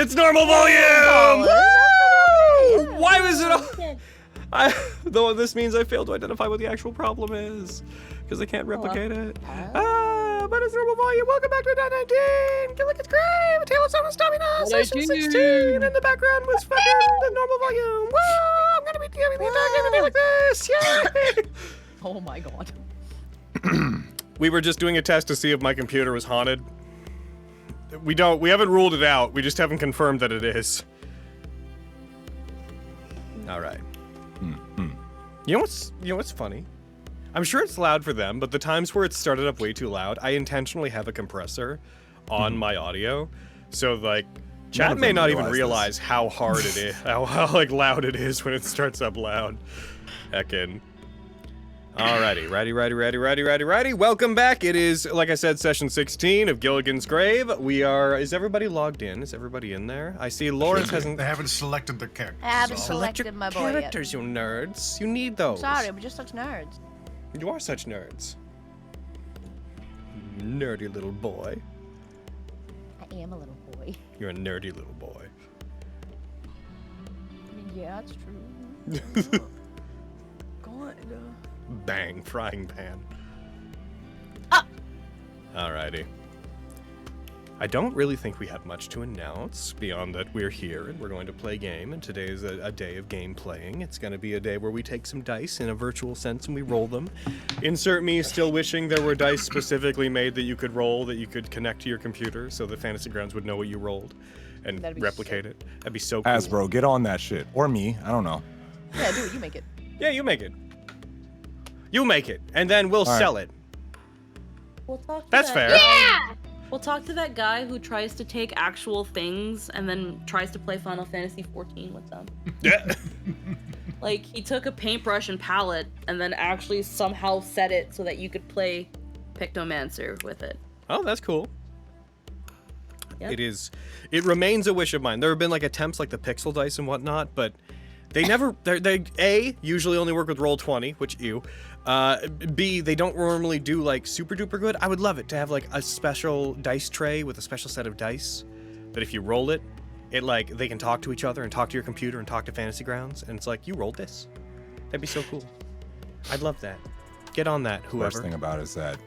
It's normal volume! Woo! Why was it all... Though this means I failed to identify what the actual problem is, because I can't replicate it. But it's normal volume. Welcome back to Nat19! Gilligan's Grave! A Tale of Somnus Domina! Session 16! In the background was fucking the normal volume. Woo! I'm gonna be doing the entire game like this! Yay! Oh my god. We were just doing a test to see if my computer was haunted. We haven't ruled it out. We just haven't confirmed that it is. All right. You know what's funny? I'm sure it's loud for them, but the times where it started up way too loud, I intentionally have a compressor on my audio, so like chat may not even realize how hard it is, how like loud it is when it starts up loud. Heckin'. Alrighty, ready. Welcome back. It is, like I said, session 16 of Gilligan's Grave. Is everybody logged in? Is everybody in there? I see Lawrence hasn't... They haven't selected the characters. I haven't selected my boy characters, you nerds. You need those. Sorry, we're just such nerds. You are such nerds. Nerdy little boy. I am a little boy. You're a nerdy little boy. Yeah, it's true. God. Bang, frying pan. Ah! Alrighty. I don't really think we have much to announce beyond that we're here and we're going to play a game, and today is a day of game playing. It's going to be a day where we take some dice in a virtual sense and we roll them. Insert me still wishing there were dice specifically made that you could roll, that you could connect to your computer so that Fantasy Grounds would know what you rolled and replicate it. That'd be so cool. Hasbro, get on that shit. Or me, I don't know. Yeah, do it, you make it. Yeah, you make it. You make it, and then we'll sell it. We'll talk to That's fair. Yeah! We'll talk to that guy who tries to take actual things and then tries to play Final Fantasy 14 with them. Yeah. Like, he took a paintbrush and palette and then actually somehow set it so that you could play Pictomancer with it. Oh, that's cool. Yep. It remains a wish of mine. There have been like attempts like the pixel dice and whatnot, but they never, they usually only work with Roll20, which ew. B, they don't normally do like super duper good. I would love it to have like a special dice tray with a special set of dice that if you roll it, like they can talk to each other and talk to your computer and talk to Fantasy Grounds, and it's like, you rolled this. That'd be so cool. I'd love that. Get on that, whoever. Worst thing about it is that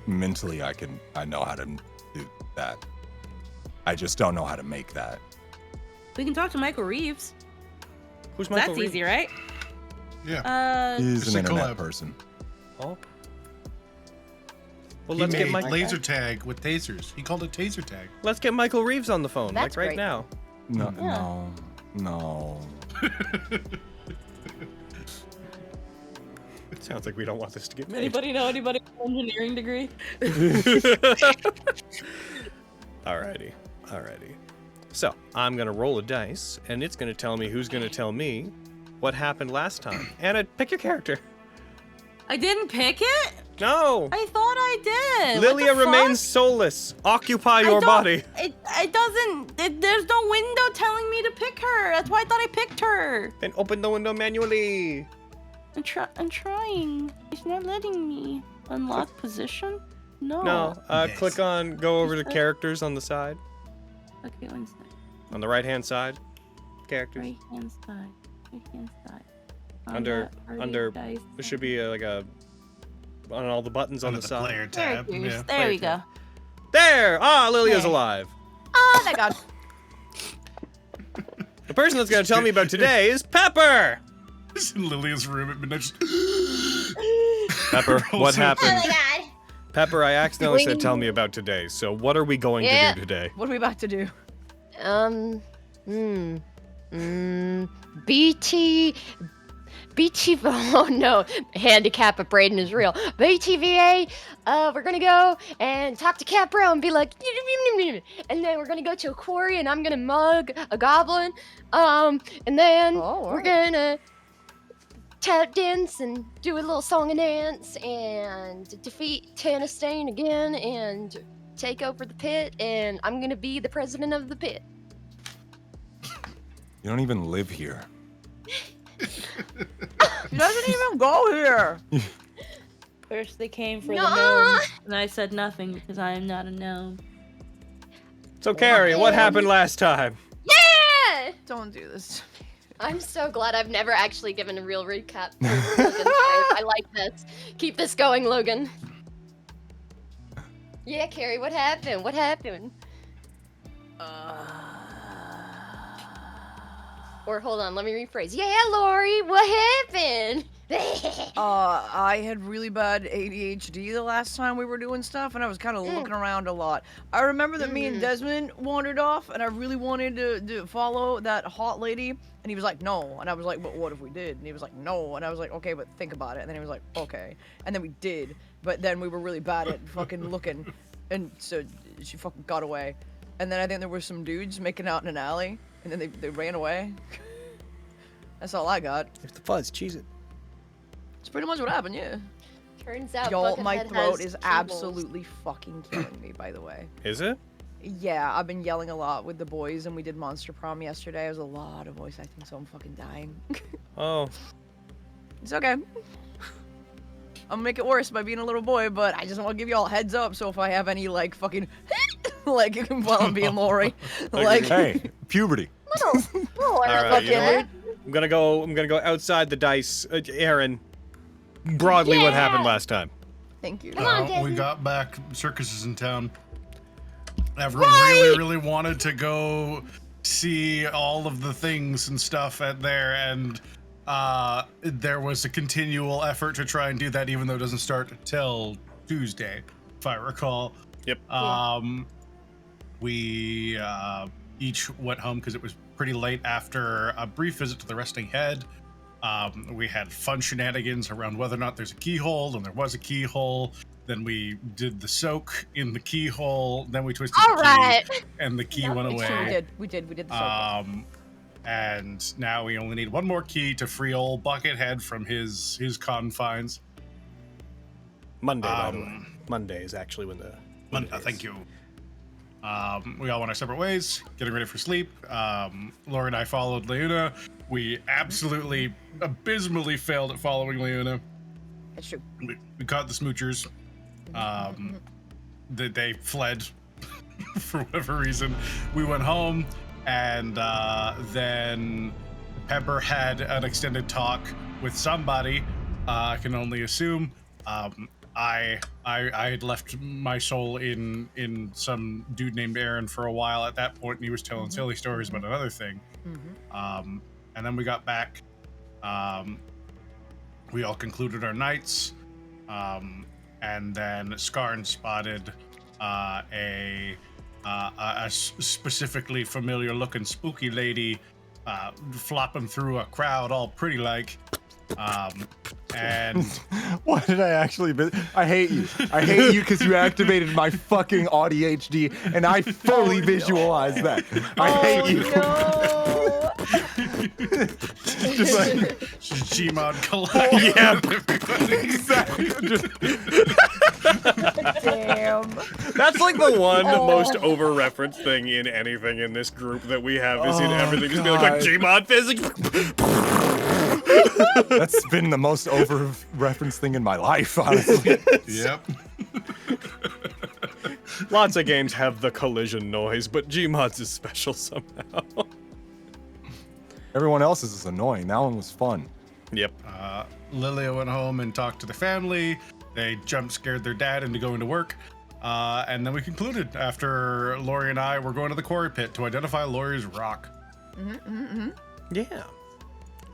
mentally I know how to do that. I just don't know how to make that. We can talk to Michael Reeves. Who's Michael That's Reeves? easy, right? Yeah. He's an internet collab person. Oh. Well, He let's get made Michael. laser tag with tasers. He called it taser tag. Let's get Michael Reeves on the phone, That's like right great. now. No. It sounds like we don't want this to get made. Anybody know anybody with an engineering degree? Alrighty. So, I'm gonna roll a dice, and it's gonna tell me who's gonna tell me what happened last time. Anna, pick your character. I didn't pick it? No! I thought I did. Lilia What the remains fuck? soulless. Occupy your body. It doesn't. There's no window telling me to pick her. That's why I thought I picked her. Then open the window manually. I'm trying. It's not letting me. Unlock position? No. No, Yes. click on, go over to characters on the side. Okay, one sec. On the right-hand side. Characters. Right hand side. Under, Dice. there should be like a, on all the buttons on Under the the side. player tab. Characters. Yeah. There we go. There! Ah, Lilia's There. alive. Oh, thank God. The person that's gonna tell me about today is Pepper! Just in Lilia's room at midnight. Pepper, what happened? Oh my God. Pepper, I accidentally said tell me about today, so what are we going to do today? What are we about to do? BT, oh no, handicap of Braden is real. BTVA, we're gonna go and talk to Cat Bro and be like, and then we're gonna go to a quarry and I'm gonna mug a goblin, and then we're gonna tap dance and do a little song and dance and defeat Tannistain again and take over the pit, and I'm gonna be the president of the pit. You don't even live here. She doesn't even go here. First they came for the Nuh-uh. gnome, and I said nothing because I am not a gnome. So Carrie, what happened last time? Yeah, Don't do this. I'm so glad I've never actually given a real recap. I like this. Keep this going, Logan. Yeah, Carrie, what happened? What happened? Or hold on, let me rephrase. Yeah, Lori, what happened? I had really bad ADHD the last time we were doing stuff, and I was kind of looking around a lot. I remember that me and Desmond wandered off, and I really wanted to follow that hot lady, and he was like, no. And I was like, but what if we did? And he was like, no. And I was like, okay, but think about it. And then he was like, okay. And then we did, but then we were really bad at fucking looking, and so she fucking got away. And then I think there were some dudes making out in an alley, and then they ran away. That's all I got. There's the fuzz. Cheese it. That's pretty much what happened, yeah. Turns out Y'all, my Buckethead throat has is keyholes. absolutely fucking killing me, by the way. Is it? Yeah, I've been yelling a lot with the boys, and we did Monster Prom yesterday. It was a lot of voice acting, so I'm fucking dying. Oh. It's okay. I'm gonna make it worse by being a little boy, but I just want to give y'all a heads up, so if I have any, like, fucking... like, while I'm being Lori. Like... Hey, puberty. All right, you know what? I'm gonna go outside the dice. Aaron, broadly what happened last time? Thank you. Come on, We Desmond. got back. Circus is in town. Everyone really wanted to go see all of the things and stuff at there, and there was a continual effort to try and do that, even though it doesn't start till Tuesday, if I recall. Yep. We each went home because it was pretty late after a brief visit to the resting head. We had fun shenanigans around whether or not there's a keyhole, and there was a keyhole. Then we did the soak in the keyhole. Then we twisted All the right. key, and the key went It's away. true, we did the circle. And now we only need one more key to free old Buckethead from his confines. Monday, by the way. Monday is actually when the. Thank you. We all went our separate ways, getting ready for sleep. Laura and I followed Leona. We absolutely abysmally failed at following Leona. It's true. We caught the smoochers. They fled for whatever reason. We went home, and then Pepper had an extended talk with somebody. I can only assume. I had left my soul in some dude named Aaron for a while at that point, and he was telling silly stories about another thing. And then we got back. We all concluded our nights, and then Skarn spotted a specifically familiar-looking spooky lady flopping through a crowd, all pretty like. And What did I actually? I hate you. I hate you because you activated my fucking ADHD, and I fully visualized that. I hate you. Just like, she's Gmod collide. Yeah, exactly. Damn. that's like the one most over-referenced thing in anything in this group that we have is in everything. Just be like God. Gmod physics. That's been the most over-referenced thing in my life, honestly. Yep. Lots of games have the collision noise, but Gmod's is special somehow. Everyone else is just annoying. That one was fun. Yep. Lilia went home and talked to the family. They jump scared their dad into going to work. And then we concluded after Lori and I were going to the quarry pit to identify Lori's rock. Yeah.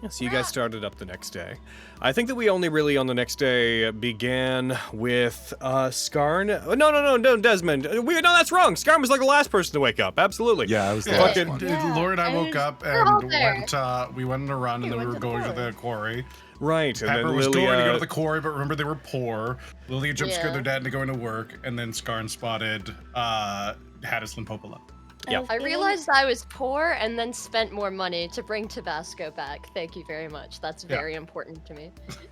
So you guys started up the next day. I think that we only really on the next day began with Skarn. Oh, no, Desmond. No, that's wrong. Skarn was like the last person to wake up. Absolutely. Yeah, I was the Fucking last one. Yeah, Lori and I woke up we're all and there. we went on a run, and then we went were to the going to quarry. the quarry. Right. And Pepper then was going to go Lilia. to the quarry, but remember they were poor. Lilia jump scared Yeah. their dad into going to work, and then Skarn spotted Hadis Limpopola. Yeah. I realized I was poor and then spent more money to bring Tabasco back. Thank you very much. That's very important to me.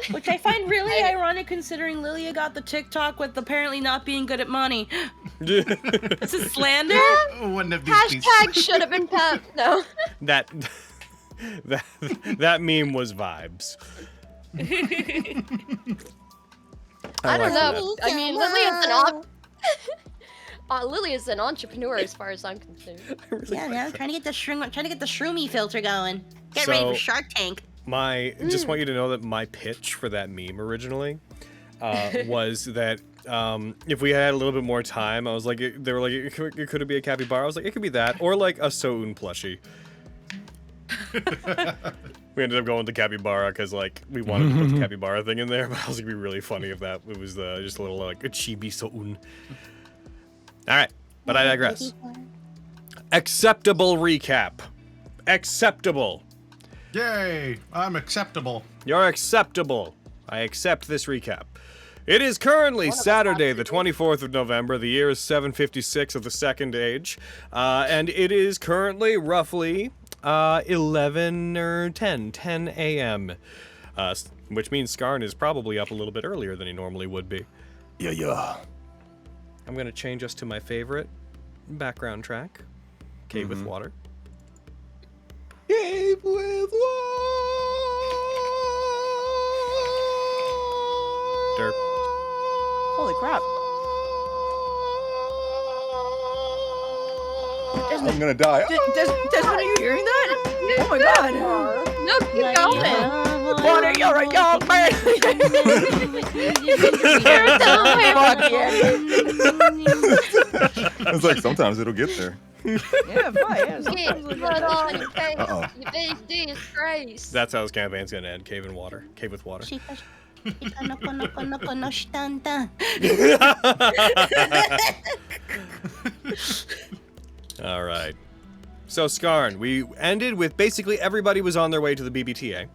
Which I find really ironic considering Lilia got the TikTok with apparently not being good at money. This is slander? One of these Hashtag should have been Pep. No. that meme was vibes. I don't like know. I mean, Lily is an Lily is an entrepreneur as far as I'm concerned. Yeah, I'm trying to get the shroomy filter going. Get ready for Shark Tank. Just want you to know that my pitch for that meme originally was that if we had a little bit more time, I was like, they were like, it could be a capybara. I was like, it could be that, or like a Soun plushie. We ended up going to capybara because like we wanted to put the capybara thing in there, but I was like, it'd be really funny if that it was just a little like a chibi Soun. All right, but I digress. Acceptable recap. Acceptable. Yay! I'm acceptable. You're acceptable. I accept this recap. It is currently Saturday, the 24th of November. The year is 756 of the Second Age. And it is currently roughly 11 or 10 a.m. Which means Skarn is probably up a little bit earlier than he normally would be. Yeah. I'm going to change us to my favorite background track, Cave with Water. Cave with Derp. Holy crap. I'm gonna die. Desmond, are you hearing that? Oh my god. No, keep going. Water, you're a young man. Fuck yeah. It's like sometimes it'll get there. Yeah, fine. Yeah, sometimes Get blood on your face. Uh-oh. Your face disgrace. That's how this campaign's going to end. Cave and water. Cave with water. All right. So, Skarn, we ended with basically everybody was on their way to the BBTA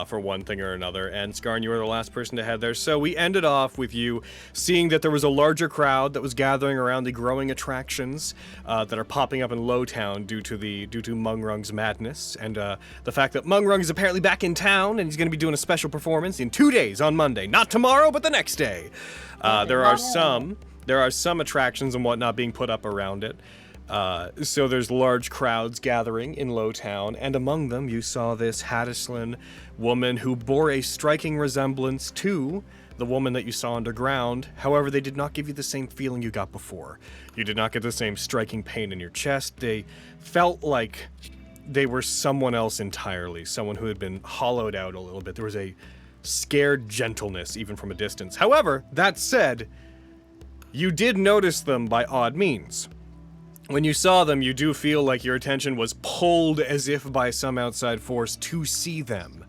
for one thing or another, and Skarn, you were the last person to head there. So we ended off with you seeing that there was a larger crowd that was gathering around the growing attractions that are popping up in Lowtown due to Mungrung's madness, and the fact that Mungrung is apparently back in town and he's going to be doing a special performance in 2 days on Monday, not tomorrow, but the next day. There are some attractions and whatnot being put up around it. So there's large crowds gathering in Lowtown, and among them you saw this Hattislan woman who bore a striking resemblance to the woman that you saw underground. However, they did not give you the same feeling you got before. You did not get the same striking pain in your chest. They felt like they were someone else entirely, someone who had been hollowed out a little bit. There was a scared gentleness even from a distance. However, that said, you did notice them by odd means. When you saw them, you do feel like your attention was pulled as if by some outside force to see them.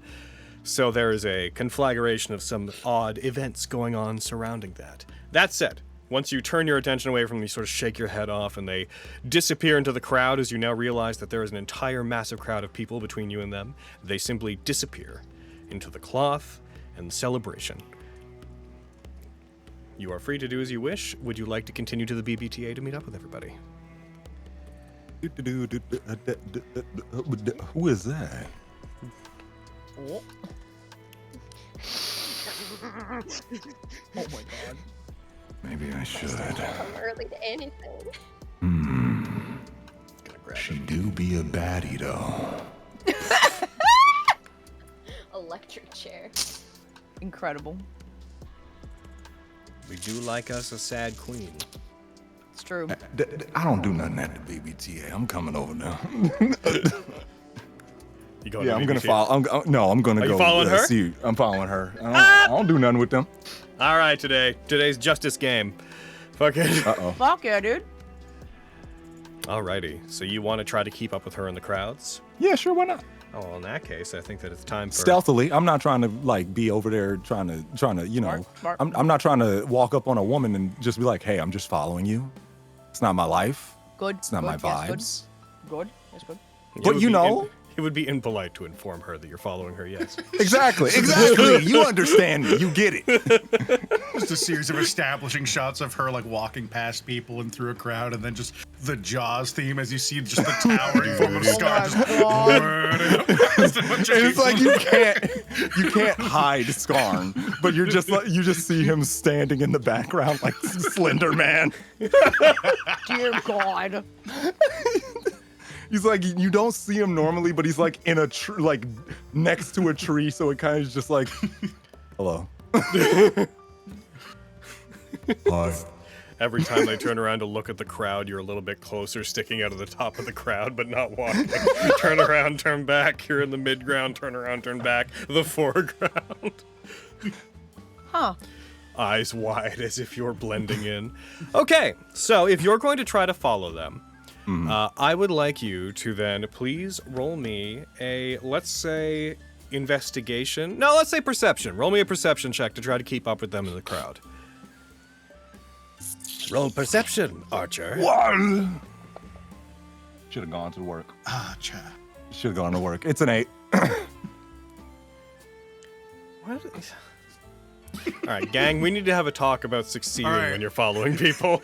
So there is a conflagration of some odd events going on surrounding that. That said, once you turn your attention away from them, you sort of shake your head off and they disappear into the crowd as you now realize that there is an entire massive crowd of people between you and them. They simply disappear into the cloth and the celebration. You are free to do as you wish. Would you like to continue to the BBTA to meet up with everybody? Who is that? Oh my god. Maybe I should. Come early to anything. She do be a baddie though. Electric chair. Incredible. We do like us a sad queen. It's true. I don't do nothing at the BBTA. I'm coming over now. You going Yeah, to I'm gonna BBTA? follow. I'm gonna Are go. you following her? See, I'm following her. I don't do nothing with them. All right, today's justice game. Fucking. Uh-oh. Fuck yeah, dude. Alrighty. So you want to try to keep up with her in the crowds? Yeah, sure. Why not? Oh, well, in that case, I think that it's time for. Stealthily. I'm not trying to like be over there trying to you know. Smart. I'm not trying to walk up on a woman and just be like, hey, I'm just following you. It's not my life. Good. It's not good, my yes, vibes. Good. That's good. It But would you be know. it would be impolite to inform her that you're following her. Yes. Exactly. You understand me. You get it. Just a series of establishing shots of her like walking past people and through a crowd, and then just the Jaws theme as you see just the towering form of Scar. And it's like you can't hide Skarn, but you just see him standing in the background like Slender Man. Dear God. He's like, you don't see him normally, but he's like in a like next to a tree, so it kind of is just like, hello. Hi. Every time they turn around to look at the crowd, you're a little bit closer, sticking out of the top of the crowd, but not walking. Turn around, turn back. You're in the mid-ground, turn around, turn back. The foreground. Huh. Eyes wide as if you're blending in. Okay, so if you're going to try to follow them, I would like you to then please roll me a, let's say, investigation. No, let's say perception. Roll me a perception check to try to keep up with them in the crowd. Roll perception, Archer. Should have gone to work. Cha. Should have gone to work. It's an 8. What? All right, gang, we need to have a talk about succeeding All right. when you're following people.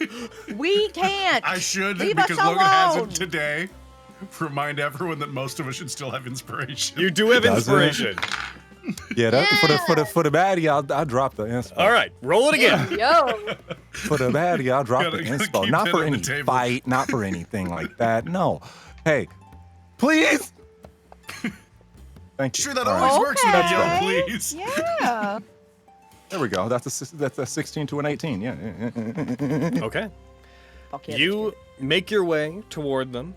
We can't. I should, Leave because us Logan has alone. it today. Remind everyone that most of us should still have inspiration. You do have Doesn't it? inspiration. Yeah, for the baddie, I'll drop the inspo. All right, roll it again. Yo. For the baddie, I'll drop Gotta the keep inspo. that Not for on the any table. fight, not for anything like that. No. Hey, please. Thank you. Sure, that All always right. works when you yell, Okay. please. Yeah. There we go. That's a 16 to an 18. Yeah. Okay. Okay, You make your way toward them.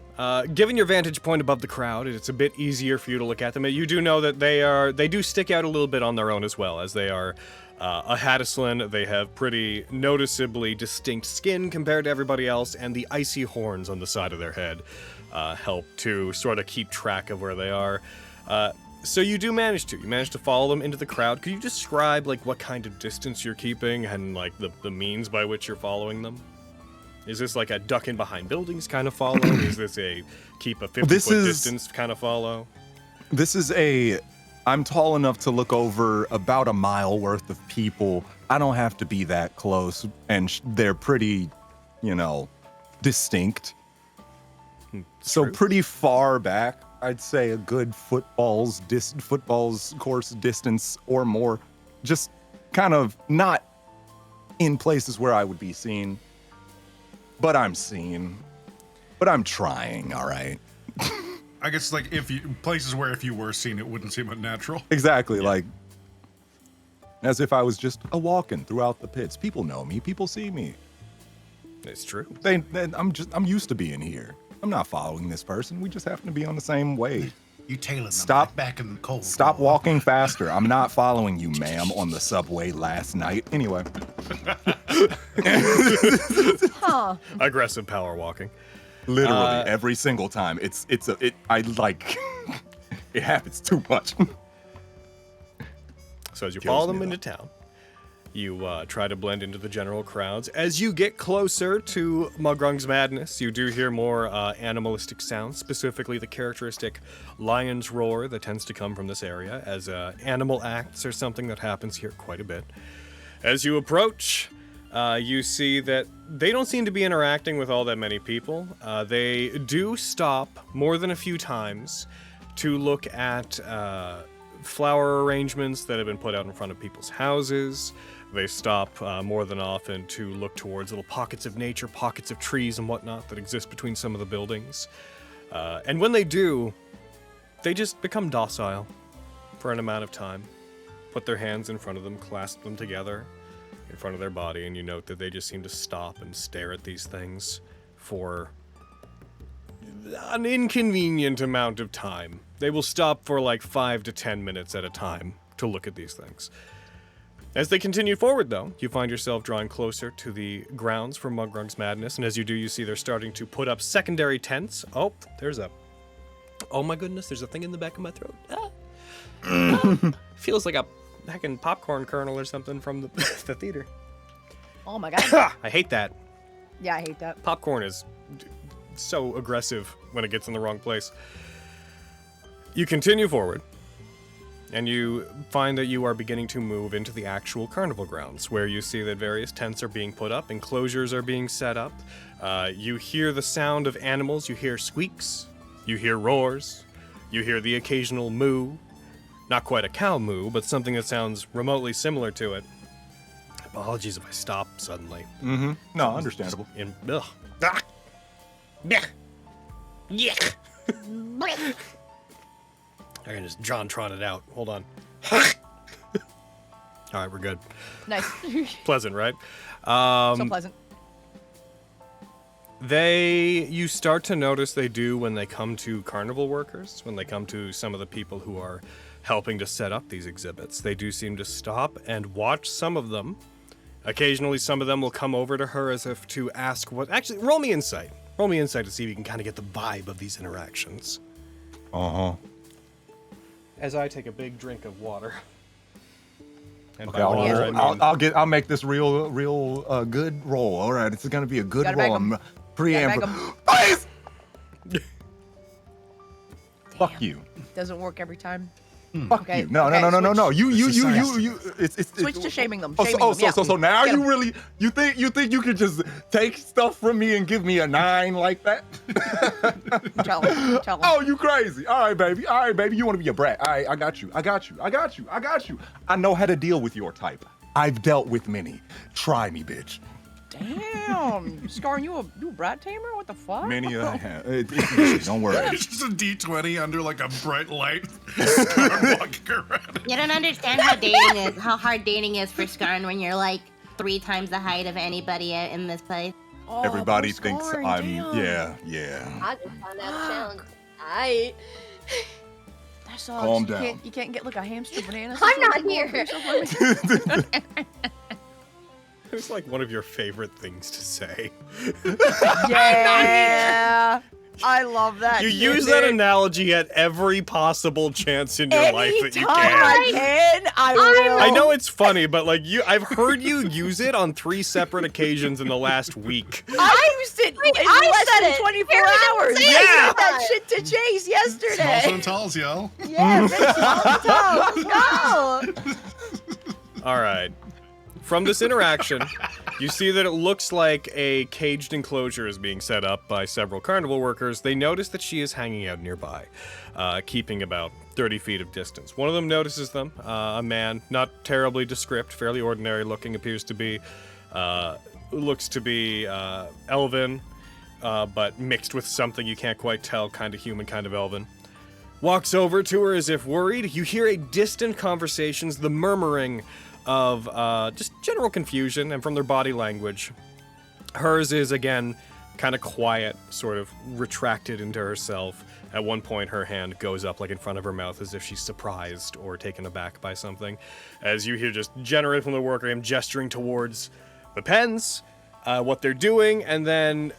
Given your vantage point above the crowd, it's a bit easier for you to look at them. You do know that they do stick out a little bit on their own as well, as they are a Hattislan. They have pretty noticeably distinct skin compared to everybody else, and the icy horns on the side of their head help to sort of keep track of where they are. So you do manage to follow them into the crowd. Could you describe like what kind of distance you're keeping and like the means by which you're following them? Is this like a duck in behind buildings kind of follow? Is this a keep a 50-foot distance kind of follow? This is I'm tall enough to look over about a mile worth of people. I don't have to be that close, and they're pretty, distinct. So True. pretty far back, I'd say a good football's course distance or more. Just kind of not in places where I would be seen, but I'm seen. But I'm trying, all right? I guess like places where if you were seen, it wouldn't seem unnatural. Exactly, like as if I was just a walking throughout the pits. People know me, people see me. It's true. I'm used to being here. I'm not following this person. We just happen to be on the same wave. You tailing them Stop. like back in the cold. Stop War. walking faster. I'm not following you, ma'am, on the subway last night. Anyway. Huh. Aggressive power walking. Literally every single time. It happens too much. So as you Kills follow me, them into town, you try to blend into the general crowds. As you get closer to Mugrung's Madness, you do hear more animalistic sounds, specifically the characteristic lion's roar that tends to come from this area, as animal acts are something that happens here quite a bit. As you approach, you see that they don't seem to be interacting with all that many people. They do stop more than a few times to look at flower arrangements that have been put out in front of people's houses. They stop more than often to look towards little pockets of nature, pockets of trees and whatnot that exist between some of the buildings. And when they do, they just become docile for an amount of time. Put their hands in front of them, clasp them together in front of their body, and you note that they just seem to stop and stare at these things for an inconvenient amount of time. They will stop for like 5 to 10 minutes at a time to look at these things. As they continue forward, though, you find yourself drawing closer to the grounds for Mugrung's Madness, and as you do, you see they're starting to put up secondary tents. Oh, oh my goodness, there's a thing in the back of my throat. Feels like a heckin' popcorn kernel or something from the, the theater. Oh my god. I hate that. Yeah, I hate that. Popcorn is so aggressive when it gets in the wrong place. You continue forward, and you find that you are beginning to move into the actual carnival grounds, where you see that various tents are being put up, enclosures are being set up. You hear the sound of animals, you hear squeaks, you hear roars, you hear the occasional moo. Not quite a cow moo, but something that sounds remotely similar to it. Apologies if I stop suddenly. Mm-hmm. No, understandable. Ugh. Ah. Yeah. Yeah. I can just John trot it out. Hold on. All right, we're good. Nice. Pleasant, right? So pleasant. You start to notice they do when they come to carnival workers, when they come to some of the people who are helping to set up these exhibits. They do seem to stop and watch some of them. Occasionally, some of them will come over to her as if to ask what... Actually, roll me insight. Roll me insight to see if you can kind of get the vibe of these interactions. Uh-huh. As I take a big drink of water. And Okay, by water, I mean... I'll make this real good roll. All right, it's gonna be a good Gotta bag roll. 'em. I'm preamble. Gotta bag 'em. Please! Fuck you. Doesn't work every time. Fuck Okay, you. No. switch. You. It's Switch to shaming them. Oh, Shaming so, them. Yeah. so now Get 'em. you really you think you could just take stuff from me and give me a 9 like that? Tell him. Tell him. Oh, you crazy. All right, baby. You want to be a brat. All right, I got you. I know how to deal with your type. I've dealt with many. Try me, bitch. Damn. Scar, you a brat tamer? What the fuck? Many I have. It's easy, don't worry. It's just a D20 under like a bright light. Scar walking around. You don't understand how hard dating is for Skarn when you're like 3 times the height of anybody in this place. Oh, Everybody poor thinks Scar, I'm damn. yeah. I just found out a challenge. That sucks. Calm You down. You can't get like a hamster banana. I'm not situation here. going for yourself, It was like one of your favorite things to say. Yeah. I love that. You shit, use that dude. analogy at every possible chance in your life that you Anytime can. I can, I will. I know it's funny, but like I've heard you use it on 3 separate occasions in the last week. I used it in I less said than it. 24 Barry didn't hours. say I it. said that shit to Chase Smells yesterday. and tells, yo. Yeah, bitch, let's go. All right. From this interaction, you see that it looks like a caged enclosure is being set up by several carnival workers. They notice that she is hanging out nearby, keeping about 30 feet of distance. One of them notices them, a man, not terribly descript, fairly ordinary looking, appears to be, looks to be elven, but mixed with something you can't quite tell, kind of human, kind of elven. Walks over to her as if worried. You hear a distant conversations, the murmuring of just general confusion, and from their body language. Hers is, again, kind of quiet, sort of retracted into herself. At one point, her hand goes up like in front of her mouth as if she's surprised or taken aback by something. As you hear just generate from the worker, him gesturing towards the pens, what they're doing, and then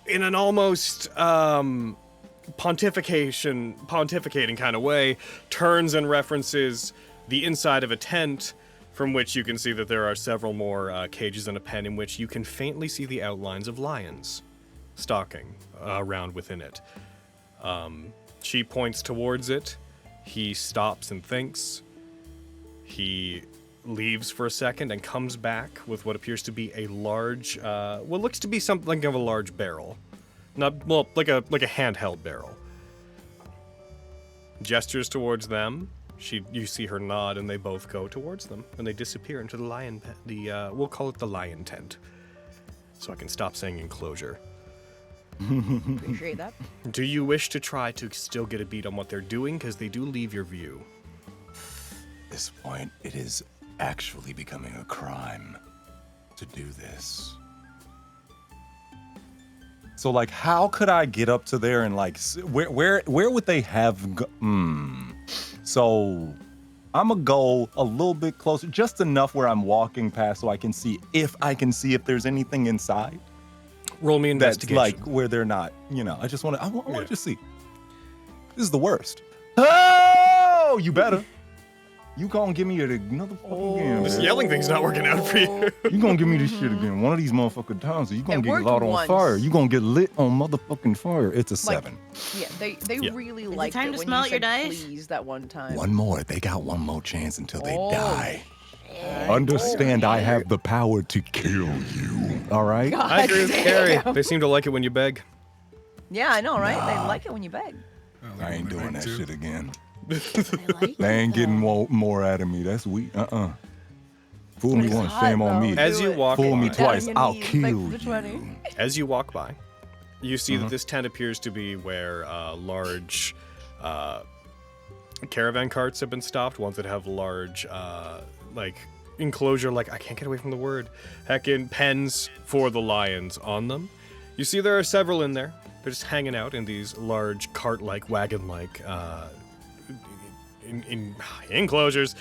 in an almost pontificating kind of way, turns and references the inside of a tent, from which you can see that there are several more cages and a pen in which you can faintly see the outlines of lions stalking around within it. She points towards it. He stops and thinks. He leaves for a second and comes back with what appears to be a large, what looks to be something of a large barrel. Not, well, like a handheld barrel. Gestures towards them. You see her nod, and they both go towards them, and they disappear into the we'll call it the lion tent, so I can stop saying enclosure. Appreciate that. Do you wish to try to still get a beat on what they're doing, because they do leave your view? At this point, it is actually becoming a crime to do this. So, like, how could I get up to there and like, where would they have? So, I'm gonna go a little bit closer, just enough where I'm walking past, so I can see if there's anything inside. Roll me That's investigation. like where they're not. I want to just see. This is the worst. Oh, you better. You gonna give me another fucking game. This man. yelling thing's not working out for you. You gonna give me this shit again. One of these motherfucking times, you gonna It get worked lit on once. fire. You gonna get lit on motherfucking fire. It's a Like, 7. Yeah, they Yeah. really it liked time it to when smell you out your said dice? please that one time. One more. They got one more chance until they Oh, die. Understand, I have the power to kill you. All right. God I agree with Carrie. damn. They seem to like it when you beg. Yeah, I know, right? They like it when you beg. I ain't doing that shit again. I like They ain't it, getting though. more out of me. That's weak. Fool But me it's once, hot, shame on though. me. As Do you it. walk Fool me by, twice, Down on I'll your knees, kill beg for the 20. you. as you walk by, you see that this tent appears to be where large caravan carts have been stopped. Ones that have large, like enclosure, like I can't get away from the word. Heckin' pens for the lions on them. You see there are several in there. They're just hanging out in these large cart-like, wagon-like enclosures.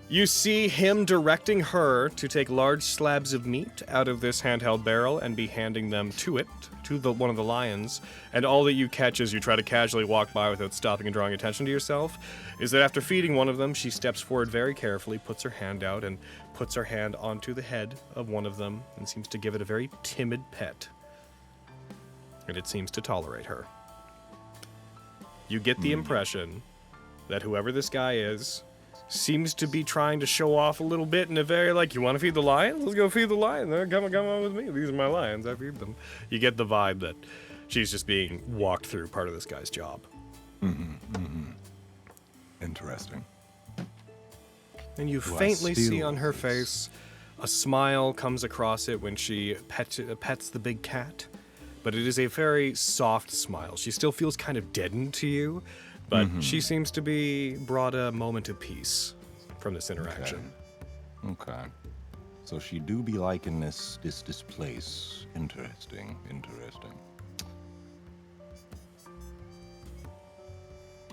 You see him directing her to take large slabs of meat out of this handheld barrel and be handing them to one of the lions. And all that you catch as you try to casually walk by without stopping and drawing attention to yourself is that after feeding one of them, she steps forward very carefully, puts her hand out, and puts her hand onto the head of one of them and seems to give it a very timid pet. And it seems to tolerate her. You get the impression that whoever this guy is seems to be trying to show off a little bit in a very, like, you want to feed the lions? Let's go feed the lions. Come on with me. These are my lions. I feed them. You get the vibe that she's just being walked through part of this guy's job. Interesting. And you faintly see on her face a smile comes across it when she pets the big cat. But it is a very soft smile. She still feels kind of deadened to you, but she seems to be brought a moment of peace from this interaction. Okay. So she do be liking this place. Interesting.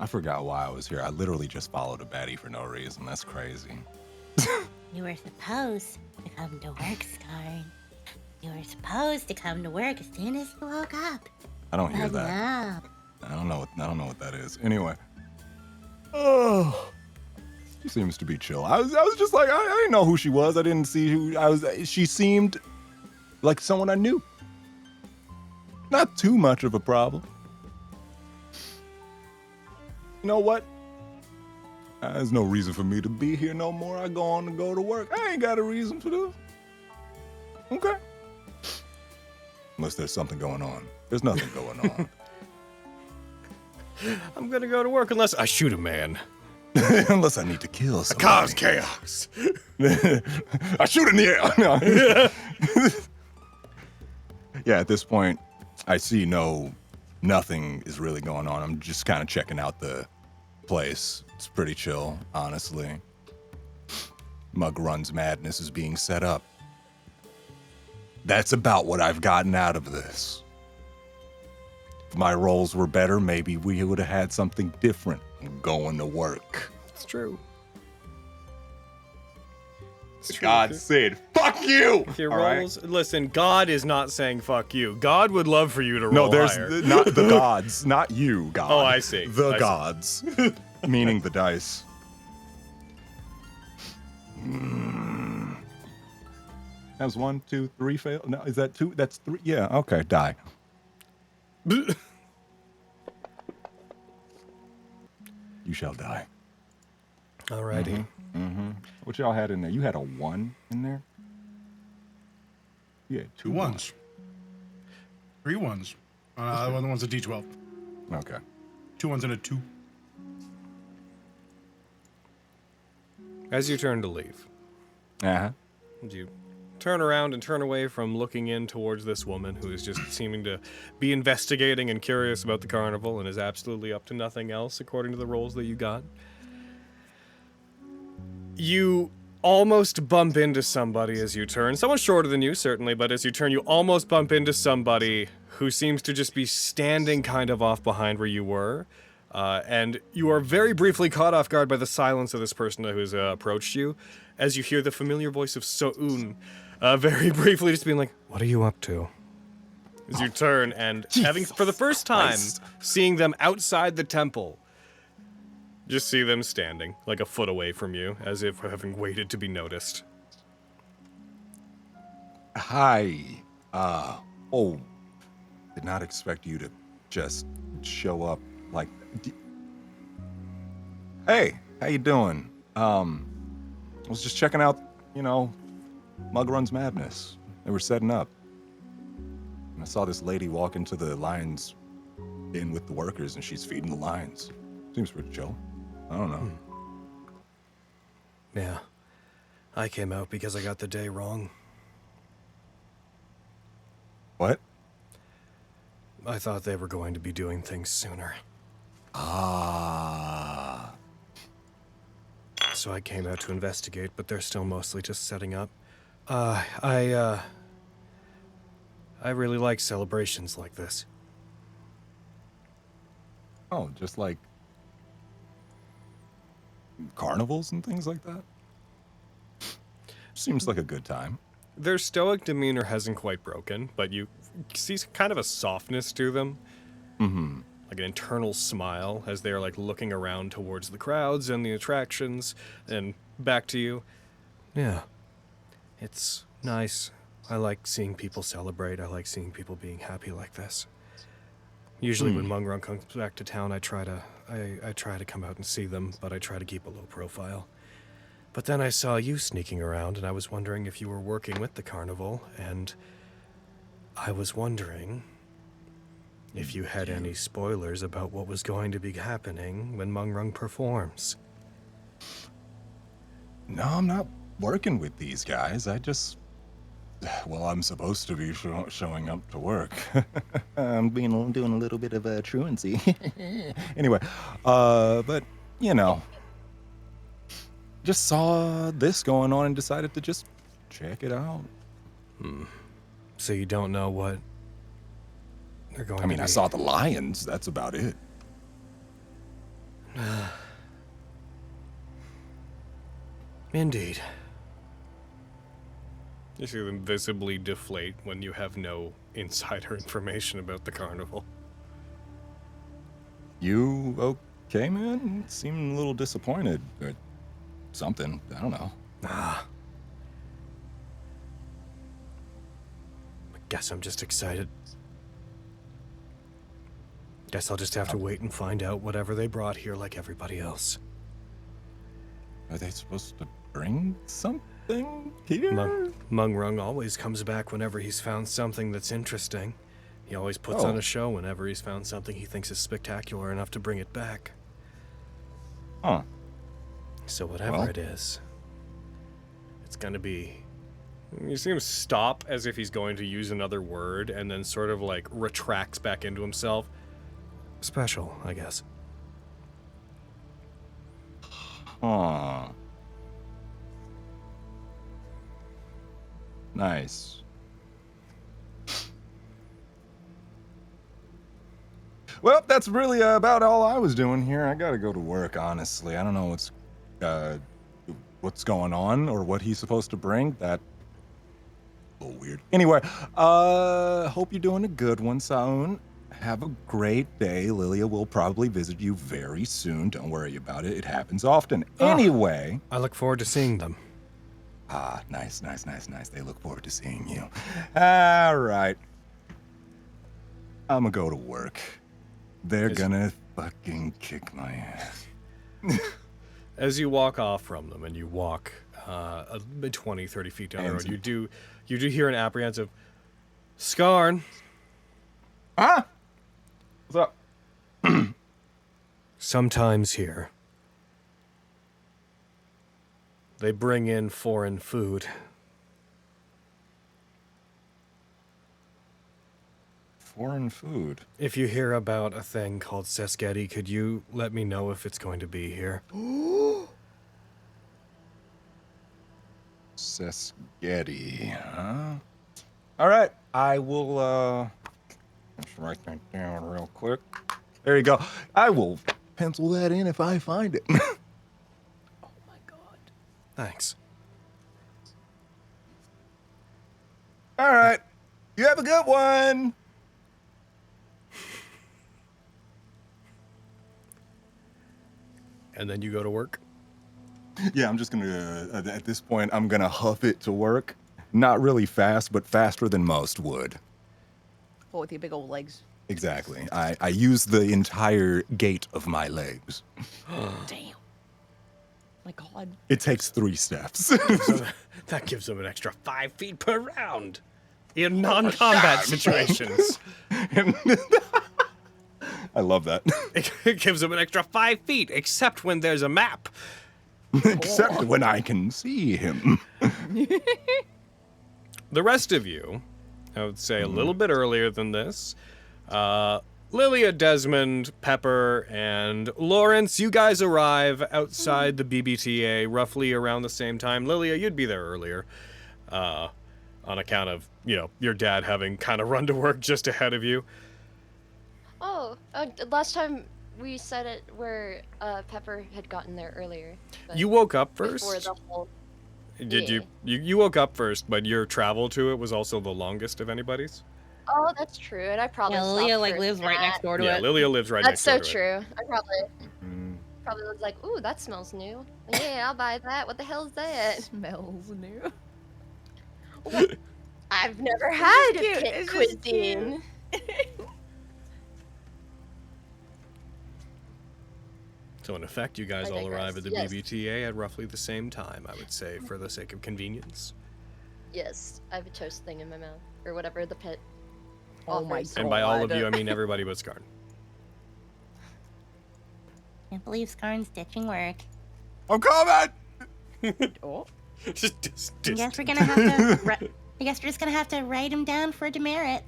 I forgot why I was here. I literally just followed a baddie for no reason. That's crazy. You were supposed to come to work, Scarn. You were supposed to come to work as soon as you woke up. I don't hear But that. no. I don't know what that is. Anyway. Oh. She seems to be chill. I was just like, I didn't know who she was. I didn't see who I was. She seemed like someone I knew. Not too much of a problem. You know what? There's no reason for me to be here no more. I go to work. I ain't got a reason for this. Okay. Unless there's something going on. There's nothing going on. I'm gonna go to work unless I shoot a man. Unless I need to kill somebody. Cause chaos. I shoot in the air. Yeah, at this point, I see nothing is really going on. I'm just kind of checking out the place. It's pretty chill, honestly. Mug Run's madness is being set up. That's about what I've gotten out of this. If my roles were better, maybe we would have had something different. I'm going to work. It's true. God said, fuck you! If your All right? rolls, listen, God is not saying fuck you. God would love for you to roll No, there's higher. not the gods, not you, God. Oh, I see. The I see. gods, meaning the dice. That was 1, 2, 3 fail. No, is that 2? That's 3. Yeah. Okay. Die. You shall die. Alrighty. What y'all had in there? You had a 1 in there. Yeah, 2 ones. 3 ones. The other one's a D12. Okay. 2 ones and a 2. As you turn to leave, you turn around and turn away from looking in towards this woman who is just seeming to be investigating and curious about the carnival and is absolutely up to nothing else according to the rolls that you got. You almost bump into somebody as you turn. Someone shorter than you, certainly, but as you turn, you almost bump into somebody who seems to just be standing kind of off behind where you were. And you are very briefly caught off guard by the silence of this person who has approached you, as you hear the familiar voice of So'un, very briefly just being like, "What are you up to?" As you turn and having, for the first time, seeing them outside the temple, just see them standing like a foot away from you, as if having waited to be noticed. Hi. Did not expect you to just show up like. Hey, how you doing? I was just checking out, Mug Run's madness. They were setting up. And I saw this lady walk into the lions in with the workers, and she's feeding the lions. Seems pretty chill. I don't know. Yeah. I came out because I got the day wrong. What? I thought they were going to be doing things sooner. Ah. So I came out to investigate, but they're still mostly just setting up. I I really like celebrations like this. Oh, just like carnivals and things like that? Seems like a good time. Their stoic demeanor hasn't quite broken, but you see kind of a softness to them. Mm-hmm. Like an internal smile as they're like looking around towards the crowds and the attractions and back to you. Yeah. It's nice. I like seeing people celebrate. I like seeing people being happy like this. Usually when Mungrung comes back to town, I try to come out and see them, but I try to keep a low profile. But then I saw you sneaking around, and I was wondering if you were working with the carnival, and I was wondering if you had any spoilers about what was going to be happening when Mungrung performs. No, I'm not working with these guys. Well, I'm supposed to be showing up to work. I'm doing a little bit of truancy. Anyway, but, you know, just saw this going on and decided to just check it out. So you don't know what they're going to be. I saw the lions. That's about it. Indeed. You see them visibly deflate when you have no insider information about the carnival. You okay, man? Seem a little disappointed or something. I don't know. I guess I'm just excited. Guess I'll just have to wait and find out whatever they brought here like everybody else. Are they supposed to bring something here? Mungrung always comes back whenever he's found something that's interesting. He always puts on a show whenever he's found something he thinks is spectacular enough to bring it back. Huh. So whatever it is, it's gonna be... You see him stop as if he's going to use another word and then sort of like retracts back into himself. Special, I guess. Huh. Nice. Well, that's really about all I was doing here. I gotta go to work, honestly. I don't know what's going on or what he's supposed to bring. That a little weird. Anyway, hope you're doing a good one, Saun. Have a great day. Lilia will probably visit you very soon. Don't worry about it. It happens often. Anyway. I look forward to seeing them. Ah, nice. They look forward to seeing you. All right. I'm gonna go to work. They're gonna fucking kick my ass. As you walk off from them and you walk 20, 30 feet down the road, you do hear an apprehensive, Skarn. Huh? What's up? Sometimes here, they bring in foreign food. Foreign food? If you hear about a thing called Sesketi, could you let me know if it's going to be here? Sesketi, huh? All right, I will, let's write that down real quick. There you go. I will pencil that in if I find it. Oh my god. Thanks. All right, you have a good one. And then you go to work? Yeah, I'm just gonna, at this point, I'm gonna huff it to work. Not really fast, but faster than most would. Oh, with your big old legs. Exactly. I use the entire gait of my legs. Damn. My god. It takes 3 steps. So that gives them an extra 5 feet per round in non-combat situations. I love that. It gives them an extra 5 feet, except when there's a map. Except when I can see him. The rest of you, I would say a little bit earlier than this, Lilia, Desmond, Pepper, and Lawrence, you guys arrive outside the BBTA roughly around the same time. Lilia, you'd be there earlier. on account of, your dad having kind of run to work just ahead of you. Oh, last time we said it where Pepper had gotten there earlier. but You woke up before first? the whole. Did Yeah. you woke up first, but your travel to it was also the longest of anybody's? Oh, that's true, and I probably. Yeah, Lilia stopped like for lives right that. next door to Yeah, it. Lilia lives right That's next so door to it. true. I probably was like, ooh, that smells new. Yeah, I'll buy that. What the hell is that? Smells new. I've never had a cute. pit It's just cuisine. So in effect, you guys I all arrive at the digress. BBTA at roughly the same time, I would say, for the sake of convenience. Yes, I have a toast thing in my mouth, or whatever the pit. Oh my offers. And by all of God. you, I mean everybody but Skarn. Can't believe Skarn's ditching work. I'm coming! Oh. just I guess we're gonna have to. I guess we're just gonna have to write him down for demerit.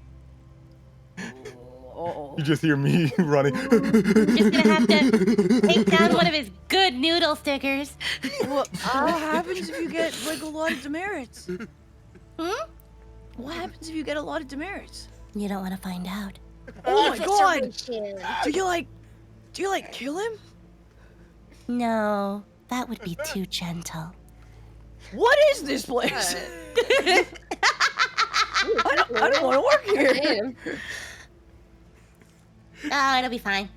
Oh. You just hear me running. Just gonna have to take down one of his good noodle stickers. What happens if you get like a lot of demerits? Hmm? What happens if you get a lot of demerits? You don't want to find out. Oh my God! Evisceration. Do you like kill him? No, that would be too gentle. What is this place? I don't want to work here. Damn. Oh, it'll be fine.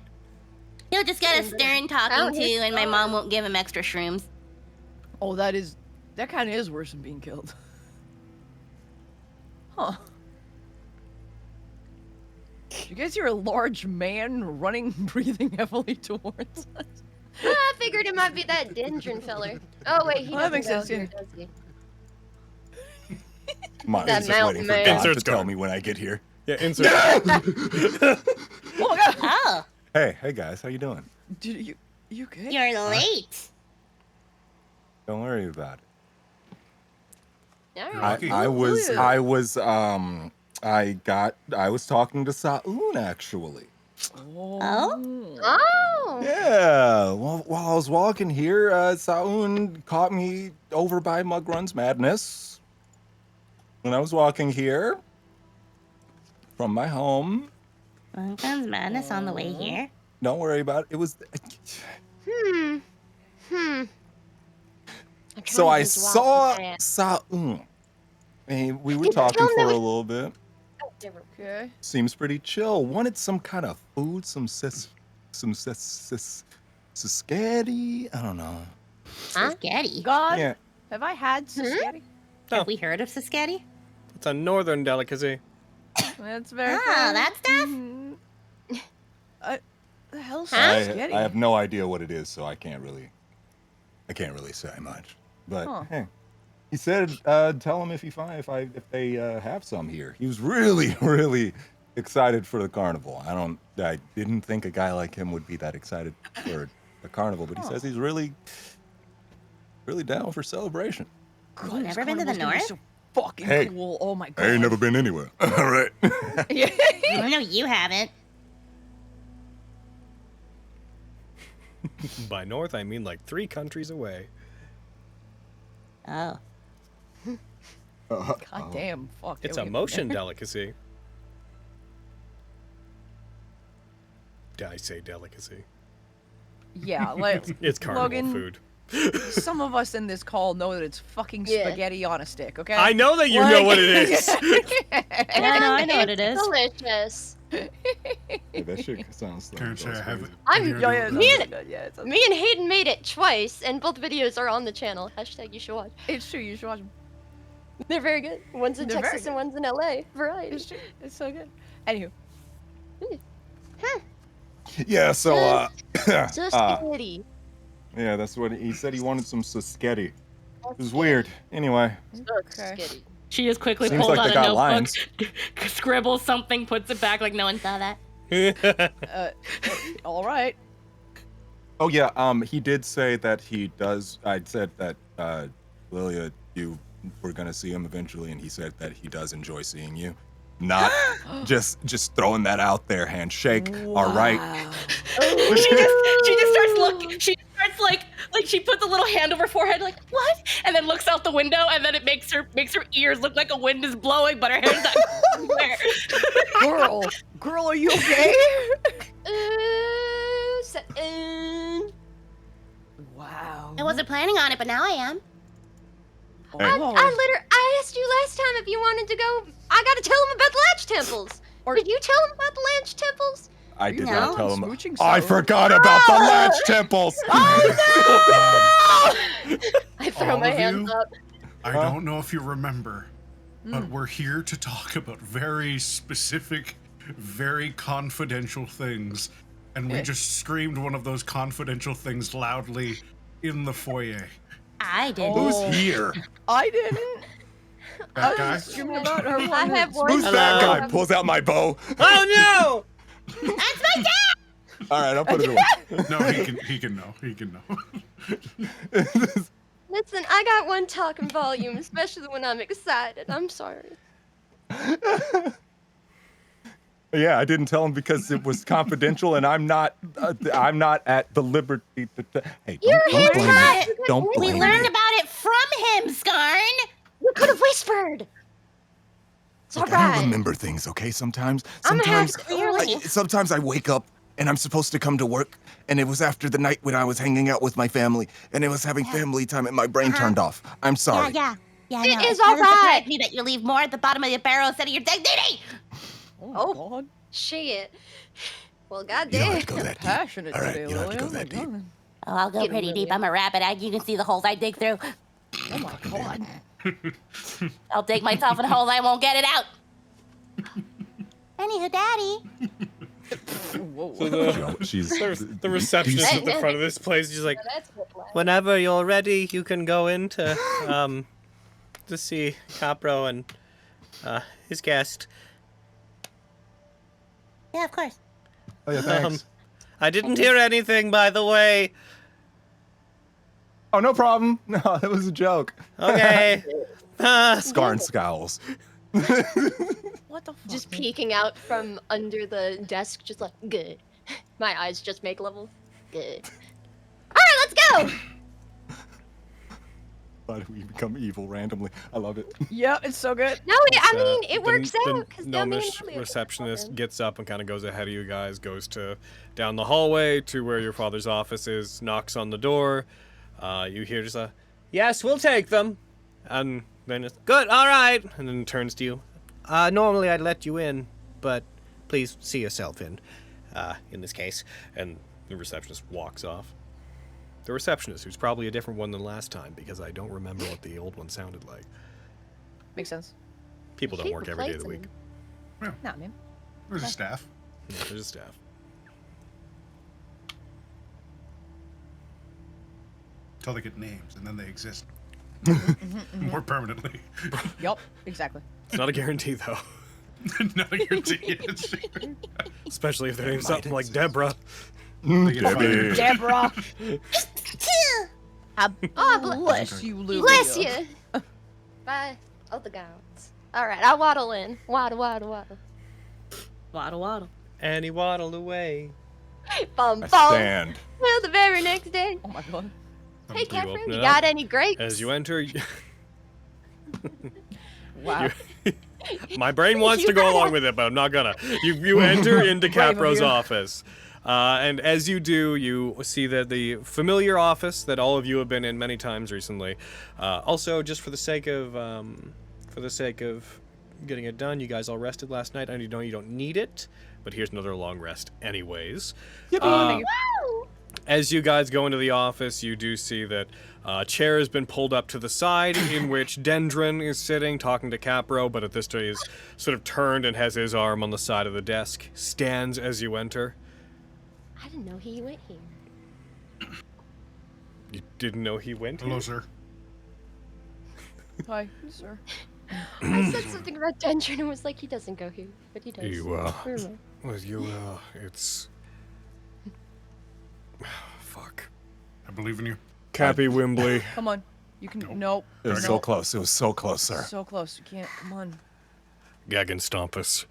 He'll just get a stern talking to, and my mom won't give him extra shrooms. Oh, that kind of is worse than being killed. Huh. You guys hear a large man running, breathing heavily towards us? I figured it might be that Dendron feller. Oh wait, he Well, that doesn't makes go sense, here, does he? My That just waiting mountain for man. God to Insert's tell going. me when I get here. Yeah, insert. Oh my God! Oh, Hey guys, how you doing? Did you okay? you're late. Don't worry about it. All right. I was Hallelujah. I was talking to Sa'un actually. Oh? Oh. Yeah, well, while I was walking here, Sa'un caught me over by Mugrun's Madness. When I was walking here from my home. Guns madness on the way here. Don't worry about it. It was. I'm So trying I to saw visualize that. Sa'un. And we were You talking told me for a we- little bit. Oh, never- Okay. Seems pretty chill. Wanted some kind of food, some Siskety? I don't know. Huh? Siskety. God, Yeah. have I had Siskety? Have we heard of Siskety? It's a northern delicacy. That's very Ah, fair. that stuff? Mhm. The hell's I Siskety? have no idea what it is, so I can't really say much. But Huh. hey, he said, tell him if they have some here. He was really, really excited for the carnival. I didn't think a guy like him would be that excited for a carnival, but he says he's really, really down for celebration. God, You this never been to the carnival's gonna be north? So fucking Hey, cool. Oh my God. I ain't never been anywhere. All right. Yeah. I know you haven't. By north, I mean like 3 countries away. Oh. God damn. Fuck. It's yeah, a we- motion delicacy. Did I say delicacy? Yeah, like It's carnival Logan, food. some of us in this call know that it's fucking Yeah. spaghetti on a stick, okay? I know that you know what it is. Yeah, no, I know what it is. Delicious. Yeah, that shit sounds like Coach, that's have crazy. I'm you heard Yeah, of yeah, it? it Me sounds and- good. Yeah, it sounds Me and Hayden made it twice, and both videos are on the channel. Hashtag you should watch. It's true. You should watch them. They're very good. One's in They're very Texas and good. one's in LA. Variety. It's true. It's so good. Anywho, Yeah, so Just uh, spaghetti. yeah, that's what he said. He wanted some Siskety. It was weird. Anyway, Spaghetti. She just quickly Seems pulls like out they a got notebook, lines. scribbles something, puts it back like no one saw that. all right. oh yeah, he did say that he does. I said that Lilia, you were gonna see him eventually, and he said that he does enjoy seeing you. Not just throwing that out there. Handshake. All right. Wow. She just starts looking. She starts like Like she puts a little hand over her forehead, like what? And then looks out the window, and then it makes her ears look like a wind is blowing, but her hair's not anywhere. Girl, are you okay? Wow. I wasn't planning on it, but now I am. I asked you last time if you wanted to go. I gotta tell him about the latch temples. Did you tell him about the latch temples? I did No. not tell him. Smooching I so- forgot about the latch temples. I throw All my of hands you? up. I don't know if you remember, but we're here to talk about very specific, very confidential things. And we just screamed one of those confidential things loudly in the foyer. I did. Oh. Who's here? I didn't. That guy? Screaming about her. I have one. Who's that guy? Pulls out my bow. Oh That's my dad! All right, I'll put it away. No, he can know. He can know. Listen, I got one talking volume, especially when I'm excited. I'm sorry. Yeah, I didn't tell him because it was confidential, and I'm not at the liberty to. Hey, don't blame me. Don't We blame learned me. about it from him, Skarn. You could have whispered. It's Look, I alright. don't remember things, okay? Sometimes I'm gonna have sometimes to clearly. I wake up and I'm supposed to come to work, and it was after the night when I was hanging out with my family, and it was having family time, and my brain turned off. I'm sorry. Yeah. It no, is it doesn't alright. surprise me that you leave more at the bottom of your barrel instead of your dignity. Oh, God. Shit. Well, You don't have goddamn. to go that deep. Passionate All right, today, you don't have to Lily. go that deep. God. Oh, I'll go Get pretty really deep. I'm a rabbit. You can see the holes I dig through. Oh my God. I'll dig myself in a hole. I won't get it out. Anywho, Daddy. Whoa. Joe, she's The receptionist at the front of this place is just like, That's what like. whenever you're ready, you can go in to see Capro and his guest. Yeah, of course. Oh, yeah, thanks. I didn't hear anything, by the way. Oh, no problem. No, it was a joke. Okay. Skarn scowls. What the fuck? Just peeking out from under the desk, just like, good. My eyes just make levels. Good. Alright, let's go! Why do we become evil randomly? I love it. Yeah, it's so good. No, I mean, it works out, because The now me and gnomish Lily are receptionist talking. gets up and kind of goes ahead of you guys, goes to down the hallway to where your father's office is, knocks on the door. You hear just a, yes, we'll take them. And then it's, good, all right. And then turns to you. Normally I'd let you in, but please see yourself in this case. And the receptionist walks off. The receptionist, who's probably a different one than last time, because I don't remember what the old one sounded like. Makes sense. People don't Keep work every day of the week. replacing Not man. There's a staff. Yeah, there's a staff. Until they get names, and then they exist more permanently. Yup, exactly. It's not a guarantee, though. Not a guarantee. Especially if their name's might something like exist. Deborah. They get Debbie. fired. Deborah. Oh, Bless you, Lily. Bless you! Bye. Oh, the gowns. Alright, I'll waddle in. Waddle. Waddle, waddle. And he waddled away. Bum, I bum. stand. Well, the very next day. Oh my God. Hey, You Catherine, open you it got up. any grapes? As you enter, Wow. my brain wants to go along with it, but I'm not gonna. You enter into Brave of Capro's you. office. And as you do, you see that the familiar office that all of you have been in many times recently. Also, just for the sake of getting it done, you guys all rested last night. I know you don't need it, but here's another long rest, anyways. Woo! As you guys go into the office, you do see that a chair has been pulled up to the side in which Dendron is sitting talking to Capro, but at this time he's sort of turned and has his arm on the side of the desk. Stands as you enter. I didn't know he went here. You didn't know he went Hello, here? sir. Hi, sir. I said something about Dendron and was like, he doesn't go here, but he does. You, Never mind. well, you, it's... Fuck. I believe in you. Cappy Wimbley. Come on. You can. Nope. It was so close. It was so close, sir. So close. You can't. Come on. Gaggin Stompus.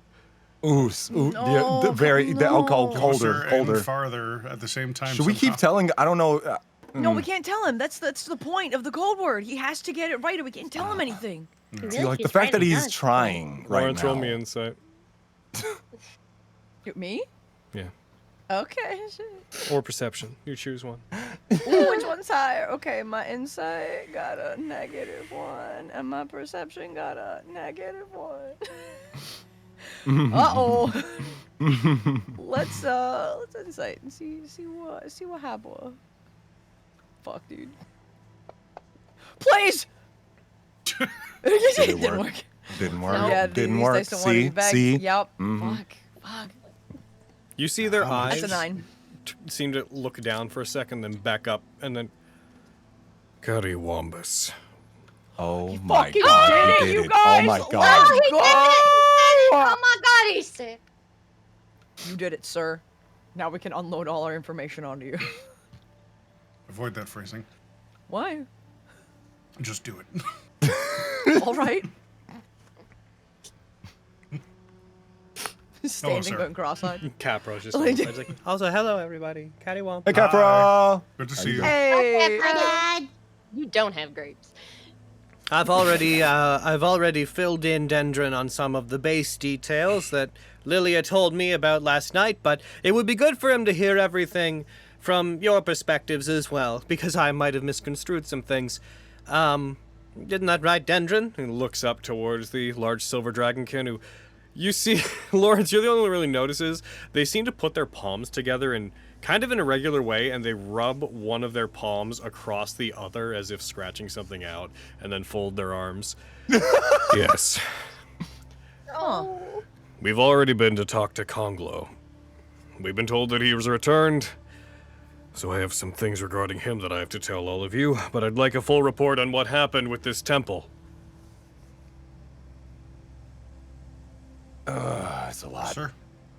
Ooh, No, the no. alcohol Closer holder. and farther at the same time. Should we keep somehow. telling? I don't know. No, we can't tell him. That's the point of the code word. He has to get it right, or we can't tell him anything. He See, really like keeps the fact that writing he's notes. trying right Lawrence, now. roll me insight. Me? Yeah. Okay. Or perception. You choose one. Ooh, which one's higher? Okay, my insight got a -1, and my perception got a -1. Uh-oh. Let's insight and see what happened. Fuck, dude. Please. It didn't work. Didn't work. Yeah, Didn't these work. dice don't want to be back. See? Yep. Mhm. Fuck. You see their eyes That's a 9. seem to look down for a second, then back up, and then... Curry Wombus. Oh my fucking god, did he it, did you it. guys! Oh my Let's god. Oh, he go! did it! Oh my god, he's sick. You did it, sir. Now we can unload all our information onto you. Avoid that phrasing. Why? Just do it. All right. Standing sir. going cross-eyed. Capro's just like, also, hello, everybody. Catty Womp. Hey, Capra. Good to see you. Hey. Hi, Dad. You don't have grapes. I've already filled in Dendron on some of the base details that Lilia told me about last night, but it would be good for him to hear everything from your perspectives as well, because I might have misconstrued some things. Isn't that right, Dendron? He looks up towards the large silver dragonkin who... You see, Lawrence, you're the only one who really notices. They seem to put their palms together in kind of in a regular way, and they rub one of their palms across the other as if scratching something out, and then fold their arms. Yes. Oh. We've already been to talk to Conglo. We've been told that he was returned, so I have some things regarding him that I have to tell all of you, but I'd like a full report on what happened with this temple. It's a lot. Sir,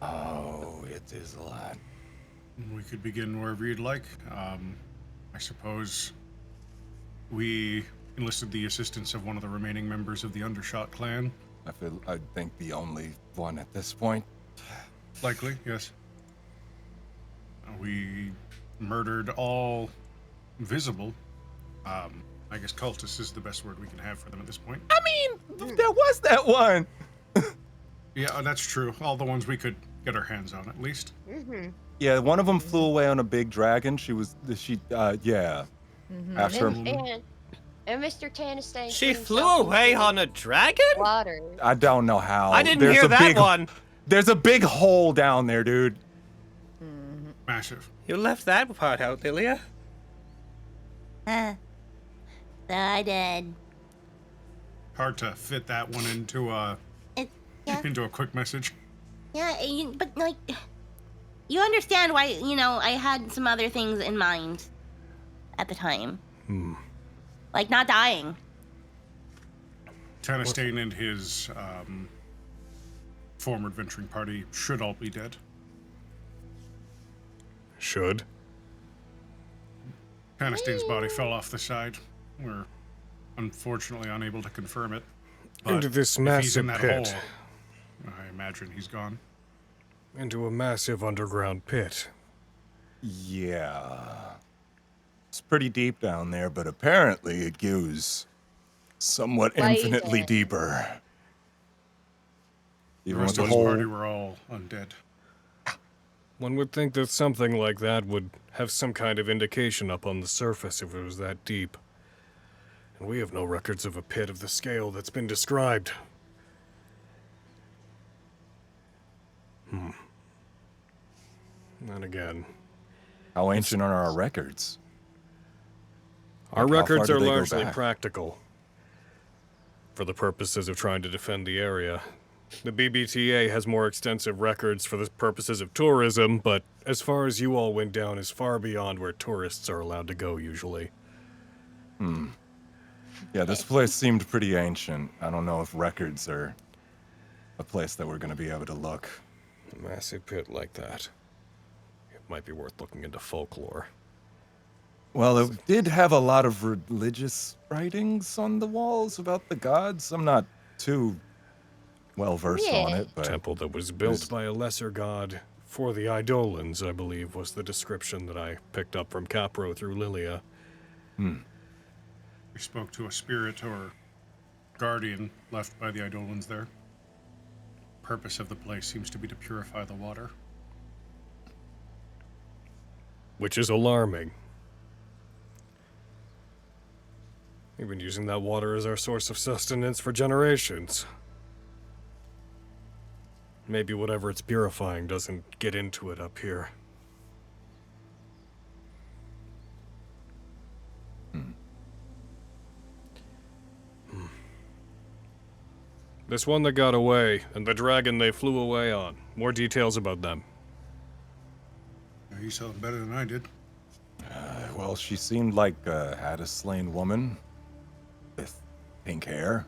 Oh, it is a lot. we could begin wherever you'd like. I suppose we enlisted the assistance of one of the remaining members of the Undershot clan. I think the only one at this point. Likely, yes. We murdered all visible. I guess cultists is the best word we can have for them at this point. I mean, there was that one. Yeah, that's true. All the ones we could get our hands on, at least. Yeah, one of them flew away on a big dragon. Yeah. After And Mr. Tannistain. She flew away on a dragon? Water. I don't know how. I didn't hear that one. There's a big hole down there, dude. Massive. You left that part out, Lilia. So I did. Hard to fit that one into a Yeah. into a quick message. Yeah, but like, you understand why, I had some other things in mind at the time. Like not dying. Tannistain and his former adventuring party should all be dead. Should. Tannistain's body fell off the side. We're unfortunately unable to confirm it. But Into this if he's in massive that pit. hole, I imagine he's gone. Into a massive underground pit. Yeah. It's pretty deep down there, but apparently it goes somewhat Why is infinitely it? deeper. The Even with rest the of his party whole. were all undead. One would think that something like that would have some kind of indication up on the surface if it was that deep. And we have no records of a pit of the scale that's been described. And again, How ancient are our records? our Like, how records far are do they go largely back? practical for the purposes of trying to defend the area. The BBTA has more extensive records for the purposes of tourism, but as far as you all went down is far beyond where tourists are allowed to go usually. Yeah, this place seemed pretty ancient. I don't know if records are a place that we're going to be able to look. A massive pit like that. It might be worth looking into folklore. Well, it did have a lot of religious writings on the walls about the gods. I'm not too well versed on Yeah. it, but Temple that was built Is- by a lesser god For the Eidolons, I believe, was the description that I picked up from Capro through Lilia. We spoke to a spirit or guardian left by the Eidolons there. Purpose of the place seems to be to purify the water. Which is alarming. We've been using that water as our source of sustenance for generations. Maybe whatever it's purifying doesn't get into it up here. This one that got away, and the dragon they flew away on. More details about them. You saw them better than I did. Well, she seemed like a Hadis-slain woman with pink hair.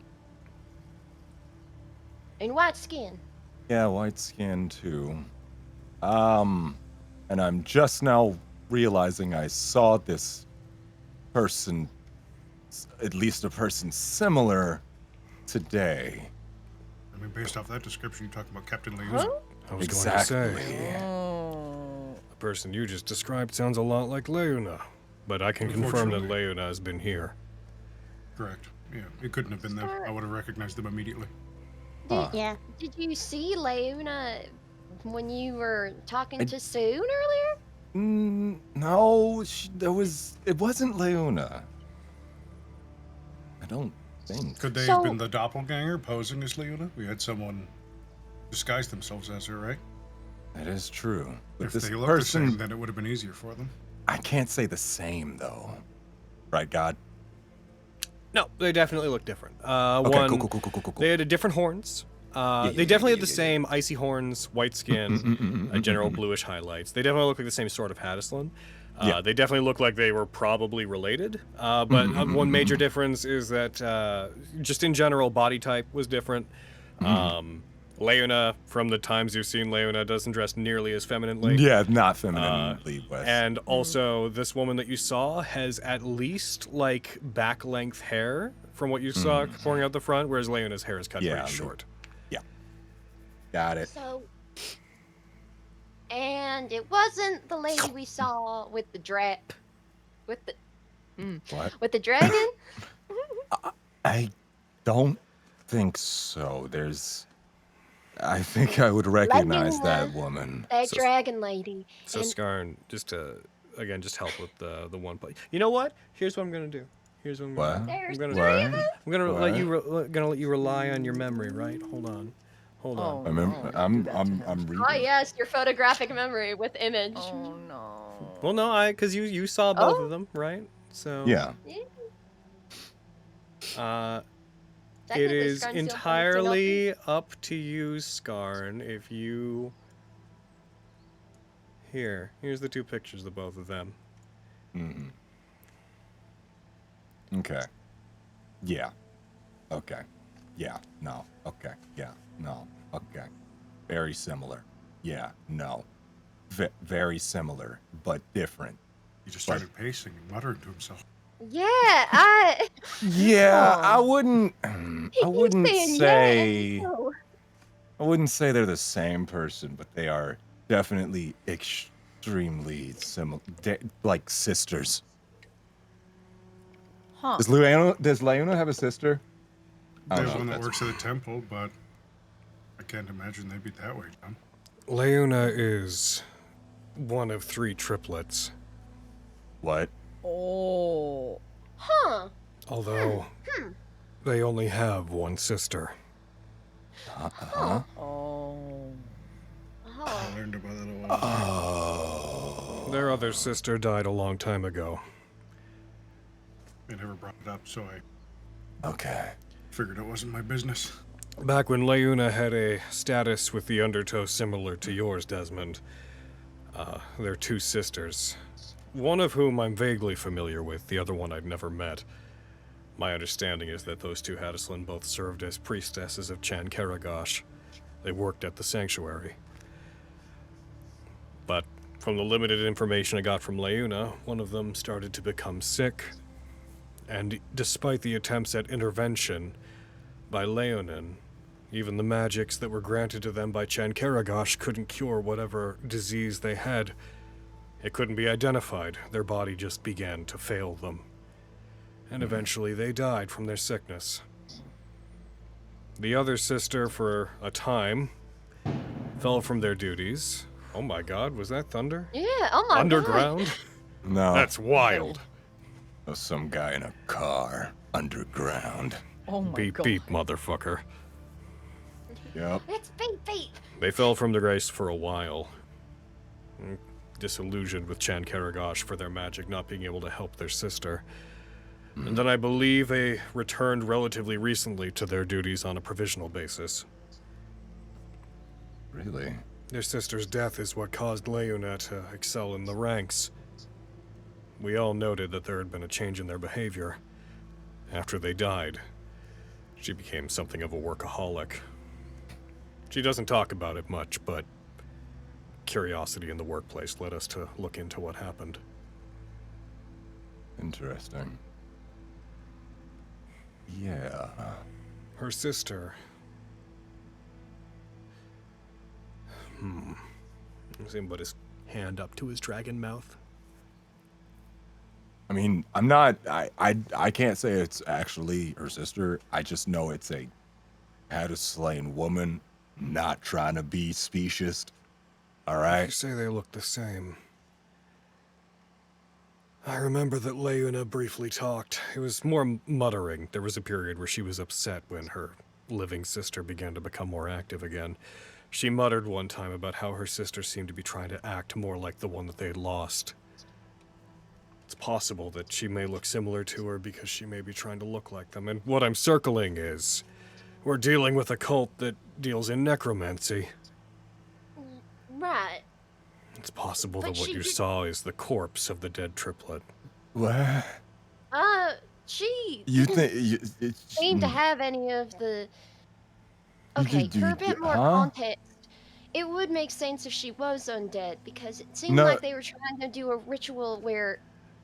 And white skin. Yeah, white skin too. And I'm just now realizing I saw this person, at least a person similar, today. I mean, based off that description, you talk about Captain Leon. Huh? I was Exactly. going to say, the person you just described sounds a lot like Leuna, but I can confirm that Unfortunately. Leuna has been here. Correct. Yeah, it couldn't have been them. I would have recognized them immediately. Huh. Yeah. Did you see Leona when you were talking to Soon earlier? No, it wasn't Leuna. I don't think. Could they have been the doppelganger posing as Leona? We had someone disguise themselves as her, right? That is true. But If this they looked person, the same, then it would have been easier for them. I can't say the same though. Right, God? No, they definitely look different. Okay, One, cool. they had different horns. They definitely had the same icy horns, white skin, general bluish highlights. They definitely look like the same sort of Hadislan. They definitely look like they were probably related. But one major difference is that just in general, body type was different. Leuna, from the times you've seen Leuna, doesn't dress nearly as femininely. Yeah, not femininely, Wes. And also, this woman that you saw has at least, like, back-length hair from what you saw pouring out the front, whereas Leuna's hair is cut pretty short. Yeah. Got it. So, and it wasn't the lady we saw with the What? with the dragon. I don't think so. I think I would recognize that woman. That dragon lady. So And- Skarn, just to again, just help with the one point. You know what? Here's what I'm gonna do. Here's what I'm gonna do. There's I'm gonna, three of us? I'm gonna let you gonna let you rely on your memory, right? Hold on. Oh, I remember. no, I'm do that to him. reading. Oh yes, your photographic memory with image. Oh no. Well, no, because you saw both of them, right? So Yeah. It Technically, is Skarn's the only entirely up to you, Skarn. If you here's the two pictures of both of them. Okay. Yeah. Okay. Yeah. No. Okay. Yeah. No. Okay. Very similar. Yeah. No. Very similar, but different. He just started pacing and muttering to himself. Yeah, I. Yeah, I Oh. wouldn't. He I keeps wouldn't saying say. yes. No. I wouldn't say they're the same person, but they are definitely extremely similar, like sisters. Huh. Does Leona have a sister? I don't There's know one if that that's- works at the temple, but I can't imagine they'd be that way done. Leuna is one of 3 triplets. What? Oh. Huh. Although they only have one sister. Huh? Oh. Oh. I learned about that a while ago. Their other sister died a long time ago. They never brought it up, so I Okay. figured it wasn't my business. Back when Leuna had a status with the Undertow similar to yours, Desmond, they're 2 sisters. One of whom I'm vaguely familiar with, the other one I'd never met. My understanding is that those 2 Hadislan both served as priestesses of Chan Karagosh. They worked at the sanctuary. But from the limited information I got from Leuna, one of them started to become sick. And despite the attempts at intervention by Leonin, Even the magics that were granted to them by Chankaragash couldn't cure whatever disease they had. It couldn't be identified. Their body just began to fail them. And eventually they died from their sickness. The other sister, for a time, fell from their duties. Oh my god, was that thunder? Yeah, oh my god. Underground? No. That's wild. There's some guy in a car underground. Oh my Beep god. beep, motherfucker. Yep. It's beep beep. They fell from the grace for a while. Disillusioned with Chankaragash for their magic not being able to help their sister. And then I believe they returned relatively recently to their duties on a provisional basis. Really? Their sister's death is what caused Leuna to excel in the ranks. We all noted that there had been a change in their behavior. After they died, she became something of a workaholic. She doesn't talk about it much, but curiosity in the workplace led us to look into what happened. Interesting. Yeah. Her sister... He's him put his hand up to his dragon mouth. I mean, I'm not. I can't say it's actually her sister. I just know it's a had a slain woman. Not trying to be specious. All I right. say they look the same. I remember that Leuna briefly talked. It was more muttering. There was a period where she was upset when her living sister began to become more active again. She muttered one time about how her sister seemed to be trying to act more like the one that they had lost. It's possible that she may look similar to her because she may be trying to look like them. And what I'm circling is, we're dealing with a cult that deals in necromancy. Right. It's possible But that what she you did- saw is the corpse of the dead triplet. What? She You didn't think? seem to have any of the. You Okay, did- for a you- bit more huh? context, it would make sense if she was undead because it seemed No. like they were trying to do a ritual where.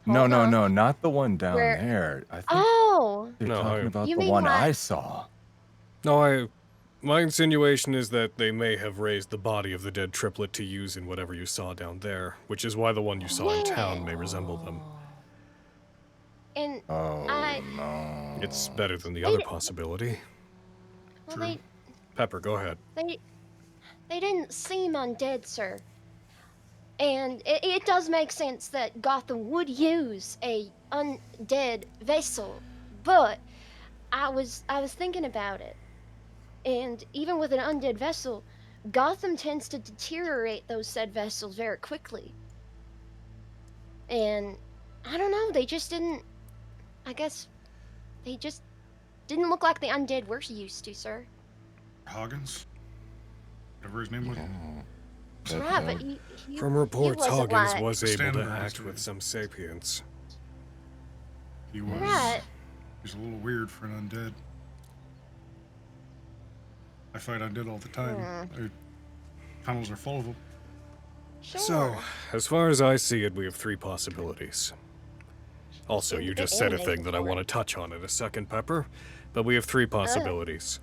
No, Hold no, on. no, not the one down Where- there. I think Oh, they're No, talking I- about You the mean one like- I saw. No, my insinuation is that they may have raised the body of the dead triplet to use in whatever you saw down there, which is why the one you saw in town may resemble them. and Oh I- no. It's better than the They other d- possibility. well, True. Pepper, go ahead. they didn't seem undead, sir. And it does make sense that Gotham would use a undead vessel, but I was thinking about it, and even with an undead vessel, Gotham tends to deteriorate those said vessels very quickly. And I don't know, they just didn't. I guess they just didn't look like the undead we're used to, sir. Hoggins? Whatever his name was. Right, but From reports, wasn't Hoggins like- was able to Standard act history. with some sapience. He was. Right. He's a little weird for an undead. I fight undead all the time. Their tunnels are full of them. Sure. So, as far as I see it, we have three possibilities. Also, Seems you a bit just said a animated thing that I for want to it. touch on in a second, Pepper, but we have three possibilities.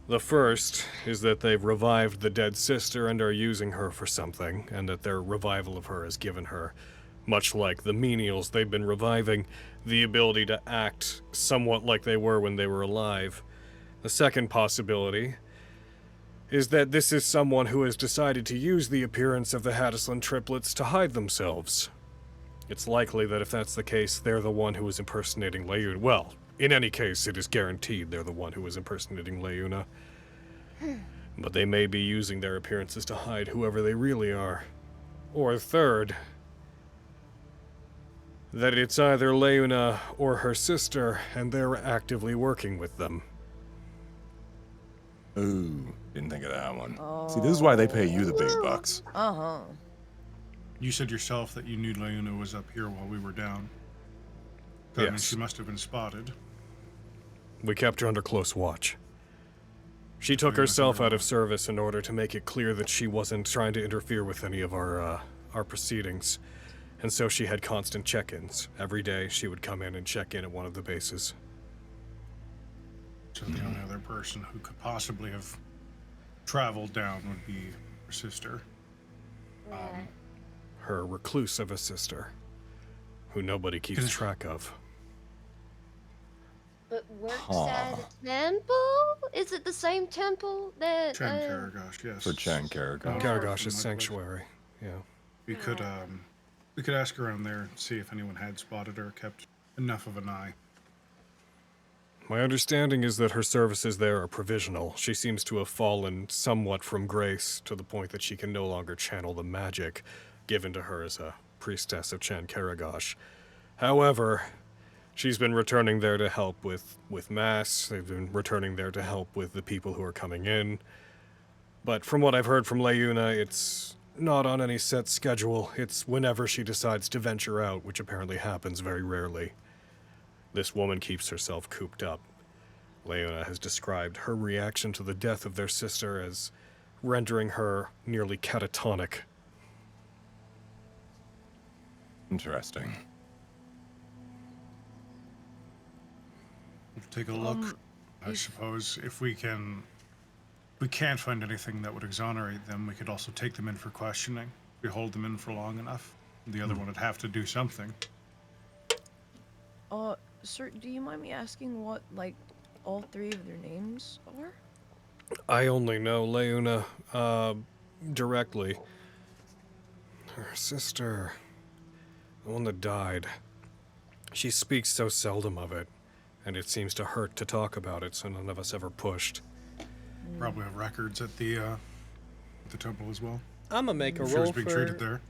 The first is that they've revived the dead sister and are using her for something, and that their revival of her has given her, much like the menials they've been reviving, the ability to act somewhat like they were when they were alive. The second possibility is that this is someone who has decided to use the appearance of the Hattisland triplets to hide themselves. It's likely that if that's the case, they're the one who is impersonating Leuna. Well, in any case, it is guaranteed they're the one who is impersonating Leuna. But they may be using their appearances to hide whoever they really are. Or third, that it's either Leuna or her sister, and they're actively working with them. Ooh, didn't think of that one. See, this is why they pay you the big bucks. Uh-huh. You said yourself that you knew Leuna was up here while we were down. That means Yes. she must have been spotted. We kept her under close watch. She took herself out of service in order to make it clear that she wasn't trying to interfere with any of our proceedings. And so she had constant check-ins. Every day she would come in and check in at one of the bases. So the only other person who could possibly have traveled down would be her sister. Her recluse of a sister, who nobody keeps track of. But works at a temple? Is it the same temple that... Chen Karagosh, yes. For Chen Karagosh. Karagosh's sanctuary. Yeah. We could ask around there and see if anyone had spotted her or kept enough of an eye. My understanding is that her services there are provisional. She seems to have fallen somewhat from grace to the point that she can no longer channel the magic given to her as a priestess of Chen Karagosh. However, she's been returning there to help with Mass. They've been returning there to help with the people who are coming in. But from what I've heard from Leuna, it's not on any set schedule. It's whenever she decides to venture out, which apparently happens very rarely. This woman keeps herself cooped up. Leuna has described her reaction to the death of their sister as rendering her nearly catatonic. Interesting. We'll take a look. I suppose if we can't find anything that would exonerate them, we could also take them in for questioning. If we hold them in for long enough, the other one would have to do something. Sir, do you mind me asking what, like, all three of their names are? I only know Leuna, directly. Her sister, the one that died, she speaks so seldom of it, and it seems to hurt to talk about it, so none of us ever pushed. Probably have records at the temple as well. I'm gonna make a I'm sure roll it's being for. treated there.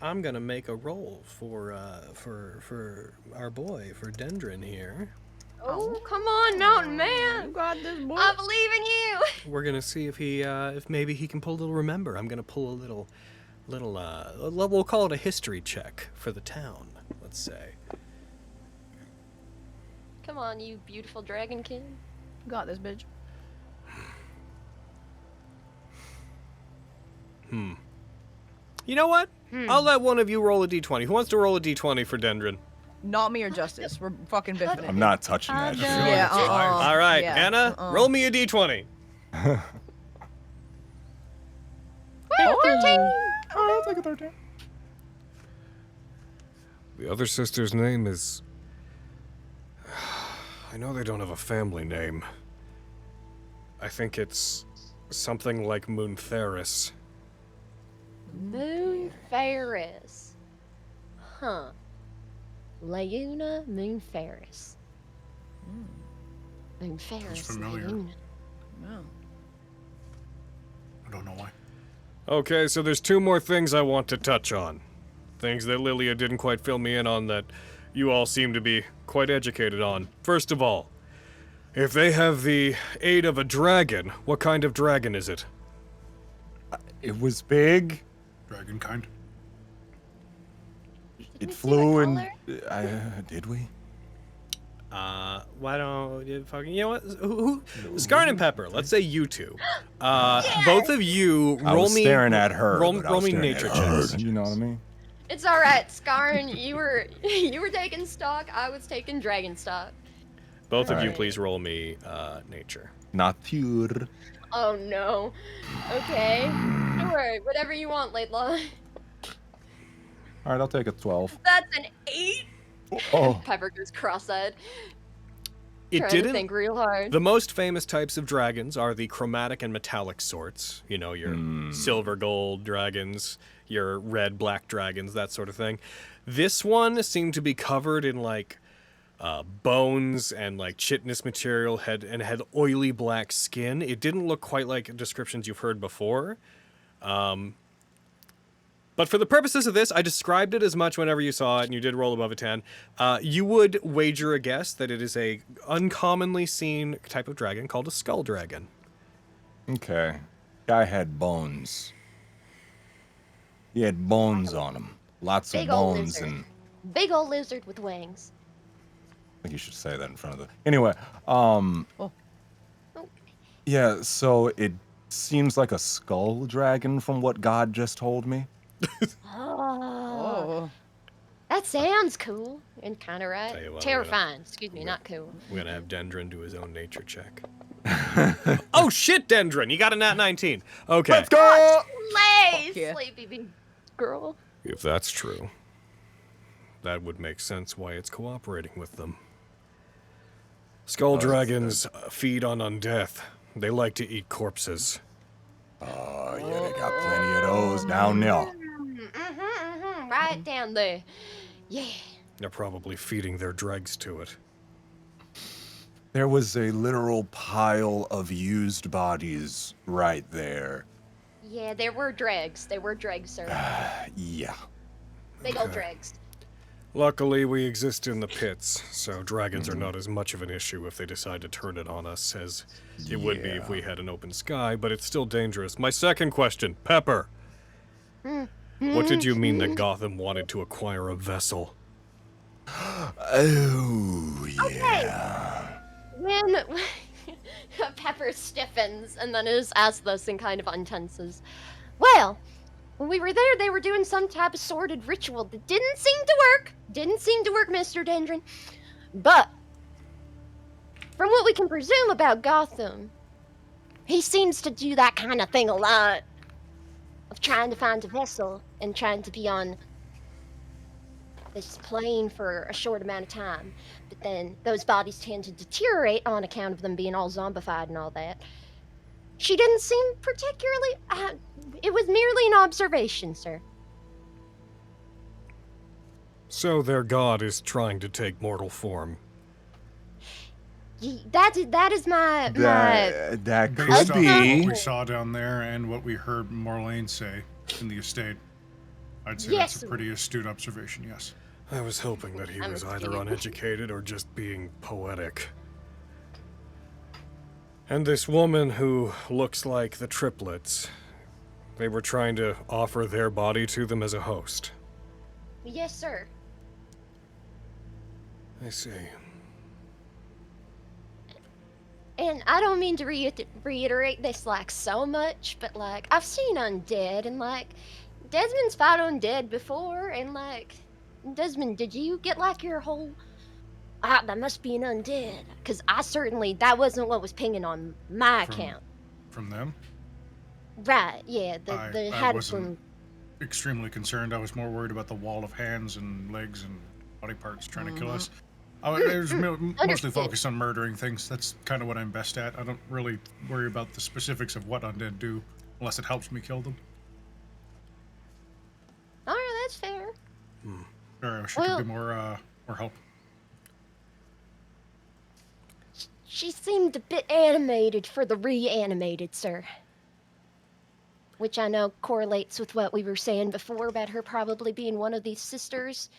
I'm gonna make a roll for our boy, for Dendron here. Oh, come on, Mountain Man! You got this, boy. I believe in you! We're gonna see if if maybe he can pull a little remember. I'm gonna pull a little, we'll call it a history check for the town, let's say. Come on, you beautiful dragon king. You got this, bitch. You know what? I'll let one of you roll a d20. Who wants to roll a d20 for Dendron? Not me or Justice. We're fucking biffing it. I'm not touching that. Yeah, All right, yeah, Anna, roll me a d20. Woo, 13! I'll take a 13. The other sister's name is... I know they don't have a family name. I think it's something like Moontheris. Moon Ferris. Huh. Leuna Moon Ferris. Moon Ferris. familiar. Leuna. No. I don't know why. Okay, so there's two more things I want to touch on. Things that Lilia didn't quite fill me in on that you all seem to be quite educated on. First of all, if they have the aid of a dragon, what kind of dragon is it? It was big. Dragon kind. Did we It see flew the and... color? did we? Why don't you fucking, you know what? Who? Scarn and Pepper. Let's say you two. Both of you I roll was me. staring at her. Roll, but I roll was me staring nature at her, checks. You know what I mean? It's alright, Scarn. You were taking stock, I was taking dragon stock. Both of you, Alright. please roll me nature. Nature. Oh no. Okay. Sure, whatever you want, Laidlaw. All right, I'll take a 12. That's an 8? Oh, Pepper goes cross-eyed. It Trying to didn't. think real hard. The most famous types of dragons are the chromatic and metallic sorts. You know, your silver gold dragons, your red black dragons, that sort of thing. This one seemed to be covered in like bones and like chitinous material, had oily black skin. It didn't look quite like descriptions you've heard before. But for the purposes of this, I described it as much whenever you saw it, and you did roll above a 10. You would wager a guess that it is a uncommonly seen type of dragon called a skull dragon. okay. Guy had bones. He had bones on him. Lots of Big ol' bones, lizard. and Big old lizard with wings. I think you should say that in front of the. Anyway, Oh. yeah. So it seems like a skull dragon from what God just told me. Oh. Oh. That That sounds cool and kind of Tell you right. what, Terrifying. Excuse me, I'm not cool. We're gonna have Dendron do his own nature check. Oh shit, Dendron, you got a Nat19. Okay. Let's go! Lay, Fuck yeah. sleepy big girl. If that's true, that would make sense why it's cooperating with them. Skull dragons feed on undeath. They like to eat corpses. Oh, yeah, they got plenty of those down there. Right down there. Yeah. They're probably feeding their dregs to it. There was a literal pile of used bodies right there. Yeah, there were dregs. There were dregs, sir. Yeah. Big old dregs. Luckily, we exist in the pits, so dragons are not as much of an issue if they decide to turn it on us as it would be if we had an open sky, but it's still dangerous. My second question, Pepper. What did you mean that Gotham wanted to acquire a vessel? Oh, yeah. When Pepper stiffens and then his ass and kind of untenses. Well, when we were there, they were doing some type of sordid ritual that didn't seem to work. Didn't seem to work, Mr. Dendron. But, from what we can presume about Gotham, he seems to do that kind of thing a lot. Of trying to find a vessel and trying to be on this plane for a short amount of time. But then those bodies tend to deteriorate on account of them being all zombified and all that. She didn't seem particularly... it was merely an observation, sir. So their god is trying to take mortal form. That is my... That could Based on be. what we saw down there and what we heard Morlane say in the estate, I'd say Yes. that's a pretty astute observation, yes. I was hoping that he I'm was either kidding. uneducated or just being poetic. And this woman who looks like the Triplets, they were trying to offer their body to them as a host. Yes, sir. I see. And I don't mean to reiterate this, like, so much, but, like, I've seen undead, and, like, Desmond's fought undead before, and, like, Desmond, did you get, like, your whole... that must be an undead. Because I certainly... That wasn't what was pinging on my account. From them? Right, yeah, the I had wasn't extremely concerned. I was more worried about the wall of hands and legs and body parts trying to kill us. I was mostly Understood. focused on murdering things. That's kind of what I'm best at. I don't really worry about the specifics of what undead do, unless it helps me kill them. Alright, that's fair. Or I wish I Well- could be more help. She seemed a bit animated for the reanimated, sir. Which I know correlates with what we were saying before about her probably being one of these sisters.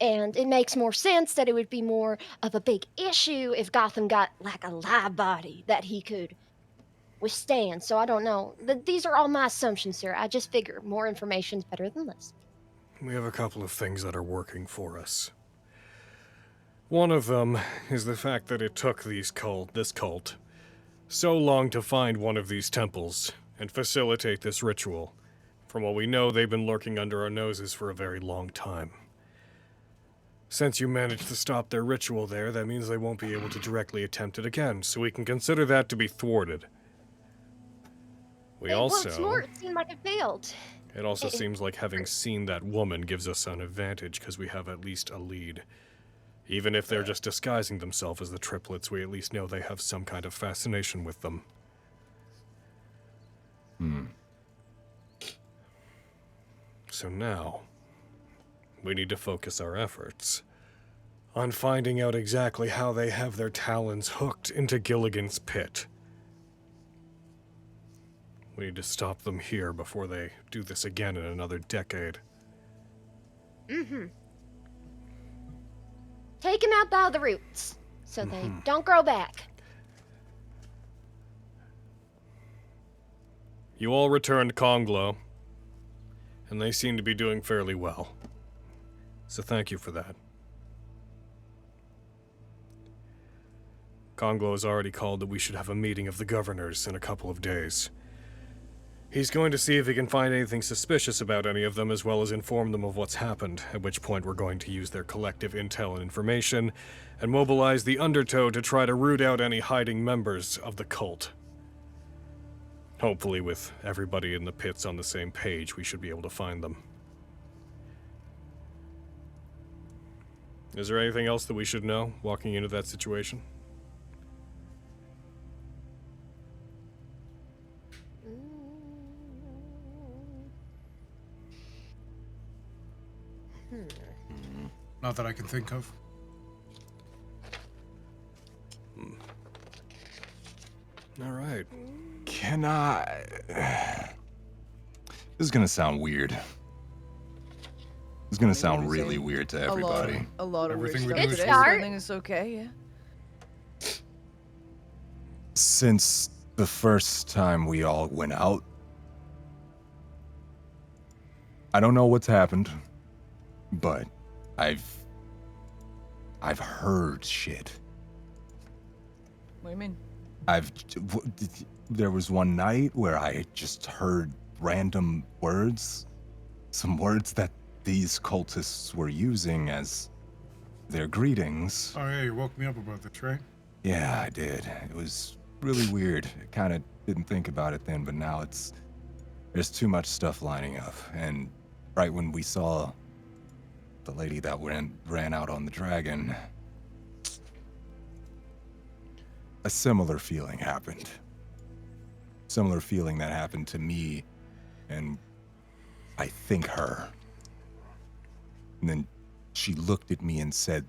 And it makes more sense that it would be more of a big issue if Gotham got, like, a live body that he could withstand. So I don't know. These are all my assumptions, sir. I just figure more information's better than less. We have a couple of things that are working for us. One of them is the fact that it took this cult so long to find one of these temples and facilitate this ritual. From what we know, they've been lurking under our noses for a very long time. Since you managed to stop their ritual there, that means they won't be able to directly attempt it again, so we can consider that to be thwarted. What's more, it seemed like it failed. It also seems like having seen that woman gives us an advantage because we have at least a lead. Even if they're just disguising themselves as the Triplets, we at least know they have some kind of fascination with them. So now, we need to focus our efforts on finding out exactly how they have their talons hooked into Gilligan's pit. We need to stop them here before they do this again in another decade. Take them out by the roots, so they don't grow back. You all returned Conglo, and they seem to be doing fairly well. So thank you for that. Conglo has already called that we should have a meeting of the governors in a couple of days. He's going to see if he can find anything suspicious about any of them, as well as inform them of what's happened, at which point we're going to use their collective intel and information, and mobilize the Undertow to try to root out any hiding members of the cult. Hopefully with everybody in the pits on the same page, we should be able to find them. Is there anything else that we should know, walking into that situation? Not that I can think of. All right. Can I... This is gonna sound weird. This is gonna sound really weird to everybody. A lot of weird Everything we stuff do is today, weird. so I think it's okay, yeah. Since the first time we all went out, I don't know what's happened, but I've heard shit. What do you mean? There was one night where I just heard random words, some words that these cultists were using as their greetings. Oh yeah, you woke me up about this, right? Yeah, I did. It was really weird. I kind of didn't think about it then, but now there's too much stuff lining up. And right when we saw the lady that ran out on the dragon, a similar feeling happened. Similar feeling that happened to me and I think her. And then she looked at me and said,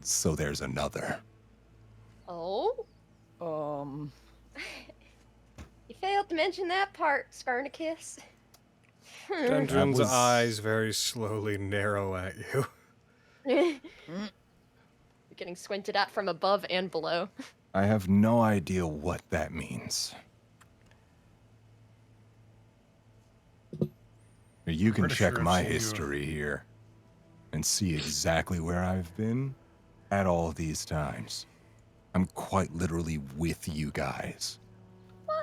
"So there's another." Oh? Um, You failed to mention that part, Spernicus. Dendron's was- eyes very slowly narrow at you. You're getting squinted at from above and below. I have no idea what that means. You can Pretty check sure I've my seen you- history here and see exactly where I've been at all these times. I'm quite literally with you guys.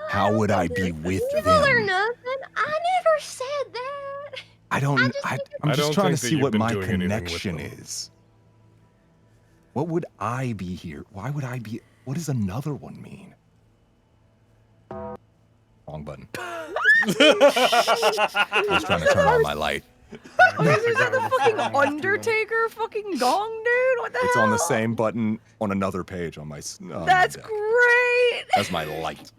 How would I be with Evil or them? nothing? I never said that. I don't. I just I, think I'm I just don't trying to think that see you've what been my doing anything with connection them. is. What would I be here? Why would I be? What does another one mean? Wrong button. I was trying to turn on my light. oh, is that the fucking Undertaker fucking gong, dude? What the hell? It's on the same button on another page on my. On my That's deck. great. That's my light.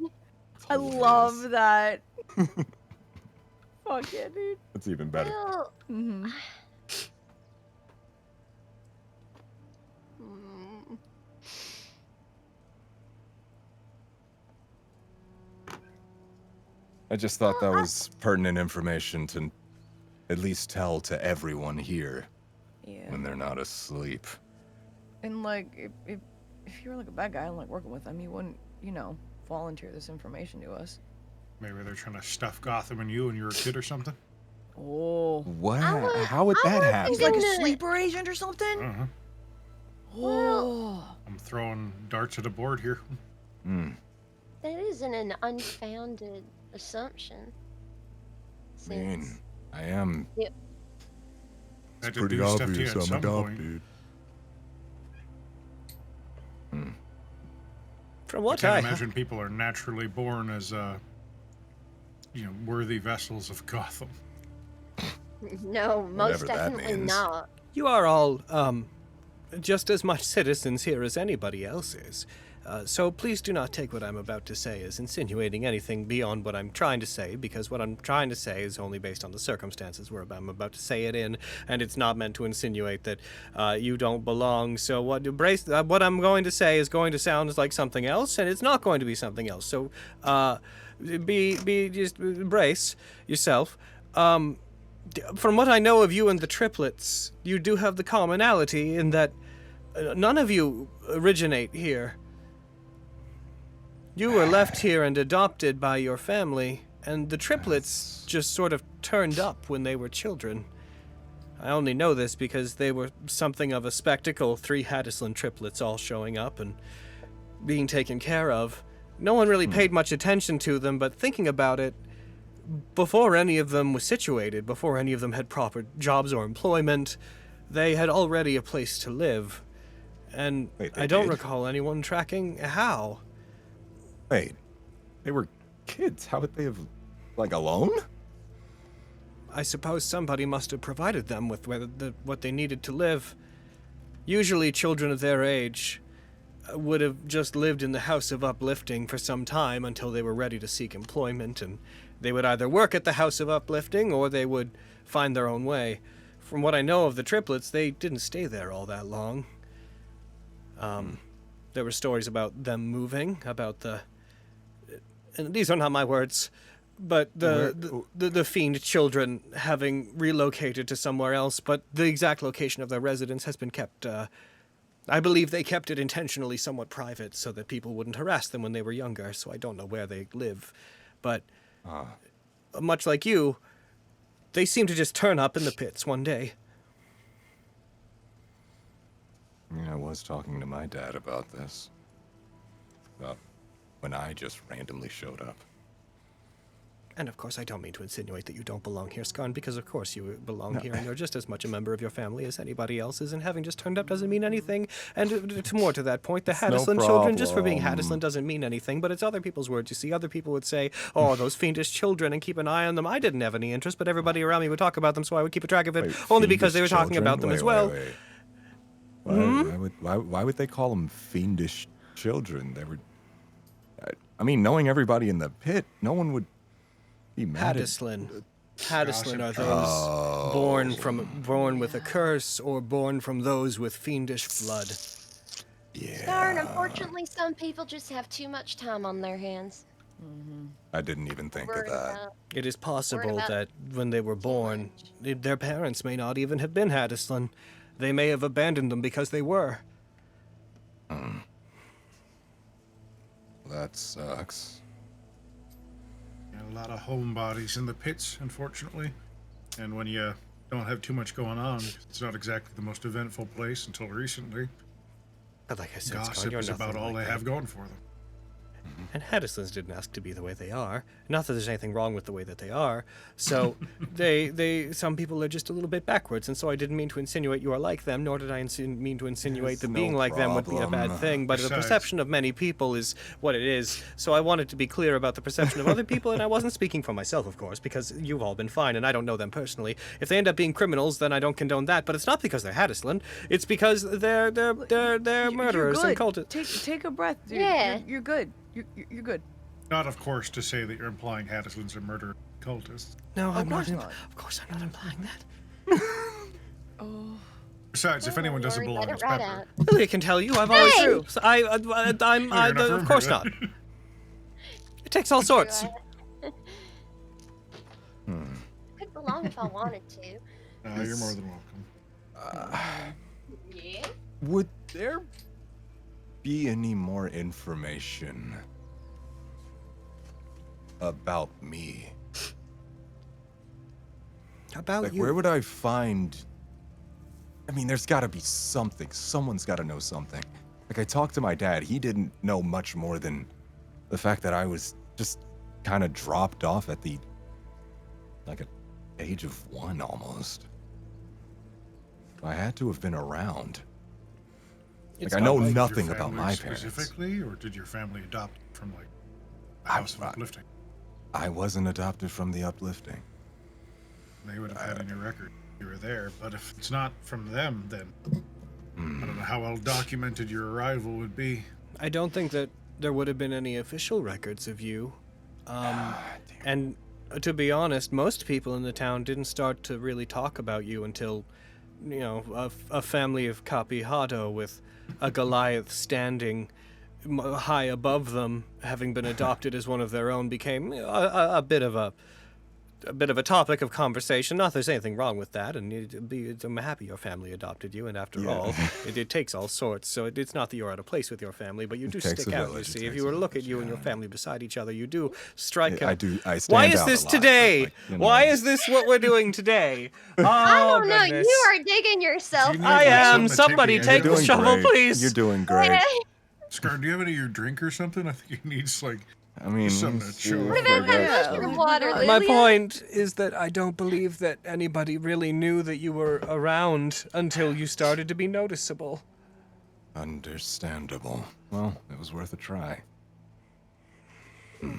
I love that. Fuck yeah, dude. That's even better. Well, Mm-hmm. hmm. I just thought that was pertinent information to at least tell to everyone here Yeah. when they're not asleep. And like, if you were like a bad guy and like working with them, you wouldn't, volunteer this information to us. Maybe they're trying to stuff Gotham and you when you were a kid or something. Oh. What? was- How would I that was happen? He's like a Gonna- sleeper agent or something? Uh-huh. Oh. I'm throwing darts at a board here. Hmm. That isn't an unfounded assumption. I mean, Since I am. Had to pretty do stuff to you obvious at I'm some point. adopted. From I what can't I imagine people are naturally born as, worthy vessels of Gotham. no, most Whatever that definitely means. not. You are all, just as much citizens here as anybody else is. So please do not take what I'm about to say as insinuating anything beyond what I'm trying to say, because what I'm trying to say is only based on the circumstances where I'm about to say it in, and it's not meant to insinuate that you don't belong. So what I'm going to say is going to sound like something else, and it's not going to be something else. So just brace yourself. From what I know of you and the Triplets, you do have the commonality in that none of you originate here. You were left here and adopted by your family, and the Triplets just sort of turned up when they were children. I only know this because they were something of a spectacle, 3 Hattisland triplets all showing up and being taken care of. No one really paid much attention to them, but thinking about it, before any of them was situated, before any of them had proper jobs or employment, they had already a place to live. And Wait, I don't did? recall anyone tracking how. Wait, they were kids. How would they have, like, alone? I suppose somebody must have provided them with what they needed to live. Usually children of their age would have just lived in the House of Uplifting for some time until they were ready to seek employment, and they would either work at the House of Uplifting or they would find their own way. From what I know of the Triplets, they didn't stay there all that long. There were stories about them moving, about and these are not my words, but the fiend children having relocated to somewhere else, but the exact location of their residence has been kept, I believe they kept it intentionally somewhat private so that people wouldn't harass them when they were younger, so I don't know where they live. But, much like you, they seem to just turn up in the pits one day. Yeah, I was talking to my dad about this. About when I just randomly showed up. And of course, I don't mean to insinuate that you don't belong here, Skarn, because of course you belong here, and you're just as much a member of your family as anybody else is, and having just turned up doesn't mean anything. And more to that point, the Haddisland children, just for being Haddisland doesn't mean anything, but it's other people's words. You see, other people would say, oh, those fiendish children, and keep an eye on them. I didn't have any interest, but everybody around me would talk about them, so I would keep a track of it, only because they were talking about them as well. Why would they call them fiendish children? They were... I mean, knowing everybody in the pit, no one would be mad Haddisland. Haddisland are those born with a curse or born from those with fiendish blood. Yeah. Darn, unfortunately, some people just have too much time on their hands. I didn't even think of Worried that. about- It is possible about that when they were born, their parents may not even have been Haddisland. They may have abandoned them because they were. That sucks. Yeah, a lot of homebodies in the pits, unfortunately. And when you don't have too much going on, it's not exactly the most eventful place until recently. But like I said, Skarn, Gossip you're is nothing about all like they that. have going for them. And Haddislands didn't ask to be the way they are. Not that there's anything wrong with the way that they are. So some people are just a little bit backwards, and so I didn't mean to insinuate you are like them, nor did I mean to insinuate that no being like them would be a bad problem. thing. But the Besides- perception of many people is what it is. So I wanted to be clear about the perception of other people, and I wasn't speaking for myself, of course, because you've all been fine, and I don't know them personally. If they end up being criminals, then I don't condone that. But it's not because they're Haddisland. It's because they're murderers and cultists. Take a breath, dude. Yeah. You're good. You're good. Not, of course, to say that you're implying Haddislands are murder cultists. No, I'm course not. not. Of course, I'm not implying that. Besides, if anyone doesn't Worry, belong, let it's it right Pepper. out. Lily can tell you. I've always. Hey! Of course not. It takes all sorts. Could belong if I wanted to. No, you're more than welcome. Yeah. Would there be any more information about me? About Like, you. where would I find... I mean, there's gotta be something. Someone's gotta know something. Like, I talked to my dad. He didn't know much more than the fact that I was just kind of dropped off at the... like, at age of 1, almost. I had to have been around. It's Like, I know not like Did your nothing about family my parents. specifically, or did your family adopt from like the House of Uplifting? I wasn't adopted from the Uplifting. They would have had in your record you were there, but if it's not from them, then I don't know how well documented your arrival would be. I don't think that there would have been any official records of you. And to be honest, most people in the town didn't start to really talk about you until, you know, a family of Capihado with a Goliath standing high above them, having been adopted as one of their own, became a bit of a topic of conversation. Not that there's anything wrong with that, and I'm happy your family adopted you, and after all, it takes all sorts, so it's not that you're out of place with your family, but you do takes stick a out, you village, it see. If takes you were a to look at village, you and your yeah. family beside each other, you do strike out. I stand Why is out this a lot, today? but, like, you know. Why is this what we're doing today? Oh, I don't know. goodness. You are digging yourself. Do you I need, like, am. something to Somebody the take edge? the shovel, please. You're doing great. Scar, do you have any of your drink or something? I think he needs like I mean, Something to chill What out. about that Yeah, mushroom like, water, my My Lilia? point is that I don't believe that anybody really knew that you were around until you started to be noticeable. understandable. Well, it was worth a try.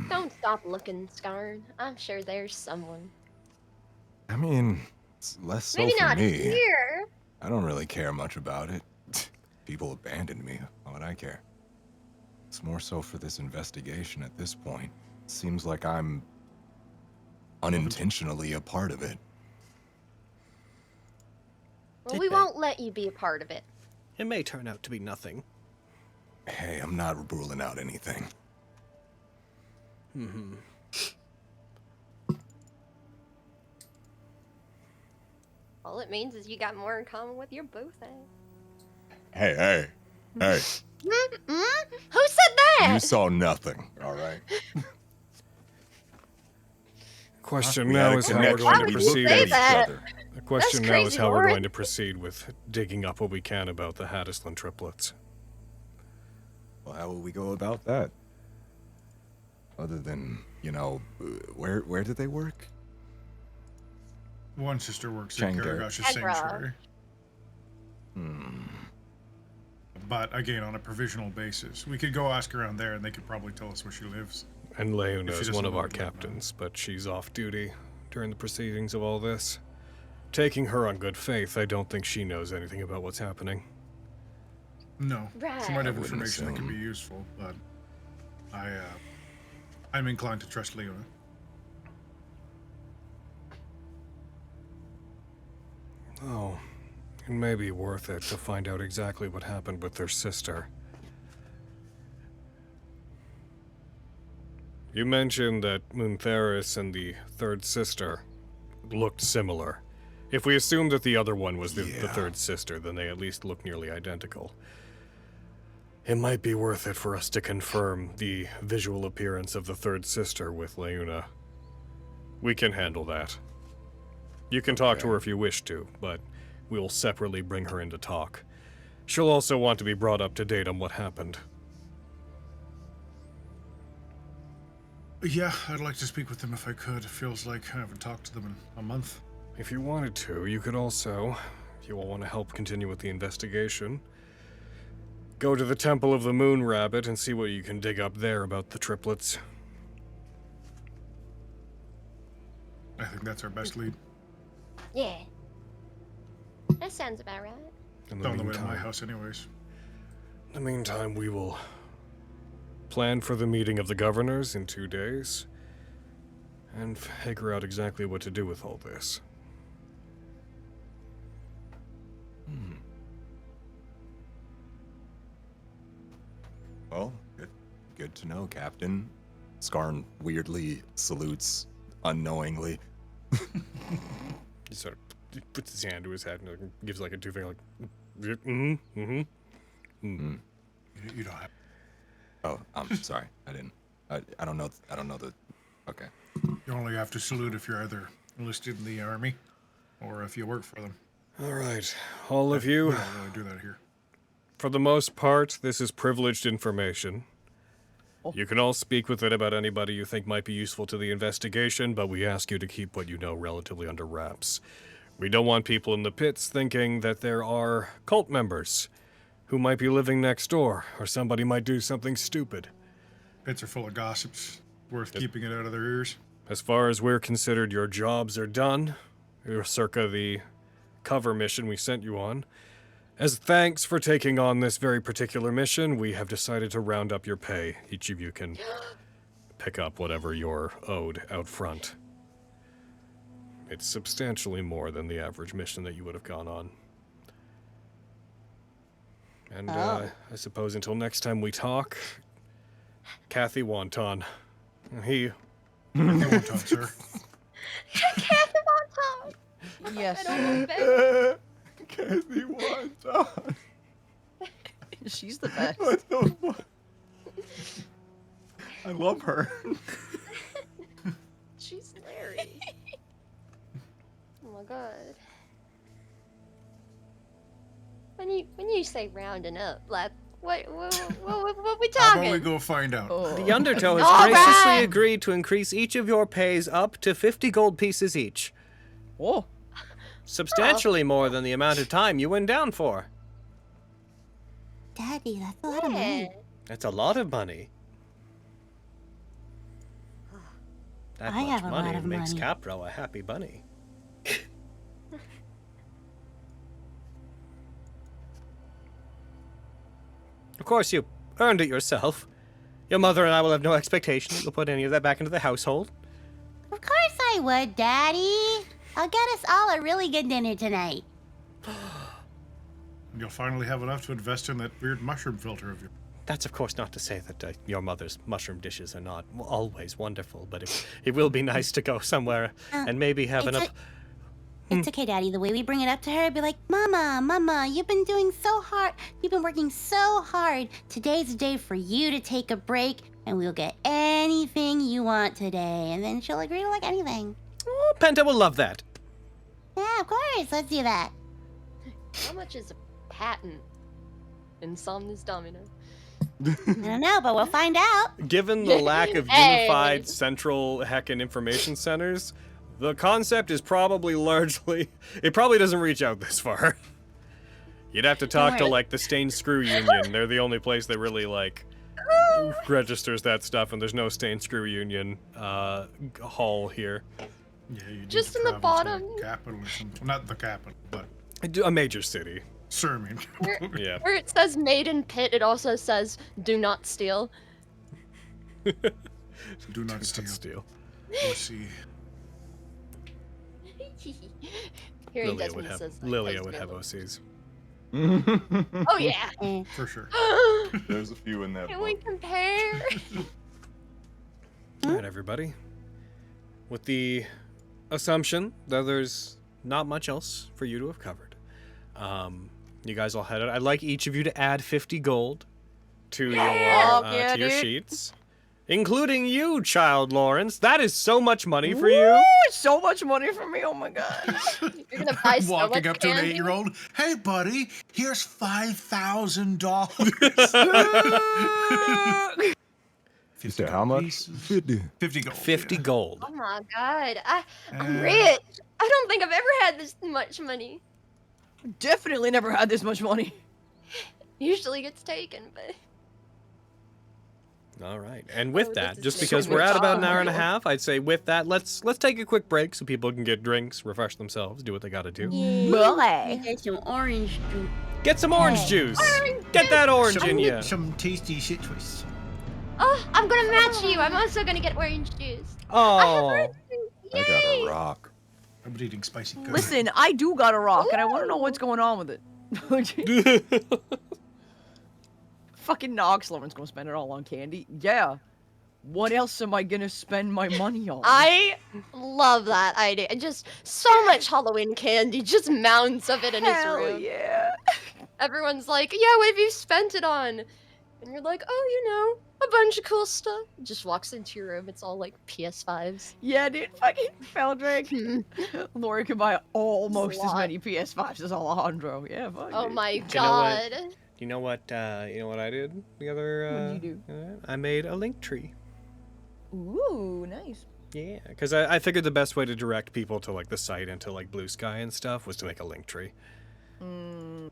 Don't stop looking, Skarn. I'm sure there's someone. I mean, it's less so Maybe for not me. here. I don't really care much about it. People abandoned me. Why would I care? It's more so for this investigation at this point. Seems like I'm unintentionally a part of it. Well, we won't let you be a part of it. It may turn out to be nothing. Hey, I'm not ruling out anything. All it means is you got more in common with your boo thing. Hey. Who said that? You saw nothing, all right? Question We now had a is how we're connection. going Why to would you proceed. say each that? other. The question That's now is crazy, how we're Lauren. going to proceed with digging up what we can about the Hattisland triplets. Well, how will we go about that? Other than, where did they work? One sister works at Changar. Garagash's Agra. sanctuary. But again, on a provisional basis. We could go ask around there and they could probably tell us where she lives. And Leona If she is doesn't one of know our what to do about it. captains, but she's off duty during the proceedings of all this. Taking her on good faith, I don't think she knows anything about what's happening. No. Right. She might have I wouldn't information that could be assume. useful, but I'm inclined to trust Leona. Oh, it may be worth it to find out exactly what happened with their sister. You mentioned that Muntheris and the third sister looked similar. If we assume that the other one was the Yeah. third sister, then they at least look nearly identical. It might be worth it for us to confirm the visual appearance of the third sister with Leuna. We can handle that. You can talk to her if you wish to, but we'll separately bring her in to talk. She'll also want to be brought up to date on what happened. Yeah, I'd like to speak with them if I could. It feels like I haven't talked to them in a month. If you wanted to, you could also, if you all want to help continue with the investigation, go to the Temple of the Moon Rabbit and see what you can dig up there about the triplets. I think that's our best lead. Yeah. That sounds about right. In It's on the way to my house anyways. In the meantime, we will plan for the meeting of the governors in 2 days and figure out exactly what to do with all this. Well, good to know, Captain. Skarn weirdly salutes unknowingly. He sort of puts his hand to his head and gives like a two finger, like, mm-hmm. You don't have. Oh, I'm sorry. I didn't. I don't know. I don't know the. Okay. You only have to salute if you're either enlisted in the army or if you work for them. All right, all of We you. don't really do that here. For the most part, this is privileged information. You can all speak with it about anybody you think might be useful to the investigation, but we ask you to keep what you know relatively under wraps. We don't want people in the pits thinking that there are cult members who might be living next door, or somebody might do something stupid. Pits are full of gossips. Worth keeping it out of their ears. As far as we're concerned, your jobs are done. You're circa the cover mission we sent you on. As thanks for taking on this very particular mission, we have decided to round up your pay. Each of you can pick up whatever you're owed out front. It's substantially more than the average mission that you would have gone on. And I suppose until next time we talk, Kathy Wonton. He... You won't talk, sir. Kathy Wonton! Yes. I don't know. Kathy Wonton. She's the best. What the fuck? I love her. She's Larry. Oh my god. When you say rounding up, like What we How talking? about we go find out? The Undertow has All graciously right. agreed to increase each of your pays up to 50 gold pieces each. Oh. Substantially more than the amount of time you went down for. Daddy, that's a lot of money. That's a lot of money. That I much have a lot money of makes money. Capro a happy bunny. Of course, you earned it yourself. Your mother and I will have no expectation that you'll put any of that back into the household. Of course I would, Daddy. I'll get us all a really good dinner tonight. And you'll finally have enough to invest in that weird mushroom filter of yours. That's of course not to say that your mother's mushroom dishes are not always wonderful, but it will be nice to go somewhere and maybe have it's enough. It's okay, Daddy. The way we bring it up to her, be like, Mama, you've been doing so hard. You've been working so hard. Today's the day for you to take a break, and we'll get anything you want today. And then she'll agree to like anything. Oh, Penta will love that. Yeah, of course. Let's do that. How much is a patent in Somnus Domina? I don't know, but we'll find out. Given the lack of Hey. unified central heckin' information centers, the concept is probably largely... It probably doesn't reach out this far. You'd have to talk to, worry. like, the Stained Screw Union. They're the only place that really, like, registers that stuff, and there's no Stained Screw Union hall here. Yeah, you need Just to in the travel to bottom. capital or something. Not the capital, but A major city. Sermon. Yeah. Where it says made in pit, it also says do not steal. Do not steal. Steal. Or see. Hearing Lilia would Desmond have, says that Lilia plays would me a have little- OCs. Oh yeah. For sure. There's a few in that Can we book. compare? All right, everybody. With the assumption that there's not much else for you to have covered, you guys all had it. I'd like each of you to add 50 gold to your yeah, to your dude. sheets, including you, Child Lawrence. That is so much money for you. Ooh, it's so much money for me. Oh my god. You're gonna buy so Walking much up to an candy? 8-year-old. Hey, buddy, here's $5,000. You say how much? 50. 50 gold. 50 yeah. gold. Oh my god. I'm Uh, rich. I don't think I've ever had this much money. Definitely never had this much money. Usually gets taken, but All right, and with Oh, that, this is just so because we're much at about an hour and a fun. half, I'd say with that, let's take a quick break so people can get drinks, refresh themselves, do what they gotta do. Boy. Get some orange juice. Get some orange juice. Get that orange in you. Some tasty citrus. oh, I'm gonna match you. I'm also gonna get orange juice. Oh, I got Yay! a rock. I'm eating spicy good. Listen, I do got a rock, and I want to know what's going on with it. Fucking Nox Lauren's gonna spend it all on candy. Yeah. What else am I gonna spend my money on? I love that idea. And just so much Halloween candy, just mounds of it in his Hell room. yeah. Everyone's like, yeah, what have you spent it on? And you're like, oh, you know, a bunch of cool stuff. Just walks into your room, it's all like PS5s. Yeah, dude. Fucking Feldrick. Lori could buy almost as lot. many PS5s as Alejandro. Yeah, fuck. Oh dude. my you know what? god. You know what I did the other? What'd you I made a link tree. Ooh, nice. Yeah, because I figured the best way to direct people to like the site and to like Blue Sky and stuff was to make a link tree. You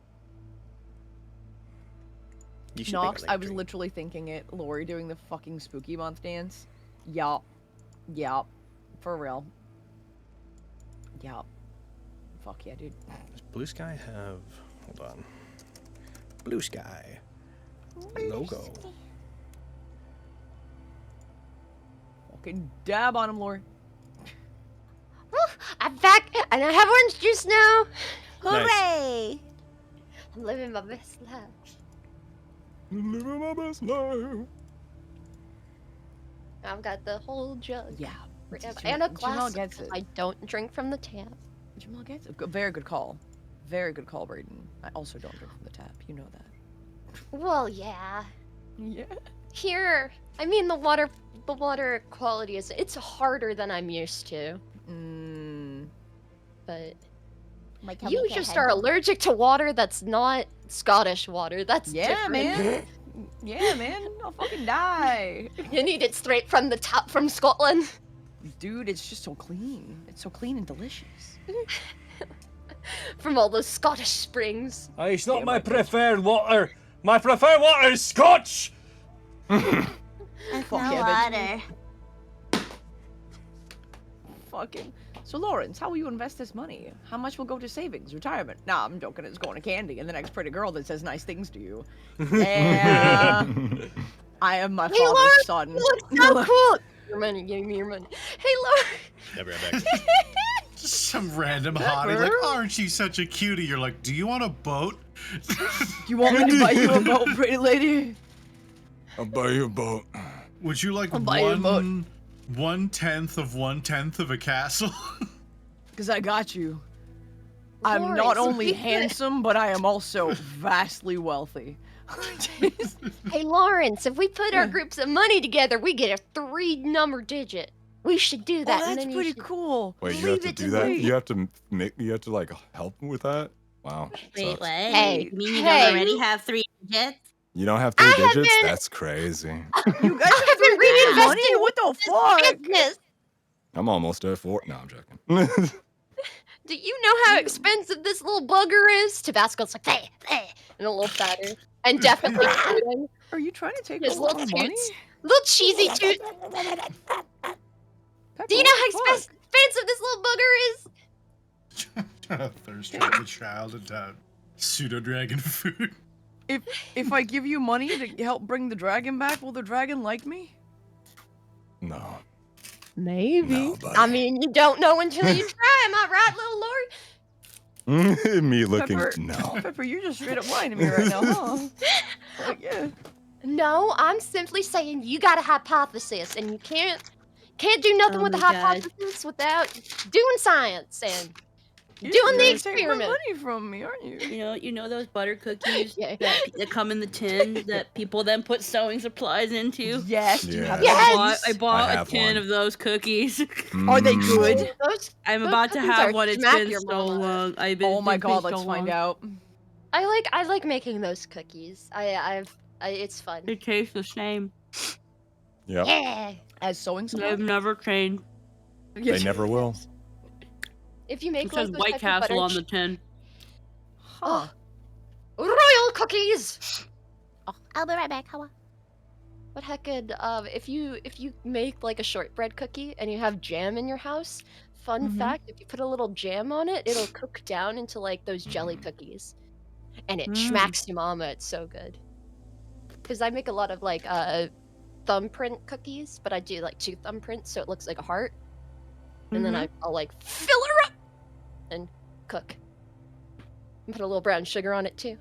should make a Nox, link I was tree. literally thinking it. Lori doing the fucking spooky month dance. Yup. Yup. For real. Yup. Fuck yeah, dude. Does Blue Sky have? Hold on. Blue Sky logo. Fucking dab on him, Lori. I'm back and I have orange juice now. Hooray! I'm living my best life. Living my best life. I've got the whole jug. Yeah. And a Jamal glass. gets it. I don't drink from the tap. Jamal gets it. Very good call. Very good call, Braden. I also don't drink from the tap. You know that. Well, yeah. Yeah. Here, I mean the water quality it's harder than I'm used to. Mmm. But Like how you we can't just are handle- allergic to water that's not Scottish water. That's Yeah, different. man. Yeah, man. I'll fucking die. You need it straight from the top from Scotland. Dude, it's just so clean. It's so clean and delicious. From all those Scottish springs. It's not my preferred water. My preferred water is Scotch. That's Fuck no yeah, water. Fucking. So, Lawrence, how will you invest this money? How much will go to savings, retirement? Nah, I'm joking. It's going to candy and the next pretty girl that says nice things to you. Yeah. I am my father's Lawrence, son. You look so cool. Your money, give me your money. Hey, Lawrence. Never right back. Just some random hottie, like, aren't you such a cutie? You're like, do you want a boat? Do you want me to buy you a boat, pretty lady? I'll buy you a boat. Would you like I'll buy you a boat. 1/10 of a castle? Because I got you. I'm not Lawrence, only we- handsome, but I am also vastly wealthy. Hey, Lawrence, if we put our groups of money together, we get a 3-number digit. We should do that. Oh, and that's then you pretty should cool. Wait, you have Leave to it do to that? me. You have to make. You have to like help with that. Wow. Wait, sucks. what? Hey, You mean you hey. don't already have 3 digits? You don't have 3 I have digits? been- That's crazy. You guys I have been reinvested money? reinvesting What the fuck? business. I'm almost at 4. No, I'm joking. Do you know how expensive this little bugger is? Tabasco's like, hey, and a little fatter. And definitely tooting. Are you trying to take His all little our money? toots. Little cheesy toot. Do you know how expensive this little bugger is? Thirst trap the child and pseudo dragon food. If I give you money to help bring the dragon back, will the dragon like me? No. Maybe. No, buddy. I mean, you don't know until you try. Am I right, little Lord? Me looking. Pepper. No. Pepper, you're just straight up lying to me right now, huh? Like, yeah. No, I'm simply saying you got a hypothesis, and you can't do nothing Oh with a my God. hypothesis without doing science and You're doing the trying to take my experiment. money from me, aren't you? You know those butter cookies Yeah. that come in the tin that people then put sewing supplies into? Yes. Do you have Yes. those? I bought I a have tin one. of those cookies. Are they Mm. good? Those, I'm Those about to cookies have are one. It's smack been your so mama. long. I've been. Oh my it's been god, so let's find long. out. I like making those cookies. It's fun. They taste the same. Yep. Yeah. As sewing They've supplies? never changed. They never will. If you make It like says those White type of Castle on butter the tin. Huh. royal cookies. I'll be right back. How? What heck could if you make like a shortbread cookie and you have jam in your house, fun Mhm. fact, if you put a little jam on it, it'll cook down into like those jelly cookies. And it smacks your mama, it's so good. Cuz I make a lot of like thumbprint cookies, but I do like 2 thumbprints so it looks like a heart. And then I'll like fill her up and cook. And put a little brown sugar on it too.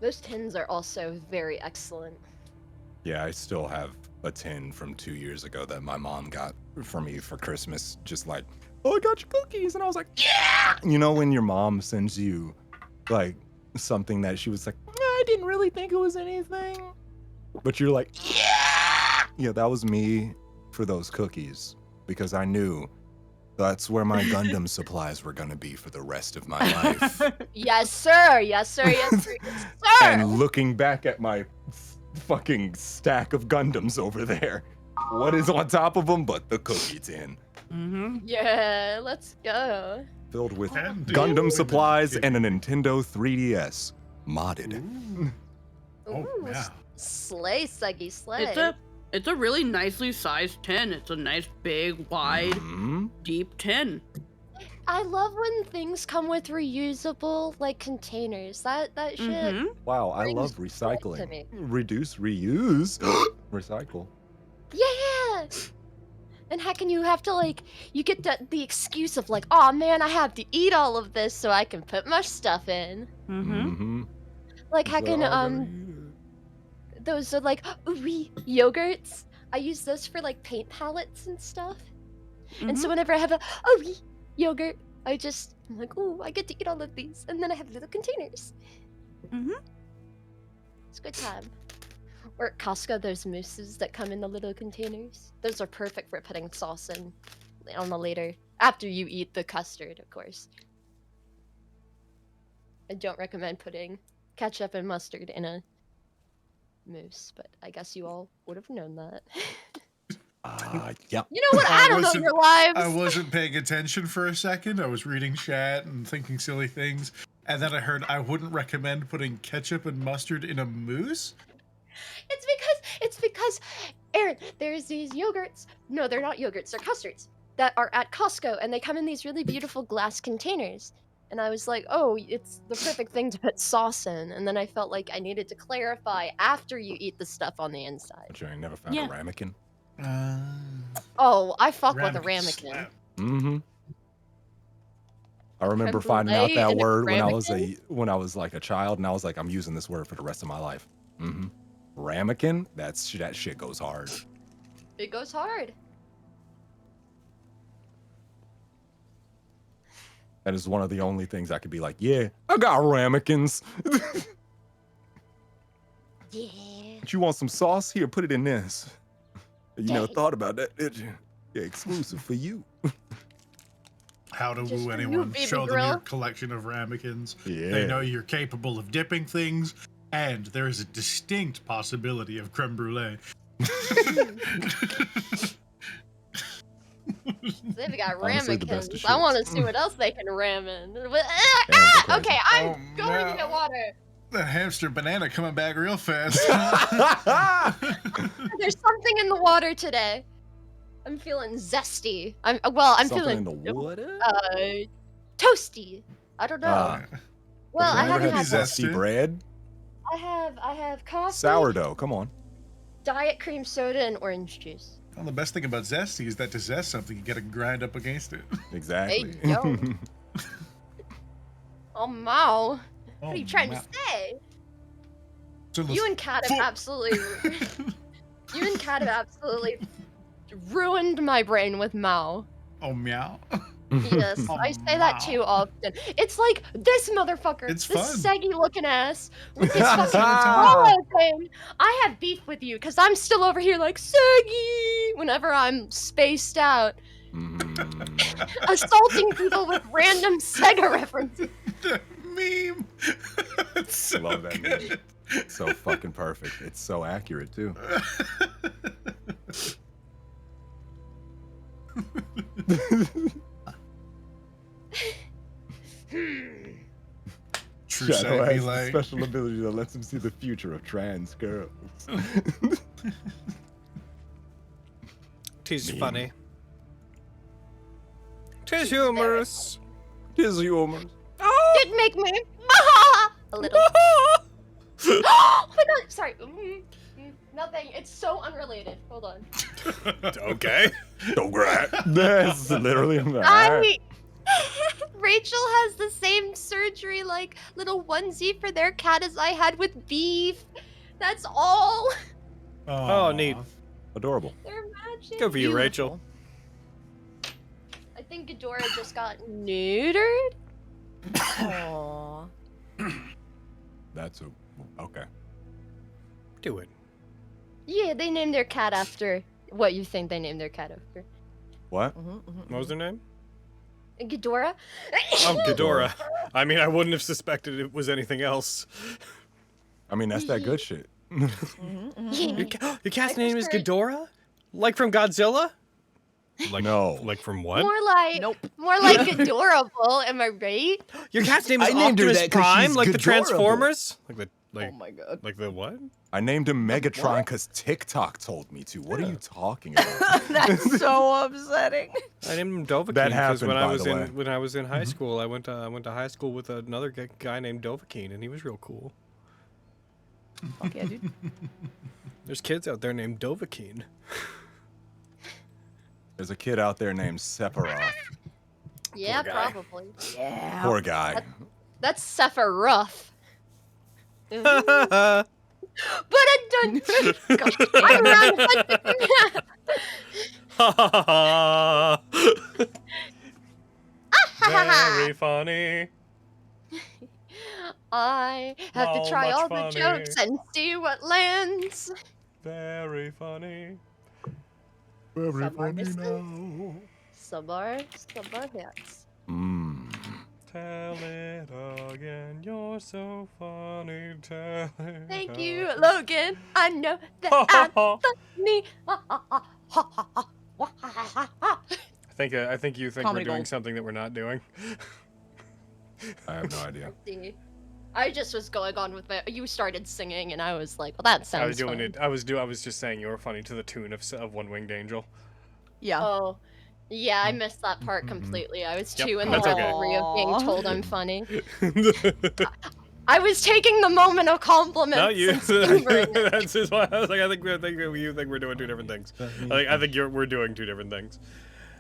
Those tins are also very excellent. Yeah, I still have a tin from 2 years ago that my mom got for me for Christmas. Just like, oh, I got your cookies. And I was like, yeah. You know, when your mom sends you like something that she was like, I didn't really think it was anything. But you're like, yeah. Yeah, that was me for those cookies because I knew that's where my Gundam supplies were going to be for the rest of my life. Yes, sir. Yes, sir. Yes, sir. Yes, sir. And looking back at my fucking stack of Gundams over there, what is on top of them but the cookie tin? Yeah, let's go. Filled with And Gundam the supplies women. and a Nintendo 3DS. Modded. Oh, Ooh, yeah. Slay, Suggy, slay. It's a really nicely sized tin. It's a nice big wide Mhm. deep tin. I love when things come with reusable like containers. That shit. Mhm. Wow, I Brings love joy to recycling. me. Reduce, reuse, recycle. Yeah. And how can you have to like you get the excuse of like, oh man, I have to eat all of this so I can put my stuff in. Mm-hmm. Like how can those are like ooey yogurts. I use those for like paint palettes and stuff. And so whenever I have a ooey yogurt, I'm like, oh, I get to eat all of these, and then I have little containers. It's a good time. Or at Costco, those mousses that come in the little containers. Those are perfect for putting sauce in on the later after you eat the custard, of course. I don't recommend putting ketchup and mustard in a mousse, but I guess you all would have known that. Yep. You know what? I don't know your lives. I wasn't paying attention for a second. I was reading chat and thinking silly things. And then I heard I wouldn't recommend putting ketchup and mustard in a mousse. It's because, Aaron, there's these yogurts. No, they're not yogurts. They're custards that are at Costco, and they come in these really beautiful glass containers. And I was like, oh, it's the perfect thing to put sauce in. And then I felt like I needed to clarify after you eat the stuff on the inside. But you ain't never found a ramekin? Oh, I fuck with a ramekin. Mm-hmm. I remember Creme finding out brulee that and a word ramekin? when I was like a child, and I was like, I'm using this word for the rest of my life. Mm-hmm. Ramekin? That shit goes hard. It goes hard. That is one of the only things I could be like, yeah, I got ramekins. Yeah. But you want some sauce? Here, put it in this. You never thought about that, did you? Yeah, exclusive for you. How to Just woo for you, anyone. baby Show them girl. your collection of ramekins. Yeah. They know you're capable of dipping things, and there is a distinct possibility of creme brulee. They've got Honestly, the best ramekins. of I want to shits. see what else they can ram in. Damn, Okay, I'm Oh, going no. to get water. The hamster banana coming back real fast. There's something in the water today. I'm feeling zesty. I'm Something feeling in the water? toasty. I don't know. Well, I Have you ever haven't had had zesty bread? I have coffee, Sourdough, come on. diet cream soda, and orange juice. Well, the best thing about zesty is that to zest something, you gotta grind up against it. Exactly. Hey, yo. Oh, Mao. What are you trying to say? You and Kat have absolutely ruined my brain with Mao. Oh, meow. Yes, Oh, I say that too often. It's like this motherfucker, It's this fun. saggy looking ass with this fucking swallow thing. I have beef with you because I'm still over here like saggy whenever I'm spaced out, assaulting people with random Sega references. The meme. It's so Love that good. meme. It's so fucking perfect. It's so accurate too. True Shadow saggy has a like. special ability that lets him see the future of trans girls. Tis Meme. funny. Tis humorous. Tis humorous. Did make me a little. Oh my god! Sorry. Nothing. It's so unrelated. Hold on. Okay. Don't grab. That's literally Rachel has the same surgery, like little onesie for their cat as I had with Beef. That's all. Oh, neat. Adorable. They're matching. Good for you, Rachel. I think Ghidorah just got neutered. Aww. That's okay. Do it. Yeah, they named their cat after what you think they named their cat after. What? What was her name? Ghidorah? Oh, Ghidorah. I mean, I wouldn't have suspected it was anything else. I mean, that's that good shit. Your cat's name is Ghidorah? Like from Godzilla? Like, No. Like from what? More like adorable, am I right? Your cat's name is I named her Optimus that 'cause Prime, she's like the Ghidorable. Transformers? Oh my god. Like the what? I named him Megatron because TikTok told me to. What are you talking about? That's so upsetting. I named him Dovahkiin That because happened, by the way. when I was in high school, I went to high school with another guy named Dovahkiin, and he was real cool. Fuck yeah, dude. There's kids out there named Dovahkiin. There's a kid out there named Sephiroth. Yeah, Poor guy. probably. Yeah. Poor guy. That's Sephiroth. But I done. I'm around Very funny. I have to try much all the funny. jokes and see what lands. Very funny. Very Some are funny missing. now. Some are hits. Mmm. Tell it again, you're You're so funny, telling. Thank you, Logan. I know that I'm funny. I think you think Comedy we're doing gold. something that we're not doing. I have no idea. See, I just was going on with my. You started singing, and I was like, "Well, that sounds." I was doing fun. it. I was just saying you were funny to the tune of One Winged Angel. Yeah. Oh, yeah, I missed that part completely. I was Yep, too in that's the okay. reverie of being Aw. told I'm funny. I was taking the moment of compliments. No, you. and savoring it. That's just why I was like, I think you think we're doing two different things. I think we're doing two different things.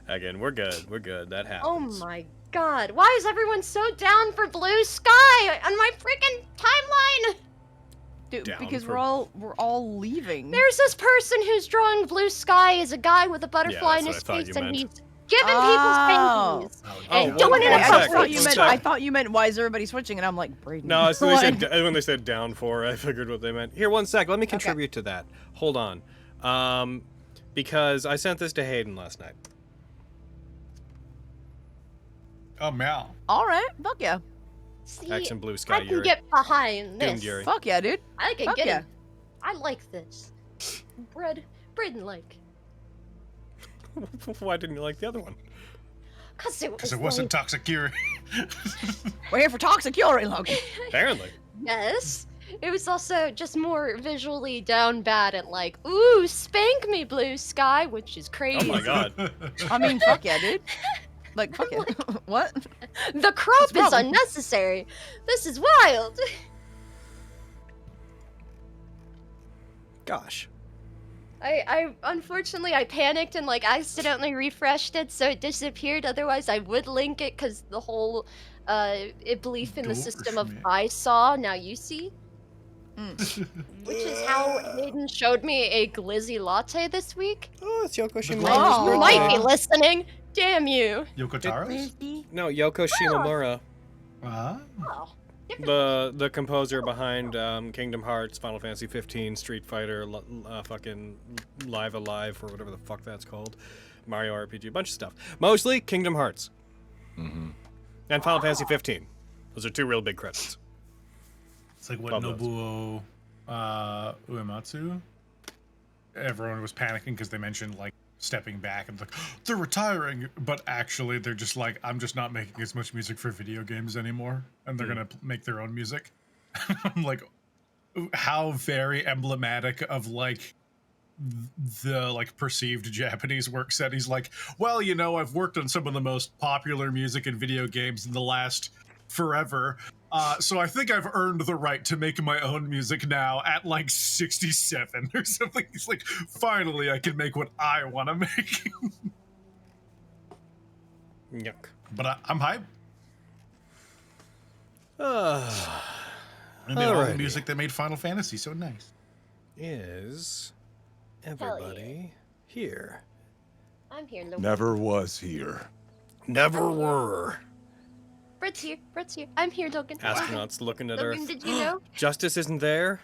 Again, we're good. We're good. That happens. Oh my god, why is everyone so down for blue sky on my freaking timeline? Dude, Down because for- we're all leaving. There's this person who's drawing blue sky as a guy with a butterfly in that's his what I thought face, you and meant. he's giving Oh. people's panties. Oh, And one- doing it one in sec, I thought public. you one meant. sec. I thought you meant. Why is everybody switching? And I'm like, Braden. No, as soon what? when they said down for, I figured what they meant. Here, one sec. Let me contribute to that. Hold on. Because I sent this to Hayden last night. Oh, meow. All right. Fuck yeah. See, X and Blue Sky. I can Yuri. get behind Doom this. Yuri. Fuck yeah, dude. I can Fuck get yeah. it. I like this. Braden like. Why didn't you like the other one? Cause it Because it wasn't Toxic Fury. We're here for toxic Yuri, Logan. Apparently. Yes. It was also just more visually down bad at like, ooh, spank me, blue sky, which is crazy. Oh my god. I mean, fuck yeah, dude. Like, fuck yeah. What? The crop What's the is problem? unnecessary. This is wild. Gosh. I unfortunately I panicked and like accidentally refreshed it so it disappeared. Otherwise I would link it because the whole belief in the system of Dorshman. I saw, now you see. Mm. Which is how Hayden showed me a glizzy latte this week. Oh, it's Yoko Oh. Shimomura's You might be birthday. listening. Damn you. Yoko Taro's? Thursday. No, Yoko Shimomura. Ah. Oh, The composer behind Kingdom Hearts, Final Fantasy 15, Street Fighter, fucking Live Alive, or whatever the fuck that's called, Mario RPG, a bunch of stuff. Mostly Kingdom Hearts. And Final Fantasy 15. Those are two real big credits. It's like what Love those. Nobuo Uematsu. Everyone was panicking because they mentioned like stepping back and like they're retiring, but actually they're just like, I'm just not making as much music for video games anymore, and they're gonna make their own music. I'm like, how very emblematic of like the like perceived Japanese work set. He's like, well, you know, I've worked on some of the most popular music in video games in the last forever. So I think I've earned the right to make my own music now at like 67 or something. He's like, finally I can make what I want to make. Yuck. But I'm hyped. And they all the Alrighty. music that made Final Fantasy so nice. Is yeah. everybody here? I'm here, Logan. Never was here. Never were. Brett's here. Brett's here. I'm here, Logan. Astronauts looking at Logan, Earth. did you know? Justice isn't there?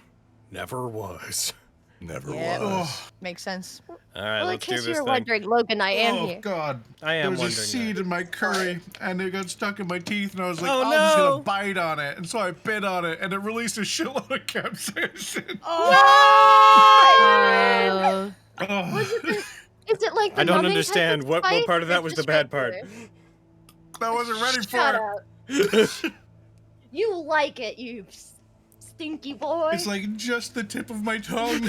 Never was. Never Yeah. was. Makes sense. All right, Well, in let's do case this you're thing. wondering, Logan, I am oh here. God! I am There was a wondering seed that. in my curry, and it got stuck in my teeth, and I was like, Oh, I'm just no. gonna bite on it, and so I bit on it, and it released a shitload of capsaicin. Oh. Oh, Is it like the I don't numbing understand. type of what spike part of or that was the just bad part? regular? I wasn't ready for Shut it. up. You like it, you stinky boy. It's like just the tip of my tongue.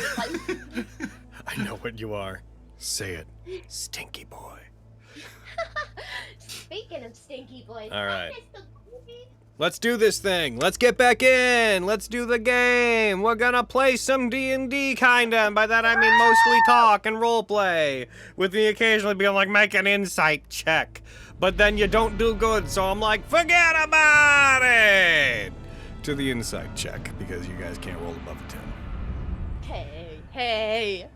I know what you are. Say it. Stinky boy. Speaking of stinky boys, All right. I miss the movie. Let's do this thing. Let's get back in. Let's do the game. We're gonna play some D&D kinda. And by that I mean mostly talk and role play. With me occasionally being like, make an insight check. But then you don't do good, so I'm like, forget about it! To the insight check, because you guys can't roll above a 10. Hey.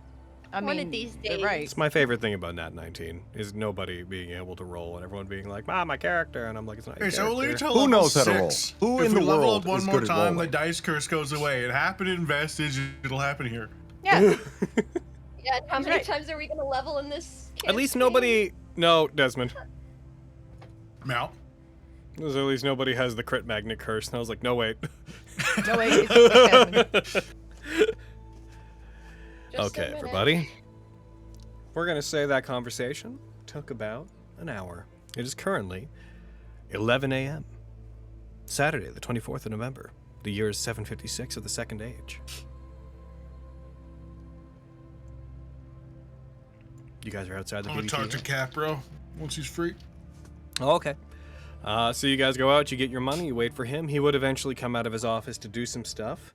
I mean, One of these you're days. right. It's my favorite thing about Nat19, is nobody being able to roll and everyone being like, my character, and I'm like, it's not your It's character. only till Who level knows how to roll? 6. Who if in we the level world up one is more good at time, the rolling? dice curse goes away. It happened in Vestige, it'll happen here. Yeah. Yeah, and how He's many right. times are we gonna level in this At least campaign? nobody... No, Desmond. Mal. At least nobody has the crit magnet curse. And I was like, no, wait. No, wait. It's okay. Just a Okay, minute. everybody. We're going to say that conversation took about an hour. It is currently 11 a.m. Saturday, the 24th of November. The year is 756 of the Second Age. You guys are outside the I'm gonna BBTA? talk to Capro once he's free. Oh, okay. So you guys go out, you get your money, you wait for him. He would eventually come out of his office to do some stuff.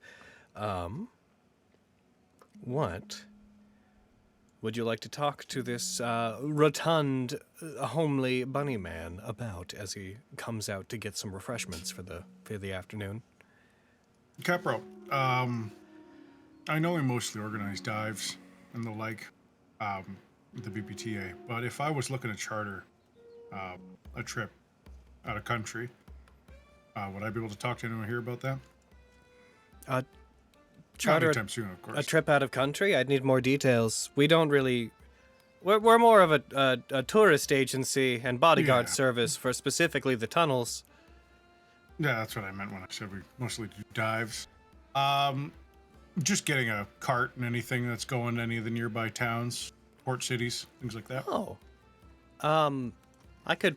What would you like to talk to this rotund, homely bunny man about as he comes out to get some refreshments for the afternoon? Capro, I know we mostly organize dives and the like, the BPTA, but if I was looking to charter a trip out of country, would I be able to talk to anyone here about that? Charter Not anytime soon, of course. a trip out of country? I'd need more details. We don't really... We're more of a tourist agency and bodyguard Yeah. service for specifically the tunnels. Yeah, that's what I meant when I said we mostly do dives. Just getting a cart and anything that's going to any of the nearby towns, port cities, things like that. Oh. I could...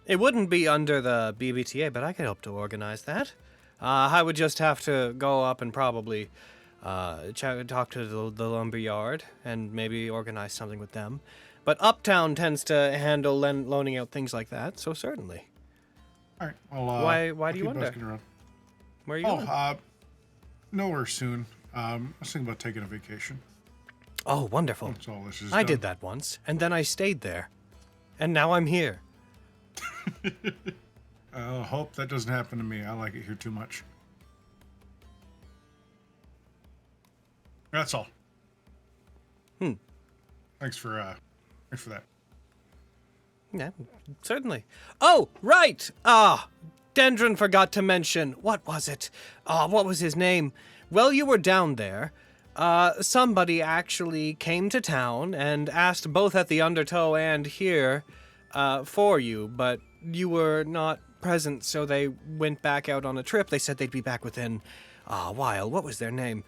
It wouldn't be under the BBTA, but I could help to organize that. I would just have to go up and probably talk to the lumber yard and maybe organize something with them. But Uptown tends to handle loaning out things like that, so certainly. All right. Well, Why I'll do you keep wonder? asking around. Where are you going? Nowhere soon. I was thinking about taking a vacation. Oh, wonderful. That's all this is. I did that once, and then I stayed there. And now I'm here. I hope that doesn't happen to me. I like it here too much. That's all. Thanks for that. Yeah, certainly. Oh, right! Dendron forgot to mention. What was it? What was his name? Well, you were down there. Somebody actually came to town and asked both at the Undertow and here for you, but you were not present, so they went back out on a trip. They said they'd be back within a while. What was their name?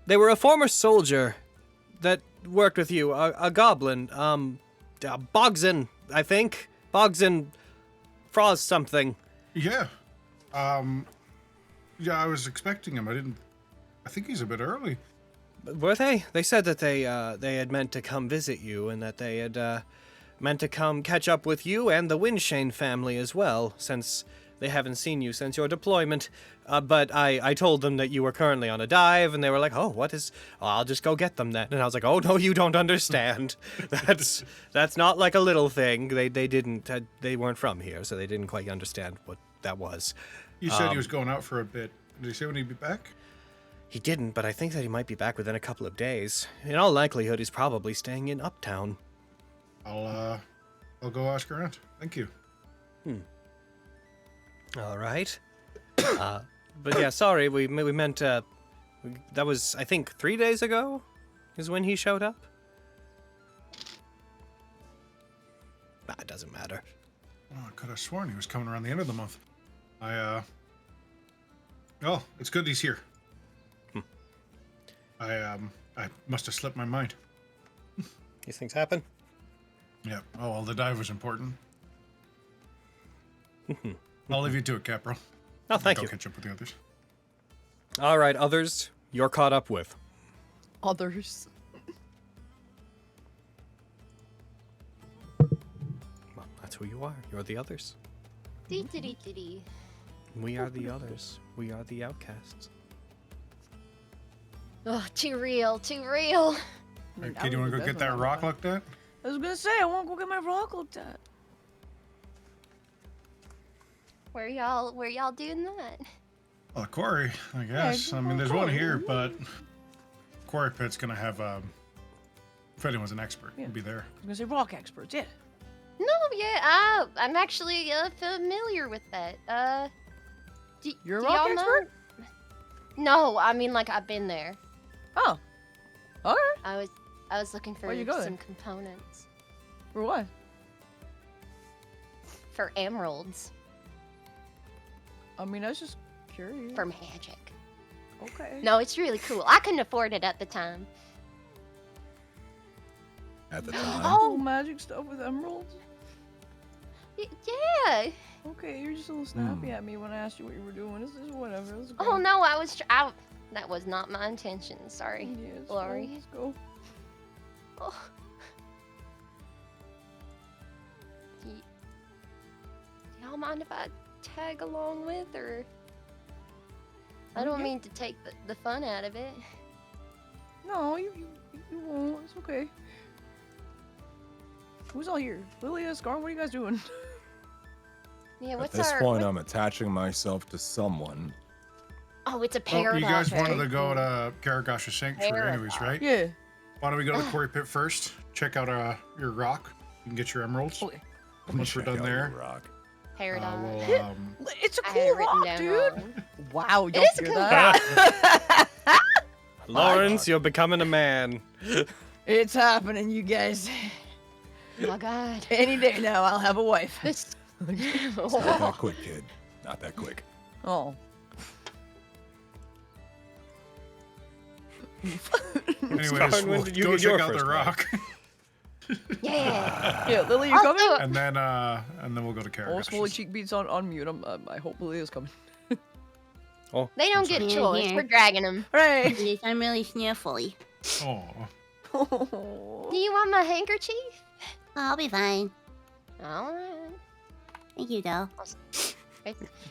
They were a former soldier that worked with you, a goblin, Bogzin, I think. Bogzin Frost something. Yeah. Yeah, I was expecting him. I think he's a bit early. Were they? They said that they had meant to come visit you and that they had meant to come catch up with you and the Windshane family as well, since they haven't seen you since your deployment. But I told them that you were currently on a dive, and they were like, "Oh, what is? Oh, I'll just go get them then." And I was like, "Oh no, you don't understand. That's not like a little thing. They weren't from here, so they didn't quite understand what that was." You said he was going out for a bit. Did he say when he'd be back? He didn't, but I think that he might be back within a couple of days. In all likelihood, he's probably staying in Uptown. I'll go ask around. Thank you. All right. But yeah, sorry, we meant that was, I think, 3 days ago is when he showed up. It doesn't matter. Oh, I could have sworn he was coming around the end of the month. Oh, it's good he's here. I must have slipped my mind. These things happen. Yeah. Oh, well, the dive was important. I'll leave you to it, Capro. Oh, thank Go you. catch up with the others. All right, others, you're caught up with. Others. Well, that's who you are. You're the others. Dee-dee-dee-dee-dee. We are the others. We are the outcasts. Oh, too real, too real. Hey, kid, you want to go get that rock looked at? I was gonna say, I want to go get my rock looked at. Where y'all doing that? Well, quarry, I guess. I mean, there's one here, but quarry pit's gonna have if anyone's an expert, Yeah. it'll be there. I was gonna say rock experts, yeah. No, yeah, I'm actually familiar with that. You're a do rock y'all expert? Know? No, I mean like I've been there. Oh. Alright. I was looking for Where'd you go some then? components. For what? for emeralds I mean, I was just curious. for magic. Okay. No, it's really cool. I couldn't afford it at the time. At the time. Cool magic stuff with emeralds? Yeah. Okay, you're just a little snappy at me when I asked you what you were doing. This is whatever. Let's go. Oh no, I was. That was not my intention. Sorry, Yeah, let's Lori. go, let's go. Oh. Y'all mind if I tag along with, or? I don't Okay. mean to take the fun out of it. No, you won't. It's okay. Who's all here? Lilia, Scar, what are you guys doing? Yeah, At what's this our? point, I'm attaching myself to someone. Oh, it's a Well, paradox. you guys wanted right? to go to Karagash's Sanctuary anyways, right? Yeah. Why don't we go to the quarry pit first? Check out your rock. You can get your emeralds. Okay. Once we're Check done out there, your rock. Paradox. we'll, It's a I had cool it written rock, down dude. wrong. Wow, It don't is a hear cool that. Lawrence, you're becoming a man. It's happening, you guys. Oh my God. Any day now, I'll have a wife. This. Not that quick, kid. Not that quick. Oh. anyways, Scarn, when we'll did you go get your check out the first rock, Yeah. Yeah, Lily, you Also, coming? and then we'll go to Oh, Smoley Karagash's. cheek beats on mute. I hope Lilia's coming. they don't get a Yeah, choice. yeah. We're dragging them. Right. Yes, I'm really sniffly. Oh, Do you want my handkerchief? I'll be fine. All right. Thank you, though.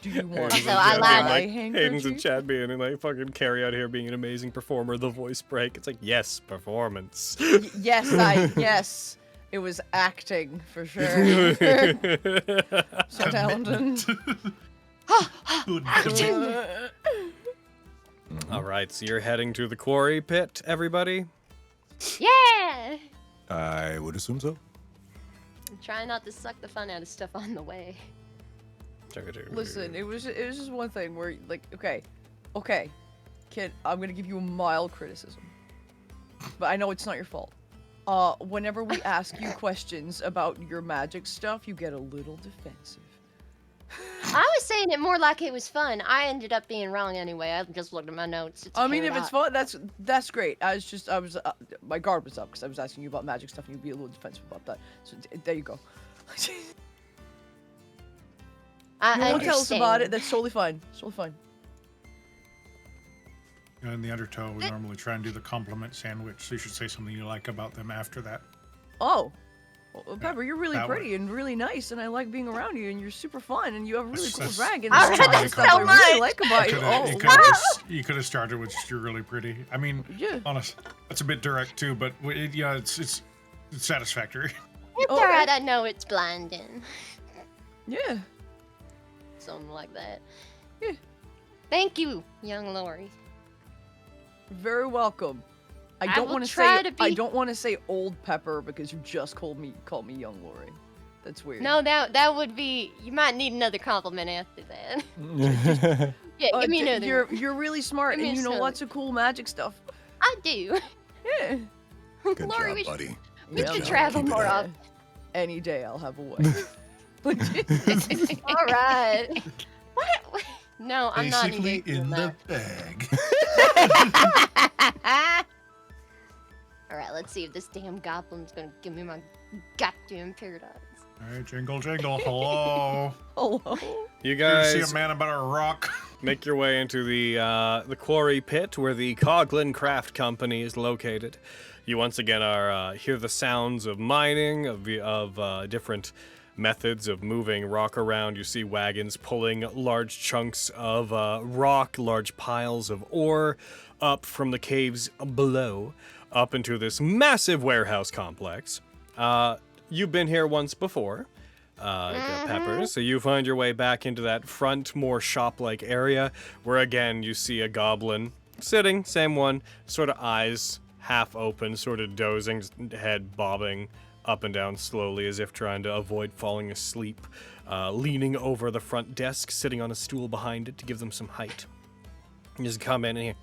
Do you want Also, and I Chad lied. being my like, Hayden's and handkerchief? Chad being and like fucking Carrie out here being an amazing performer. The voice break. It's like, yes, performance. Yes. It was acting for sure. So talented. All right, so you're heading to the quarry pit, everybody. Yeah. I would assume so. I'm trying not to suck the fun out of stuff on the way. Listen, it was just one thing where like, okay, kid, I'm gonna give you a mild criticism, but I know it's not your fault. Whenever we ask you questions about your magic stuff, you get a little defensive. I was saying it more like it was fun. I ended up being wrong anyway. I just looked at my notes. It's I mean, if it's paradox. fun, that's great. My guard was up because I was asking you about magic stuff, and you'd be a little defensive about that. So there you go. I You won't tell us about it. understand. That's totally fine. It's totally fine. in the undertow, we normally try and do the compliment sandwich. So you should say something you like about them after that. Oh. Well, Pepper, you're really that pretty and really nice, and I like being around you, and you're super fun, and you have a really cool That's- dragon. I That's heard what that so I really like about you. You could have started with just, you're really pretty. I mean, Yeah. honest, that's a bit direct too, but it's satisfactory. It's Oh, alright, I know it's blinding. Yeah. Something like that. Yeah. Thank you, young Lori. Very welcome. I I don't will want to try say to I be- don't want to say old Pepper because you just called me young Lori. That's weird. No, that would be. You might need another compliment after that. Yeah, give me another. You're really smart, Give me and you know another. lots of cool magic stuff. I do. Yeah. Good Lori, job, we should, buddy. we Good should job. travel Keep it more up. often. Any day I'll have a wife. All right. What? No, I'm not Basically engaged in in that. the bag. All right, let's see if this damn goblin's gonna give me my goddamn paradox. All right, jingle, jingle. Hello. Hello. You You guys see a man about a rock? make your way into the quarry pit where the Coglin Craft Company is located. You once again are hear the sounds of mining, of different methods of moving rock around. You see wagons pulling large chunks of rock, large piles of ore up from the caves below, up into this massive warehouse complex. You've been here once before. Pepper. So you find your way back into that front, more shop-like area, where again you see a goblin sitting, same one, sort of eyes half open, sort of dozing, just head bobbing up and down slowly as if trying to avoid falling asleep, leaning over the front desk, sitting on a stool behind it to give them some height. You just come in here.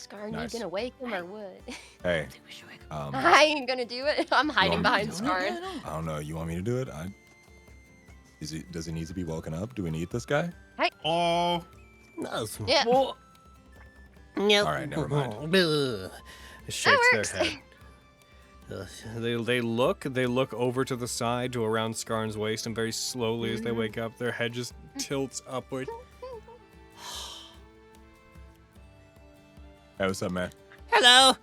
Scarn, Nice. you gonna wake him or what? Hey, We should wake I ain't gonna do it. I'm hiding behind up. Scarn. Yeah, no. I don't know. You want me to do it? Does he need to be woken up? Do we need this guy? Oh, Yeah. Well, Nope. All right, never mind. Shakes works. their head. They look over to the side to around Skarn's waist, and very slowly as they wake up, their head just tilts upward. Hey, what's up, man? Hello.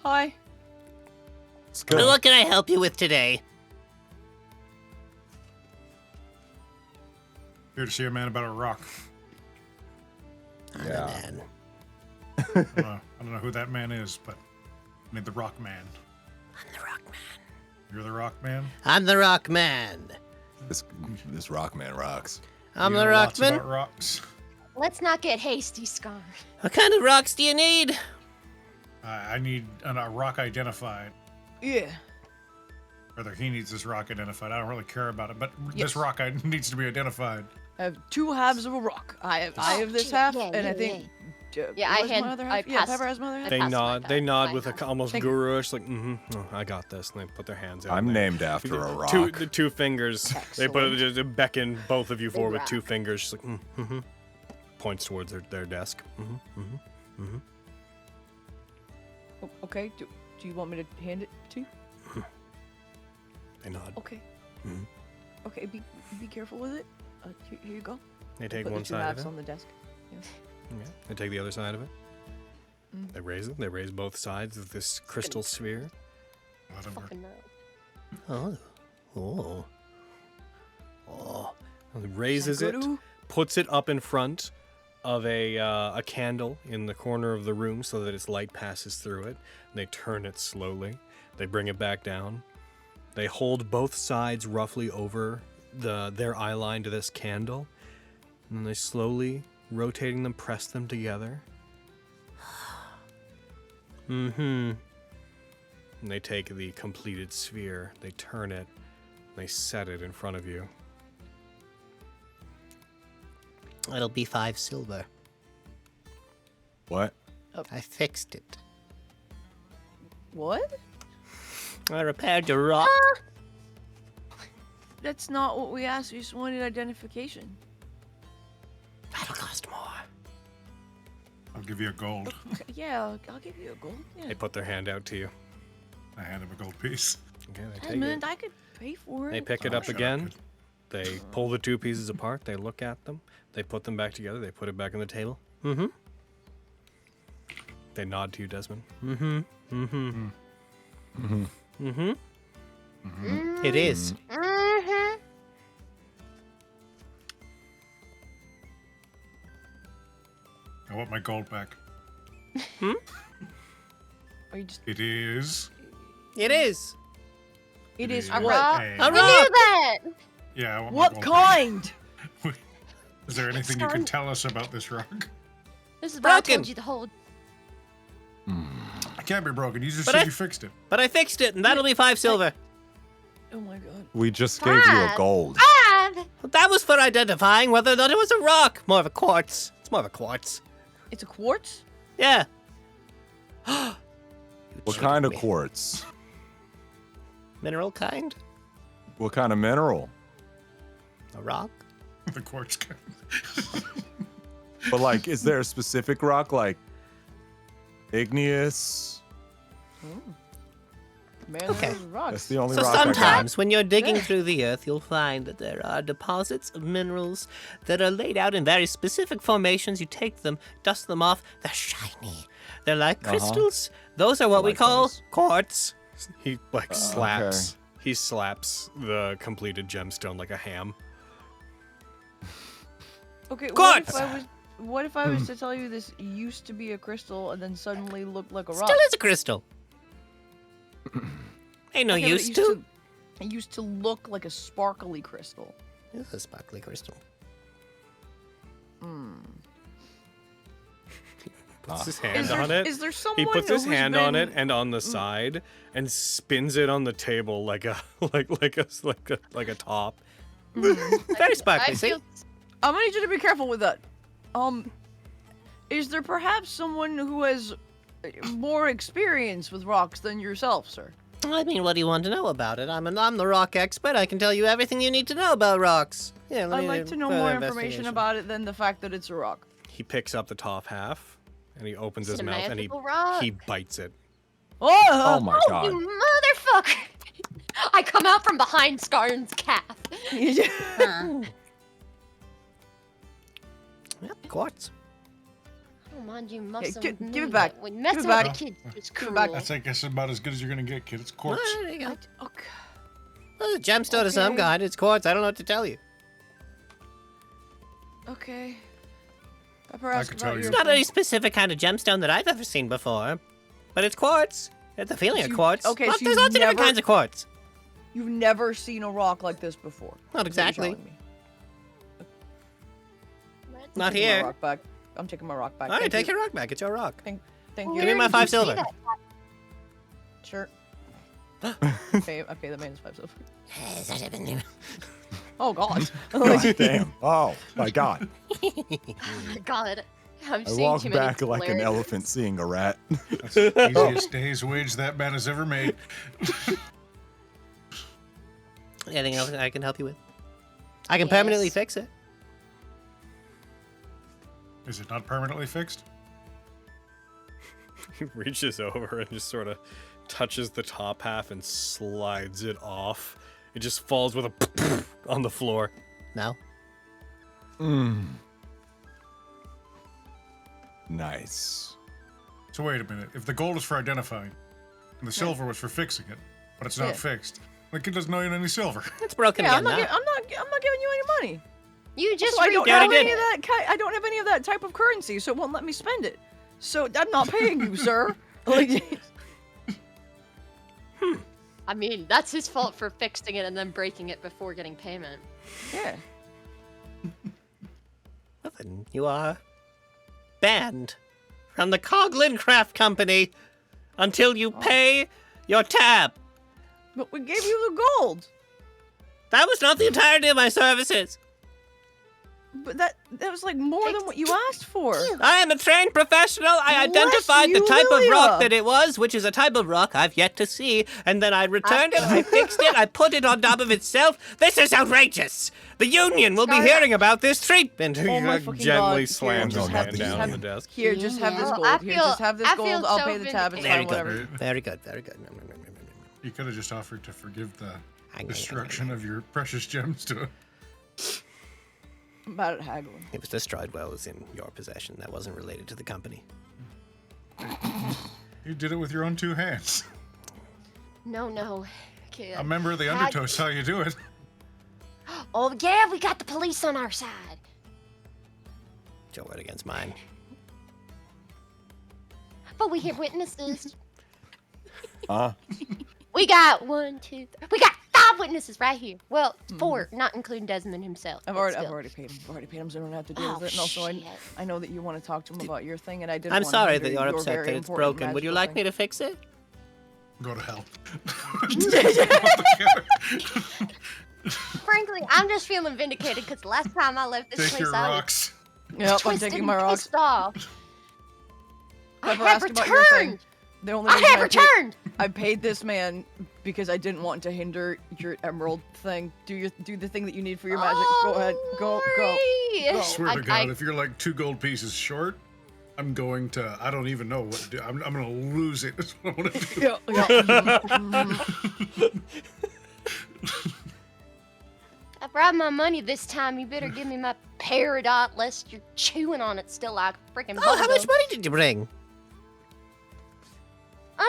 hi. It's good. What can I help you with today? here to see a man about a rock. Yeah. Man. I don't know who that man is, but I mean the Rock Man. I'm the Rock Man. You're the Rock Man. I'm the Rock Man. This rock man rocks. I'm You the know Rock lots Man. about rocks. Let's not get hasty, Scarn. What kind of rocks do you need? I need a rock identified. Yeah. Whether he needs this rock identified, I don't really care about it. But Yes. this rock needs to be identified. I have 2 halves of a rock. I have this shit. half, Yeah, and I yeah, think. Yeah, I was my hand- other I half? Yeah, pass- Pepper has my other half. They passed nod. my They pass. nod My with a pass. almost Thank- guru-ish, like, oh, I got this. And they put their hands out. I'm and they- named after a rock. The 2 fingers. They just beckon both of you They forward with 2 rock. fingers. Just like, points towards their desk. Okay. Do you want me to hand it to you? They nod. Okay. Mhm. Okay. Be careful with it. Here you go. They take Put one the 2 side of halves it. on the desk. Yeah. They take the other side of it. Mm. They raise it. They raise both sides of this crystal sphere. Whatever. Fucking no. Oh. Oh. Oh. And raises it, Guru? puts it up in front of a candle in the corner of the room so that its light passes through it. And they turn it slowly. They bring it back down. They hold both sides roughly over their eye line to this candle. And then they slowly, rotating them, press them together. And they take the completed sphere, they turn it, they set it in front of you. It'll be 5 silver. What? I fixed it. What? I repaired your rock. That's not what we asked. We just wanted identification. That'll cost more. I'll give you a gold. Okay, yeah, I'll give you a gold. Yeah. They put their hand out to you. I hand him a gold piece. Okay, they take Desmond, it. I could pay for it. They pick it Oh, up shut up, again. kid. They pull the 2 pieces apart. They look at them. They put them back together. They put it back on the table. They nod to you, Desmond. It is. Mm-hmm. I want my gold back. Are you just? It is. It is. It is is what? rock. a- A We rock. knew that! Yeah, I want my What gold kind? back. Is there anything you can tell us about this rock? This is what I Broken. told you to hold. It can't be broken. You just But said I- you fixed it. But I fixed it, and that'll be 5 silver. Oh my god. We just gave you a Five. gold. That was for identifying whether or not it was a rock. More of a quartz. It's more of a quartz. It's a quartz? Yeah. What kind of quartz? Mineral kind? What kind of mineral? A rock? The quartz. But like, is there a specific rock like igneous? Man, Okay. those rocks. That's the only So rock I got. sometimes when you're digging through the earth, you'll find that there are deposits of minerals that are laid out in very specific formations. You take them, dust them off. They're shiny. They're like crystals. Those are what we like call those. quartz. He like slaps. He slaps the completed gemstone like a ham. Okay, Quartz! what if I was to tell you this used to be a crystal and then suddenly looked like a rock? Still is a crystal. Ain't no Okay, but use it to. It used to look like a sparkly crystal. It's a sparkly crystal. Puts his Is hand there, on it. is there someone He puts his who's hand on it been- and on the side and spins it on the table like a like a top. Very sparkly. I See? feel I'm gonna need you to be careful with that. is there perhaps someone who has more experience with rocks than yourself, sir? I mean, what do you want to know about it? I'm the rock expert. I can tell you everything you need to know about rocks. Yeah, I'd like to know more information about it than the fact that it's a rock. He picks up the top half and he opens his mouth and magical rock. he bites it. Oh my Oh, god. you motherfucker! I come out from behind Skarn's calf. Huh. Yep, quartz. Oh, mind you, mustn't give with it me, back. but when Give messing it with back. a kid is cruel. back. That's, I guess, about as good as you're gonna get, kid. It's quartz. Well, there you go. Okay. Well, it's a gemstone of some Okay. kind. It's quartz. I don't know what to tell you. Okay. Pepper, ask could about tell you. your It's not thing. any specific kind of gemstone that I've ever seen before, but it's quartz. It's the feeling of You- quartz. okay, Lots- so there's you've lots of different never- kinds of quartz. You've never seen a rock like this before. Not is what you're exactly. telling me. Not I'm taking here. My rock back. I'm taking my rock back. All right, Thank take you. your rock back. It's your rock. Thank Well, you. Give me where my did 5 you see silver. that? Sure. I pay the man 5 silver. Has that happened? Oh God. Damn. Oh my god. God, I'm I seeing walk too many back like an hilarious- elephant seeing a rat. That's the easiest day's wage that man has ever made. Anything else I can help you with? I can permanently Yes. fix it. Is it not permanently fixed? He reaches over and just sort of touches the top half and slides it off. It just falls with a on the floor. No. Nice. So wait a minute. If the gold is for identifying, and the silver was for fixing it, but it's not Yeah. fixed, the kid doesn't know you any silver. It's broken Yeah, again now. I'm not giving you any money. You just So I don't Yeah, have I did. any of that. I don't have any of that type of currency, so it won't let me spend it. So I'm not paying you, sir. Like, I mean, that's his fault for fixing it and then breaking it before getting payment. yeah. Nothing. You are banned from the Coglin Craft Company until you pay your tab. But we gave you the gold. That was not the entirety of my services. But that was like more than what you asked for. I am a trained professional. I Bless identified the you, type of rock Lilia. that it was, which is a type of rock I've yet to see, and then I returned it, I fixed it, I put it on top of itself. This is outrageous. The union will be Sorry. hearing about this treatment. Oh my He fucking gently God. slams Here, his just hand have down these- on the desk. Here, just have this Yeah. gold. I Here, feel- just have this I feel gold. I'll so pay the tab. It's Very fine, whatever. good. Very good. Very good. You could have just offered to forgive the I know. destruction of your precious gemstone. I'm bad at haggling. It was destroyed while it was in your possession. That wasn't related to the company. You did it with your own 2 hands. No. Kid. A member of the Had- Undertow saw you do it. Oh, yeah, we got the police on our side. It's your word against mine. But we have witnesses. Huh? We got 1, 2, 3. We got 5 witnesses right here. Well, 4, not including Desmond himself. I've but already still. paid him. I've already paid him, so I don't have to deal Oh, with it. And also, shit. I know that you want to talk to him about your thing, and I didn't. I'm want sorry to that hinder you're your upset very that it's important broken. Would you magical like thing. me to fix it? Go to hell. Frankly, I'm just feeling vindicated because the last time I left this Take place, your I was rocks. Yep, I'm twisted taking and my rocks. pissed off. I Pepper, have ask about your thing. returned. The only I reason have returned. I paid this man because I didn't want to hinder your emerald thing. Do the thing that you need for your magic. Go ahead. Go. Alright. Go. Swear to I- God, I- if you're like 2 gold pieces short, I'm going to. I don't even know what to do. I'm going to lose it. That's what I'm going to do. Yeah. I brought my money this time. You better give me my peridot, lest you're chewing on it still like freaking. Oh, how much money did you bring?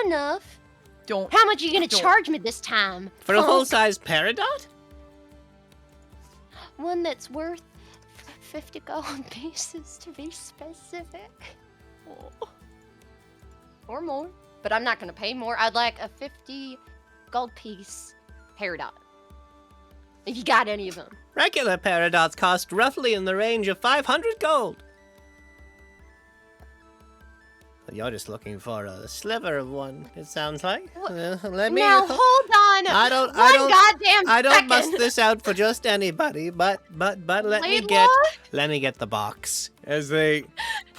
Enough. Don't. How much are you gonna Don't. charge me this time? For a Punk? full-size peridot? One that's worth 50 gold pieces to be specific. Or more. But I'm not gonna pay more. I'd like a 50 gold piece peridot. If you got any of them. Regular peridots cost roughly in the range of 500 gold. Well, you're just looking for a sliver of one, it sounds like. Let me. Now hold on. I don't. Goddamn I don't second. bust this out for just anybody, but let me Laidlaw? get the box. As they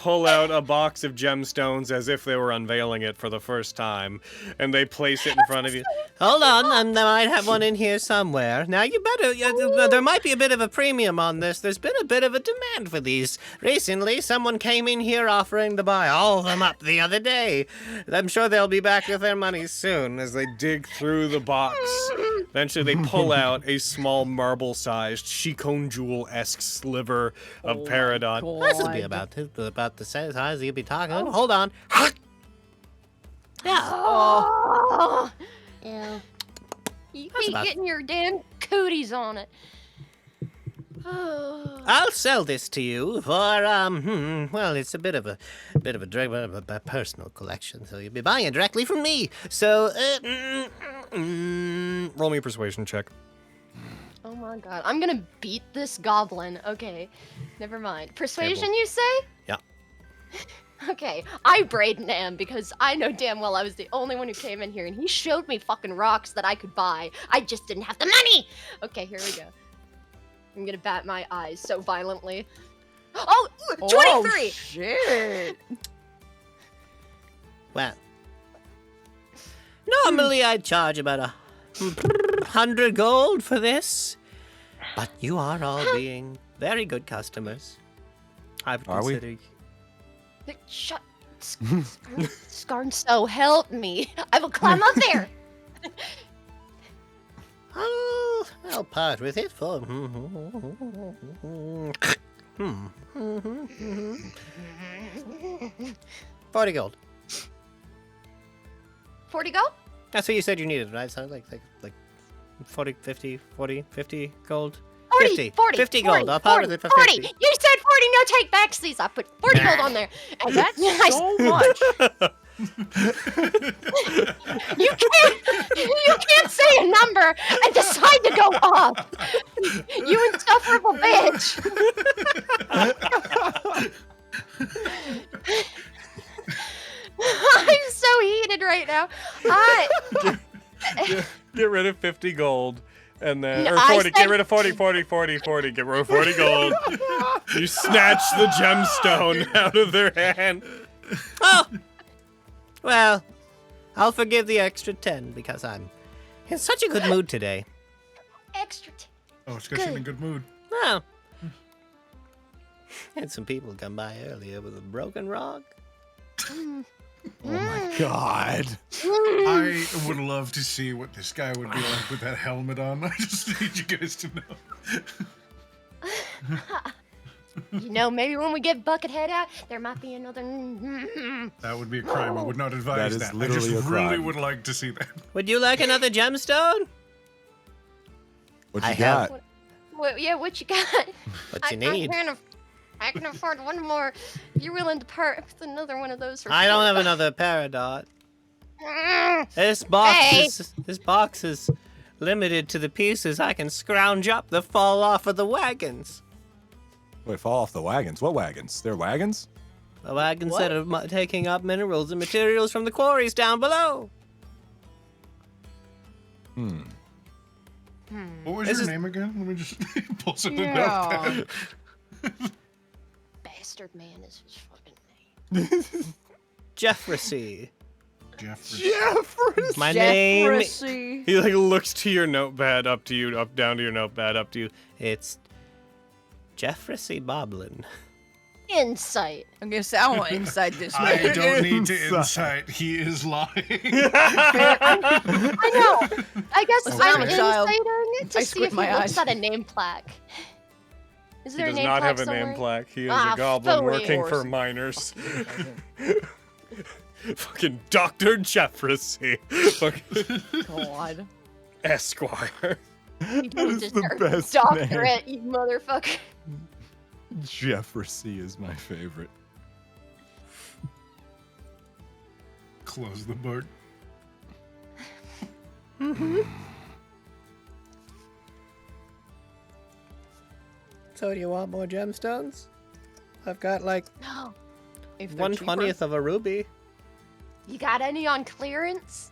pull out a box of gemstones as if they were unveiling it for the first time, and they place it in front of you. Hold on, I might have one in here somewhere. Now you better, there might be a bit of a premium on this. There's been a bit of a demand for these. Recently, someone came in here offering to buy all of them up the other day. I'm sure they'll be back with their money soon. As they dig through the box, eventually they pull out a small marble-sized Chicon jewel-esque sliver of Peridot. This would be about the size you'd be talking. Hold on. Yeah. Oh. Ew. You That's keep about- getting your damn cooties on it. I'll sell this to you for well, it's a bit of a personal collection, so you'll be buying it directly from me. So Roll me a persuasion check. Oh my god. I'm gonna beat this goblin. Okay. Never mind. Persuasion, you say? Yeah. Okay. I Braden am because I know damn well I was the only one who came in here and he showed me fucking rocks that I could buy. I just didn't have the money! Okay, here we go. I'm gonna bat my eyes so violently. Oh! 23! Oh, shit. Well, normally I'd charge about 100 gold for this, but you are all being very good customers. I would Are we? consider. Shut. Scarn, so help me. I will climb up there. I'll part with it for. 40 gold. 40 gold? That's what you said you needed, right? So like 40, 50, 40, 50 gold. 40, 50, 40, 50 40, gold. I'll part 40, with it for 40. 50. You said 40, no take backs, please. I put 40 gold on there. And that's So much. You can't say a number and decide to go up. You insufferable bitch. I'm so heated right now. Get rid of 50 gold. And then, No, or I 40, said- get rid of 40, 40, 40, 40, get rid of 40 gold. You snatch the gemstone out of their hand. Oh! Well, I'll forgive the extra 10 because I'm in such a good mood today. Extra. Oh, it's because she's in a good mood. Well, had some people come by earlier with a broken rock. Oh my god. I would love to see what this guy would be like with that helmet on. I just need you guys to know. You know, maybe when we get Buckethead out, there might be another. That would be a crime. I would not advise is that. I literally just a really crime. would like to see that. Would you like another gemstone? What you I got? have- What, yeah, what you got? What you need? I can afford one more. If you're willing to part with another one of those for I don't free. have another Peridot. Mm. This box Hey. is limited to the pieces I can scrounge up that fall off of the wagons. Wait, fall off the wagons. What wagons? They're wagons? The wagons that are taking up minerals and materials from the quarries down below. What was This your is- name again? Let me just pull something Yeah. up. Bastard man is his fucking name. Jeffrey. Jeffrey. My name. Jeffrey. He like looks to your notepad, up to you, up down to your notepad, up to you. It's Jeffrey Boblin. Insight. I'm gonna say I want inside this I man. don't need to Inside. insight. He is lying. I know. I guess Listen, I'm I'm a child. insighting it to I see squint if he my looks eyes. at a name plaque. Is He there does a name not plaque have a somewhere? name plaque. He is Ah, a goblin phony. working for miners. Fucking Dr. Jeffrey. Fucking God. Esquire. You don't is the deserve best doctorate, you motherfucker. Jeffrey is my favorite. Close the book. So do you want more gemstones? I've got like No. If they're 1/20th of a ruby. You got any on clearance?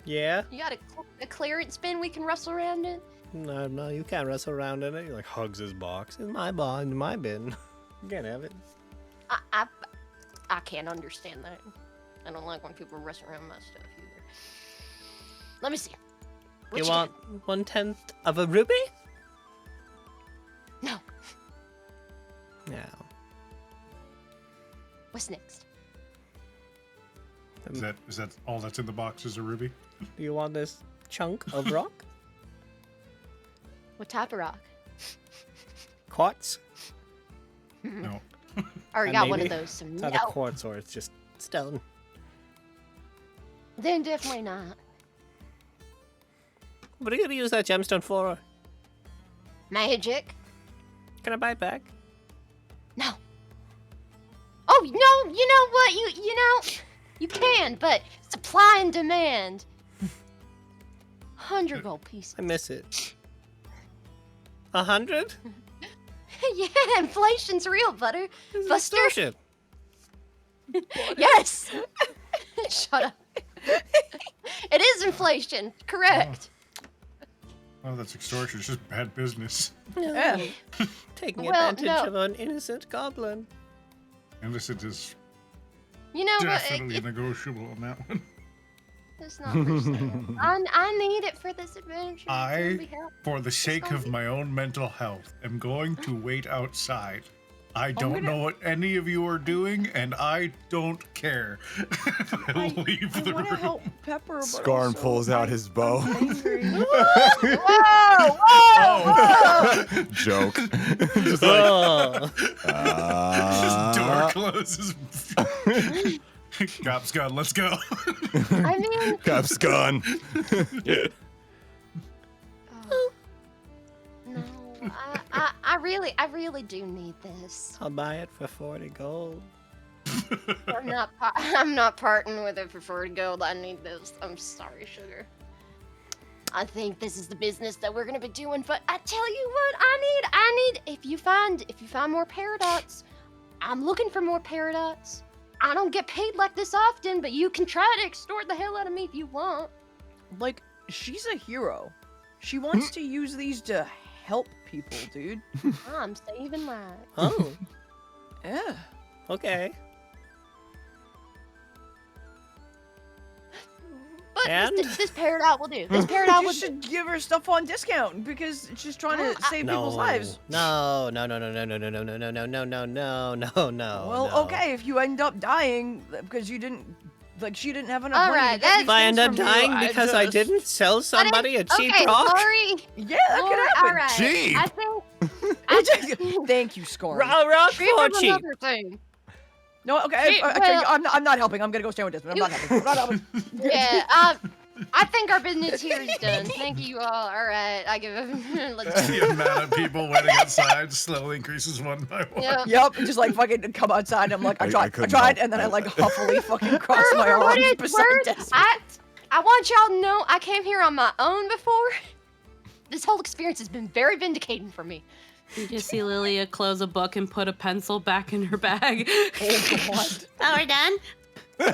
Yeah? You got a clearance bin we can rustle around in? No, you can't wrestle around in it. He like hugs his box. In my bin. You can't have it. I can't understand that. I don't like when people mess around my stuff either. Let me see. What You want 1/10 of a ruby? No. No. What's next? Is that all that's in the box is a ruby? Do you want this chunk of rock? What type of rock? Quartz? No. I already got one of maybe those. So It's no. either quartz or it's just stone. Then definitely not. What are you gonna use that gemstone for? Magic? Can I buy it back? No. Oh no! You know what? You know you can, but supply and demand. 100 gold pieces. I miss it. 100? Yeah, inflation's real, butter. This is Buster. extortion. Yes. Shut up. It is inflation. Correct. Oh, that's extortion. It's just bad business. Yeah. Taking Well, advantage no. of an innocent goblin. Innocent is You know what? definitely negotiable on that one. It's not for sale. I need it for this adventure. It's gonna be helpful. For the sake gonna of be- my own mental health, am going to wait outside. I don't gonna- know what any of you are doing, and I don't care. I'll leave I the want to room. help Pepper, but Scarn also pulls out his bow. I'm angry. Whoa! Whoa! Whoa! Joke. Just like, Oh. Just door closes. Cop's gone. Let's go. I mean, Cop's gone. oh, no, I really do need this. I'll buy it for 40 gold. I'm not parting with it for 40 gold. I need this. I'm sorry, sugar. I think this is the business that we're gonna be doing. But I tell you what, I need. If you find more paradox, I'm looking for more paradox. I don't get paid like this often, but you can try to extort the hell out of me if you want. Like, she's a hero. She wants to use these to help people, dude. I'm saving lives. Oh, Yeah. okay. But And? this paradox will do. This paradox will You do. should give her stuff on discount because she's trying to save people's lives. No. Well, Well, okay, if you end up dying because you didn't, like, she didn't have enough All money right, to get these If I end things up from you, dying because I just- didn't sell somebody a cheap okay, rock? Sorry. Yeah, that could happen. All right. Cheap. I think Thank you, Scorn. Rock cheap for is cheap. another thing. No, okay, Cheap, okay, well- I'm not helping. I'm gonna go stand with Desmond. I'm not helping. I'm not helping. Yeah. I think our business here is done. Thank you all. All right. I give. Let's. The amount of people waiting outside slowly increases one by one. Yeah. Yep, just like fucking come outside. I'm like, I I tried, couldn't tried, help and then I that. like huffily fucking cross my For what arms it's beside worth, Desmond. I want y'all to know I came here on my own before. This whole experience has been very vindicating for me. You just see Lilia close a book and put a pencil back in her bag. Oh god. Oh, we're done? And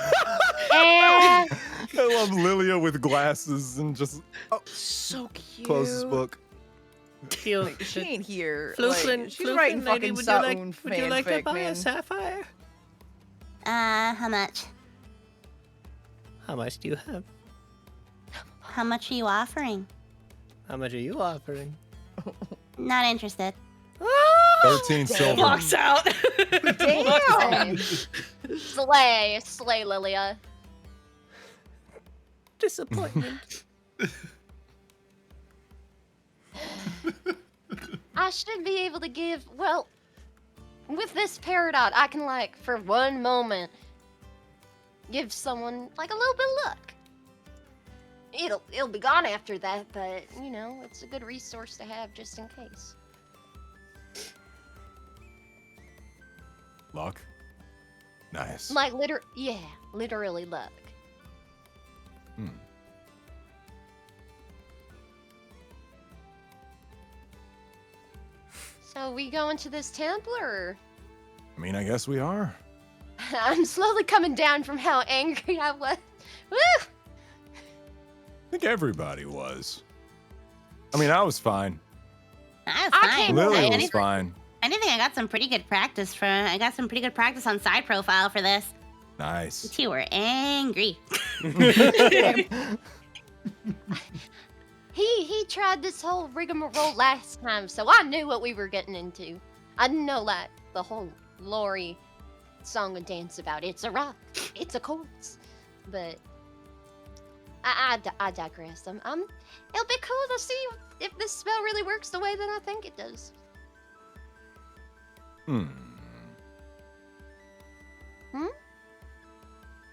I love Lilia with glasses and just So cute. closes his book. Like, she ain't here. Flooflin, Like, she's writing lady, fucking would you like, Satoon would you like to fanfic, buy man. a sapphire? How much? How much do you have? How much are you offering? How much are you offering? Not interested. 13 silver. Walks out. Damn. slay, Lilia. Disappointment. I should be able to give. Well, with this peridot, I can like for one moment give someone like a little bit of luck. It'll be gone after that, but you know, it's a good resource to have just in case. Luck. Nice. Like literally luck. Hmm. So we go into this temple, or I mean, I guess we are. I'm slowly coming down from how angry I was. Woo! I think everybody was. I mean, I was fine. I was I fine. came Lily away was fine. anything, I got some pretty good practice on side profile for this. You Nice. two were angry. He tried this whole rigmarole last time, so I knew what we were getting into. I didn't know like the whole Lori song and dance about it's a rock, it's a chorus, but I digress. It'll be cool to see if this spell really works the way that I think it does.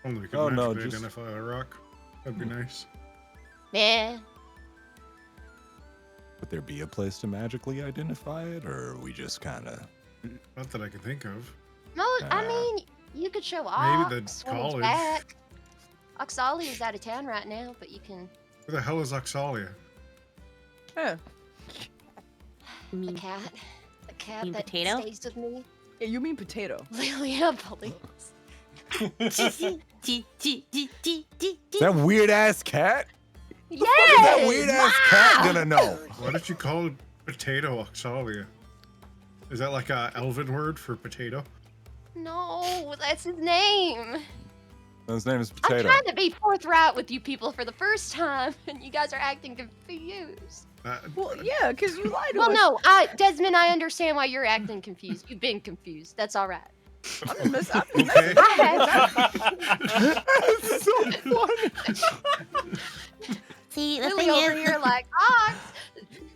Only we could Oh, no, magically just- identify a rock. That'd be nice. Yeah. Would there be a place to magically identify it, or are we just kind of? Not that I can think of. No, I Ah. mean you could show Maybe Ox the when he's college. back. Oxali is out of town right now, but you can. Where the hell is Oxalia? Yeah. The cat mean that potato? stays with me. Yeah, you mean potato. Lilia, please. Is that weird ass cat? Yeah. Is that weird ass cat gonna know? Why did you call it potato Oxalia? Is that like a elven word for potato? No, that's his name. His name is I'm Potato. trying to be forthright with you people for the first time, and you guys are acting confused. Well, yeah, because you lied to Well, us. no, Desmond, I understand why you're acting confused. You've been confused. That's all right. I'm just messing. Okay. I have. That's so funny. See, the Lily thing over is, here like, Ox.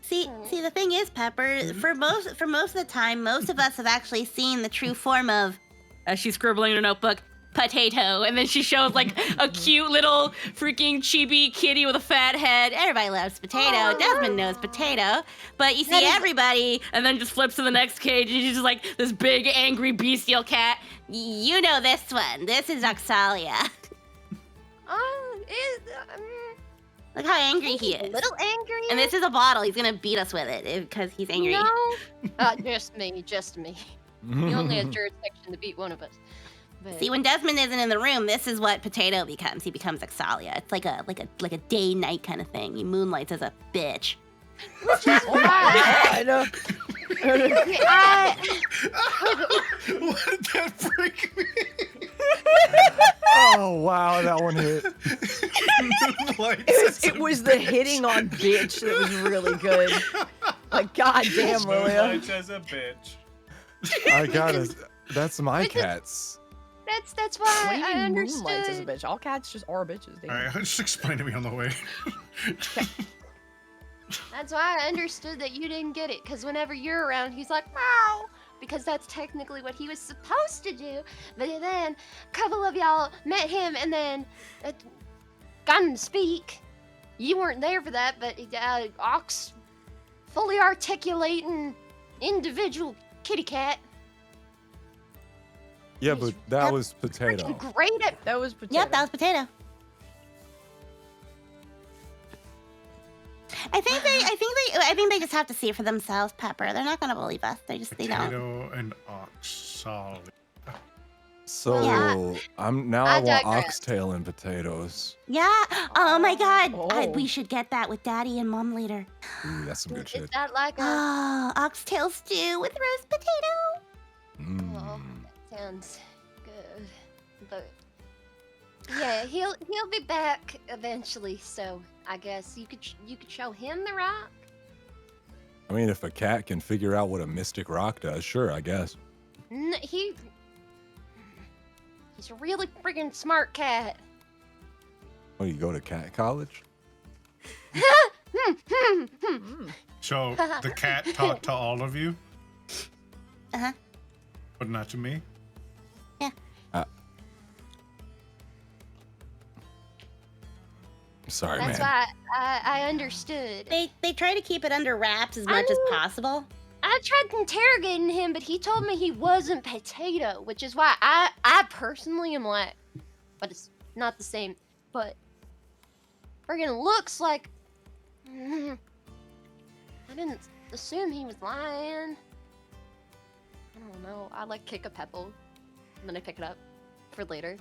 see, the thing is, Pepper. For most of the time, most of us have actually seen the true form of. As she's scribbling in her notebook, potato, and then she shows like a cute little freaking chibi kitty with a fat head. Everybody loves potato. Desmond knows potato, but you That see, is- everybody. And then just flips to the next page, and she's just like this big, angry, bestial cat. You know this one. This is Oxalia. Look how angry he A is. little angry. And this is a bottle. He's gonna beat us with it because he's angry. No, just me. He only has jurisdiction to beat one of us. But See, when Desmond isn't in the room, this is what Potato becomes. He becomes Oxalia. It's like a day night kind of thing. He moonlights as a bitch. Oh my god. What did that freak me? Oh wow, that one hit. It was the hitting on bitch that was really good. Like, goddamn, Lilia. Moonlights as a bitch. I gotta. That's my cats. that's why What do you I mean moonlights as a understood. bitch? All cats just are bitches. Dude. All right, just explain to me on the way. That's why I understood that you didn't get it, because whenever you're around, he's like, meow, because that's technically what he was supposed to do. But then a couple of y'all met him and then got him to speak. You weren't there for that, but Ox, fully articulating individual kitty cat. Yeah, but that was Potato. Freaking great at. That was potato. Yep, that was Potato. I think they just have to see it for themselves, Pepper. They're not gonna believe us. They don't. Potato and Oxalia. So Yeah. I I want digress. oxtail and potatoes. Yeah. Oh my God. Oh. We should get that with Daddy and Mom later. Ooh, that's some good Is shit. that like a? Oh, oxtail stew with roast potato. Oh, that sounds good. But yeah, he'll be back eventually. So I guess you could show him the rock. I mean, if a cat can figure out what a mystic rock does, sure, I guess. He's a really friggin' smart cat. Oh, you go to cat college? So the cat talked to all of you, Uh-huh. but not to me. Sorry, That's man. why I understood. They try to keep it under wraps as much as Oh. possible. I tried interrogating him, but he told me he wasn't potato, which is why I personally am like, but it's not the same. But friggin' looks like. I didn't assume he was lying. I don't know. I like kick a pebble, and then I pick it up for later.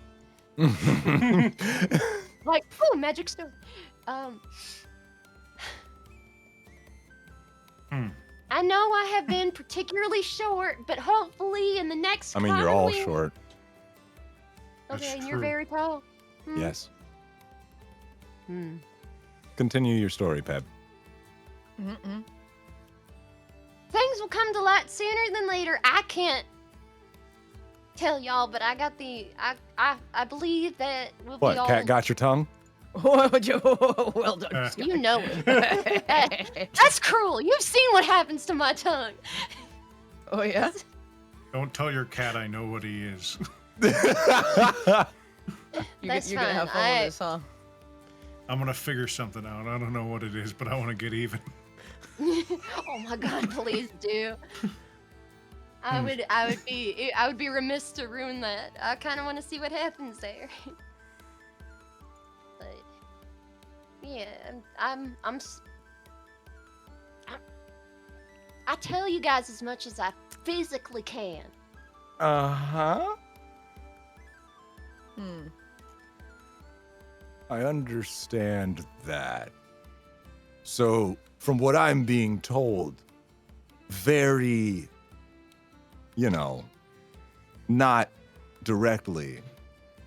Like, oh, magic stone. I know I have been particularly short, but hopefully in the next I mean, you're all con short. That's Okay, and you're true. very tall. Yes. Hmm. Continue your story, Pep. Mm-mm. Things will come to light sooner than later. I can't tell y'all, but I got the I believe that we'll be What? all. Cat got your tongue? well done. You know it. That's cruel. You've seen what happens to my tongue. Oh yeah. Don't tell your cat I know what he is. You're That's gonna have fine. fun with this, huh? I'm gonna figure something out. I don't know what it is, but I want to get even. Oh my God! Please do. I would be remiss to ruin that. I kind of want to see what happens there. But yeah, I tell you guys as much as I physically can. Uh-huh. Hmm. I understand that. So, from what I'm being told, very, not directly,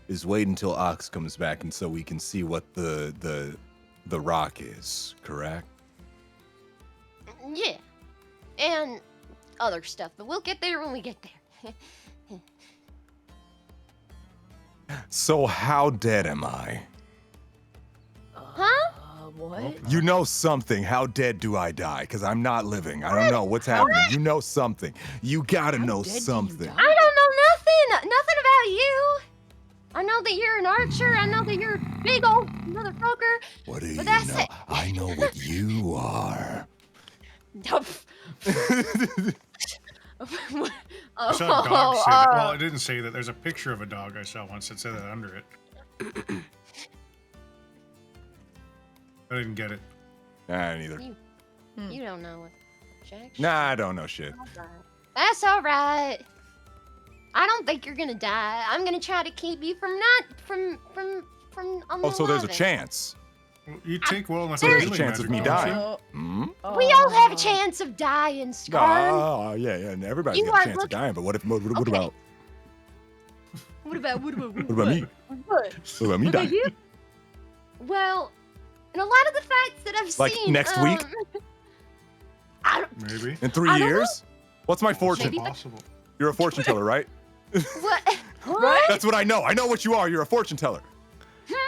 is wait until Ox comes back and so we can see what the rock is, correct? Yeah, and other stuff, but we'll get there when we get there. So how dead am I? Huh? What? You know something. How dead do I die? Because I'm not living. I don't know what's happening. You know something. You gotta know dead do you something. die? I don't know nothing about you. I know that you're an archer. I know that you're a big old motherfucker. What do you But that's know? it. I know what you are. I saw a dog say that. Well, it didn't say that. There's a picture of a dog I saw once that said that under it. I didn't get it. Nah, neither. You don't know it, Jack. Nah, I don't know shit. That's all right. I don't think you're gonna die. I'm gonna try to keep you from Oh, so there's a chance. Well, you take well enough So there's a healing chance of me magic, don't dying. you? Hmm? We all have a chance of dying, Scar. Oh, yeah, and everybody's You got a are chance of looking- dying. But what Okay. about What about what about me? What? What about me What about dying? you? Well, in a lot of the fights that I've Like seen, next week? I don't. Maybe. In 3 I don't years? What's my fortune? Maybe. Possible. You're a fortune teller, right? What? Right? That's what I know. I know what you are. You're a fortune teller.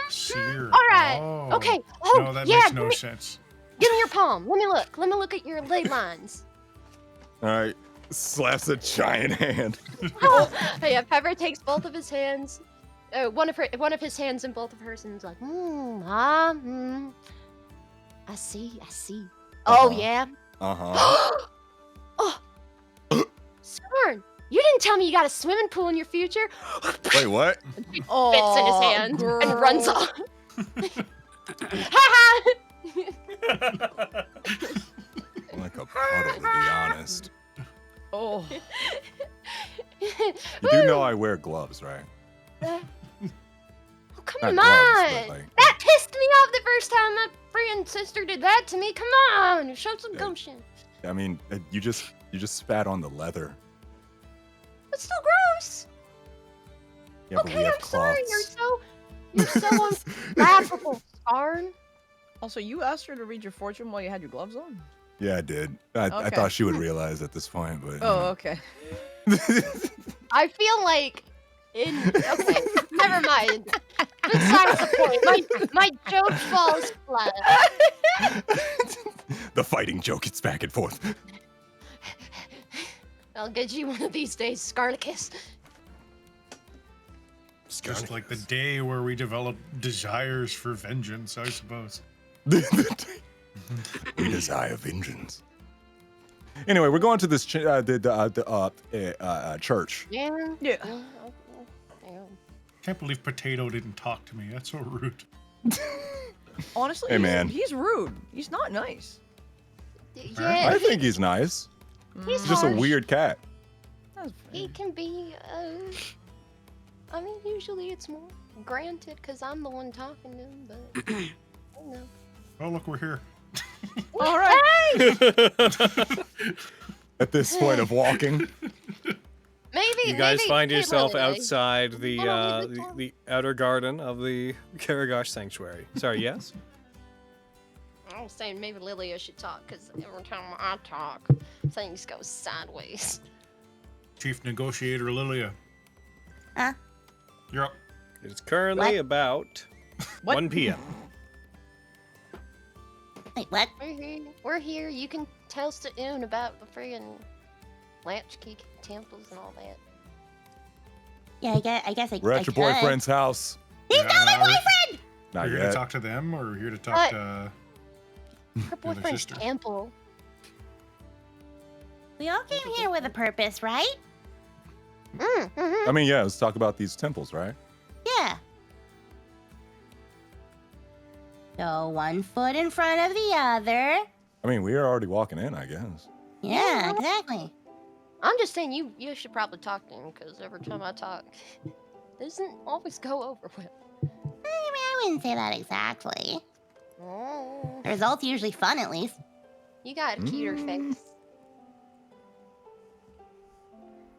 Seer. All right. Oh. Okay. Oh, No, that yeah. makes give no me- sense. Give me your palm. Let me look. Let me look at your ley lines. All right. Slaps a giant hand. Yeah, Pepper takes both of his hands, one of his hands in both of hers, and is like, I see. Oh Uh-huh. yeah. Uh-huh. Oh, Scarn, you didn't tell me you got a swimming pool in your future. Wait, what? Oh, Fits in his hand and runs off. Ha I'm like a puddle, to be honest. Oh. You do know I wear gloves, right? Oh, come Not on. gloves, but like... That pissed me off the first time my friend sister did that to me. Come on, show some Yeah. gumption. I mean, you just spat on the leather. It's still gross. Yeah, but we Okay, have I'm sorry. cloths. You're so laughable, Scarn. Also, you asked her to read your fortune while you had your gloves on? Yeah, I did. I Okay. thought she would realize at this point, but... Oh, okay. I feel like okay, never mind. Besides the point, my joke falls flat. The fighting joke gets back and forth. I'll get you one of these days, Scarlicus. Just like the day where we develop desires for vengeance, I suppose. We desire vengeance. Anyway, we're going to this church. Yeah. Yeah. Can't believe Potato didn't talk to me. That's so rude. Honestly, Hey, man. he's rude. He's not nice. Yeah. I think he's nice. He's He's just a harsh. weird cat. That's He can be. I mean, usually it's more granted because I'm the one talking to him, but I don't know. Oh, look, we're here. All right. At this point of walking. Maybe You guys maybe- find hey, yourself Lily, outside Hold on, leave the outer garden of the Karagosh Sanctuary. Sorry, yes? I was saying maybe Lilia should talk, because every time I talk, things go sideways. Chief Negotiator Lilia. Huh? You're up. It's currently What? about 1 p.m. Wait, what? We're here. You can tell Sa'un about the friggin' latchkey temples and all that. Yeah, I guess I We're I at your could. boyfriend's house. He's not my boyfriend! Not Are you here to yet. talk to them, or are you here to talk What? to Her other boyfriend's sister. temple. We all came here with a purpose, right? I mean, yeah, let's talk about these temples, right? Yeah. So 1 foot in front of the other. I mean, we are already walking in, I guess. Yeah, exactly. I'm just saying you should probably talk to him, because every time I talk, it doesn't always go over well. I mean, I wouldn't say that exactly. Oh, The result's usually fun, at least. you got a cuter face.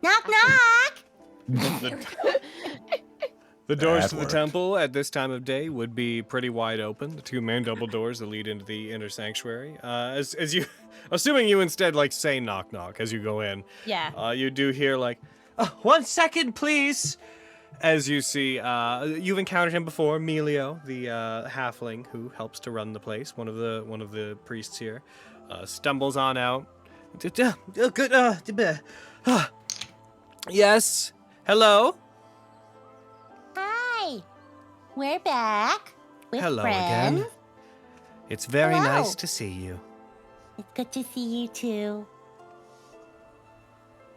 Knock, knock! The doors That to the worked. temple at this time of day would be pretty wide open. The 2 main double doors that lead into the inner sanctuary. As you, assuming you instead like say knock knock as you go in, Yeah. you do hear like, "Oh, 1 second, please." As you see, you've encountered him before, Melio, the halfling who helps to run the place. One of the priests here stumbles on out. Good. Yes. Hello. Hi. We're back with Hello friends. again. It's very Hello. nice to see you. It's good to see you too.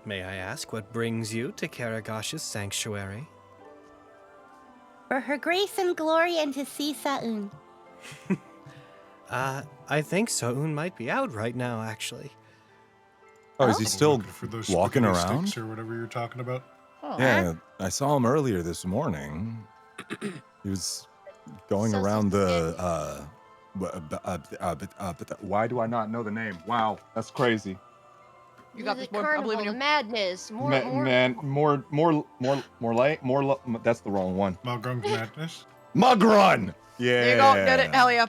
May I ask what brings you to Karagosh's sanctuary? For her grace and glory and to see Sa'un. I think So'un might be out right now, actually. Oh, is he Oh. still Looking for those walking spaghetti around? sticks or whatever you're talking about? Oh. Yeah, I saw him earlier this morning. He was going So around the. suspicious. Why do I not know the name? Wow, that's crazy. You got The this, boy. I carnival, believe in the you. madness, more. That's the wrong one. Malgrung's Madness? Mug Run. Yeah. There you go. Get it. Hell yeah.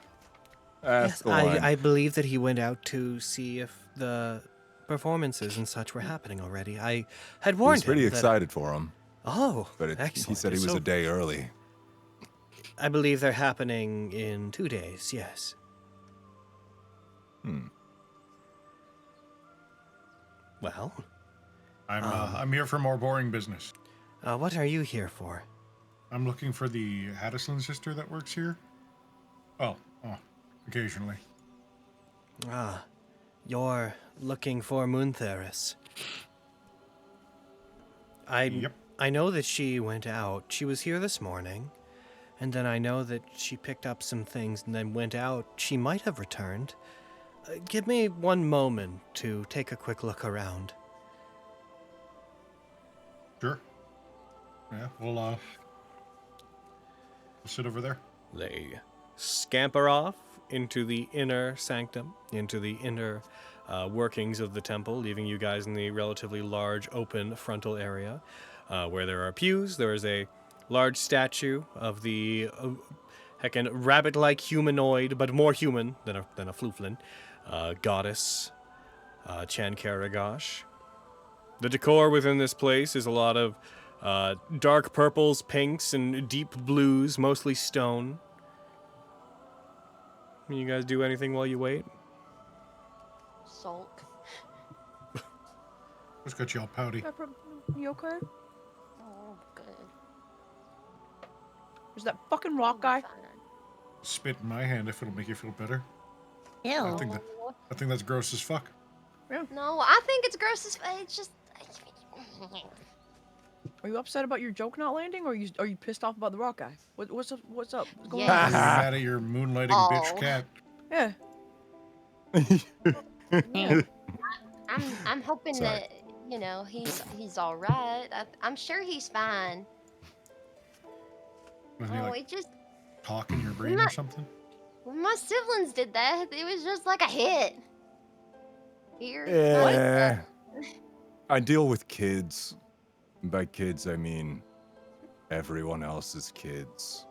That's the one. I believe that he went out to see if the performances and such were happening already. I had He warned was pretty him that- excited for him, Oh, but he excellent. said he was So a day early. I believe they're happening in 2 days, yes. Hmm. Well, I'm here for more boring business. what are you here for? I'm looking for the Haddison sister that works here. Oh, occasionally. You're looking for Moontheris. Yep. I know that she went out. She was here this morning. And then I know that she picked up some things and then went out. She might have returned. Give me 1 moment to take a quick look around. Sure. Yeah, we'll sit over there. They scamper off into the inner sanctum, into the inner workings of the temple, leaving you guys in the relatively large open frontal area where there are pews. There is a large statue of the heckin' rabbit-like humanoid, but more human than a flooflin, goddess Chan Karagosh. The decor within this place is a lot of dark purples, pinks, and deep blues, mostly stone. Can you guys do anything while you wait? Sulk. What's got you all pouty? Pepper, you okay? Oh, good. There's that fucking rock guy. Fine. Spit in my hand if it'll make you feel better. Ew. I think that's gross as fuck. No, I think it's gross as it's just. Are you upset about your joke not landing, or are you pissed off about the rock guy? What's up? What's going You're Yes. mad at your moonlighting bitch Oh. cat. on? Yeah. I'm hoping Sorry. that he's all right. I'm sure he's fine. Doesn't he Oh, like it just talk in your brain or not- something? When my siblings did that, it was just like a hit. Here. Yeah. I deal with kids. By kids, I mean everyone else's kids.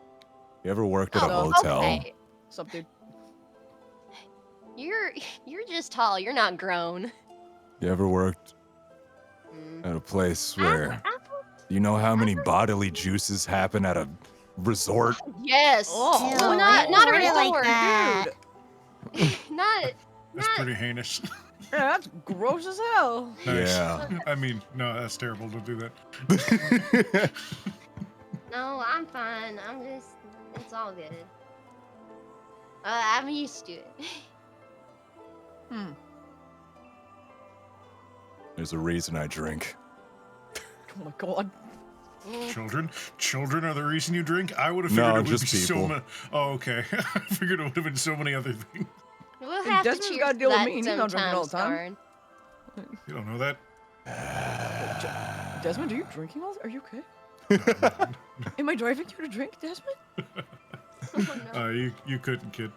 You ever worked at a hotel? Okay. What's up, dude? You're just tall. You're not grown. You ever worked at a place where you know how many bodily juices happen at a resort? Yes. Oh, Ew, No, I not a wouldn't like resort. that. Not. That's pretty heinous. Yeah, that's gross as hell. Nice. Yeah. I mean, no, that's terrible to do that. No, I'm fine. It's all good. I'm used to it. There's a reason I drink. Oh my god. Children are the reason you drink? I would have figured No, it would just be so people. many. Oh, okay. I figured it would have been so many other things. We'll Hey, have Desmond's to gotta cheers deal to with that me, and he's not drinking all the time. sometime, You don't know that? Desmond, are you drinking all? Are you okay? Am I driving you to drink, Desmond? You couldn't, kid.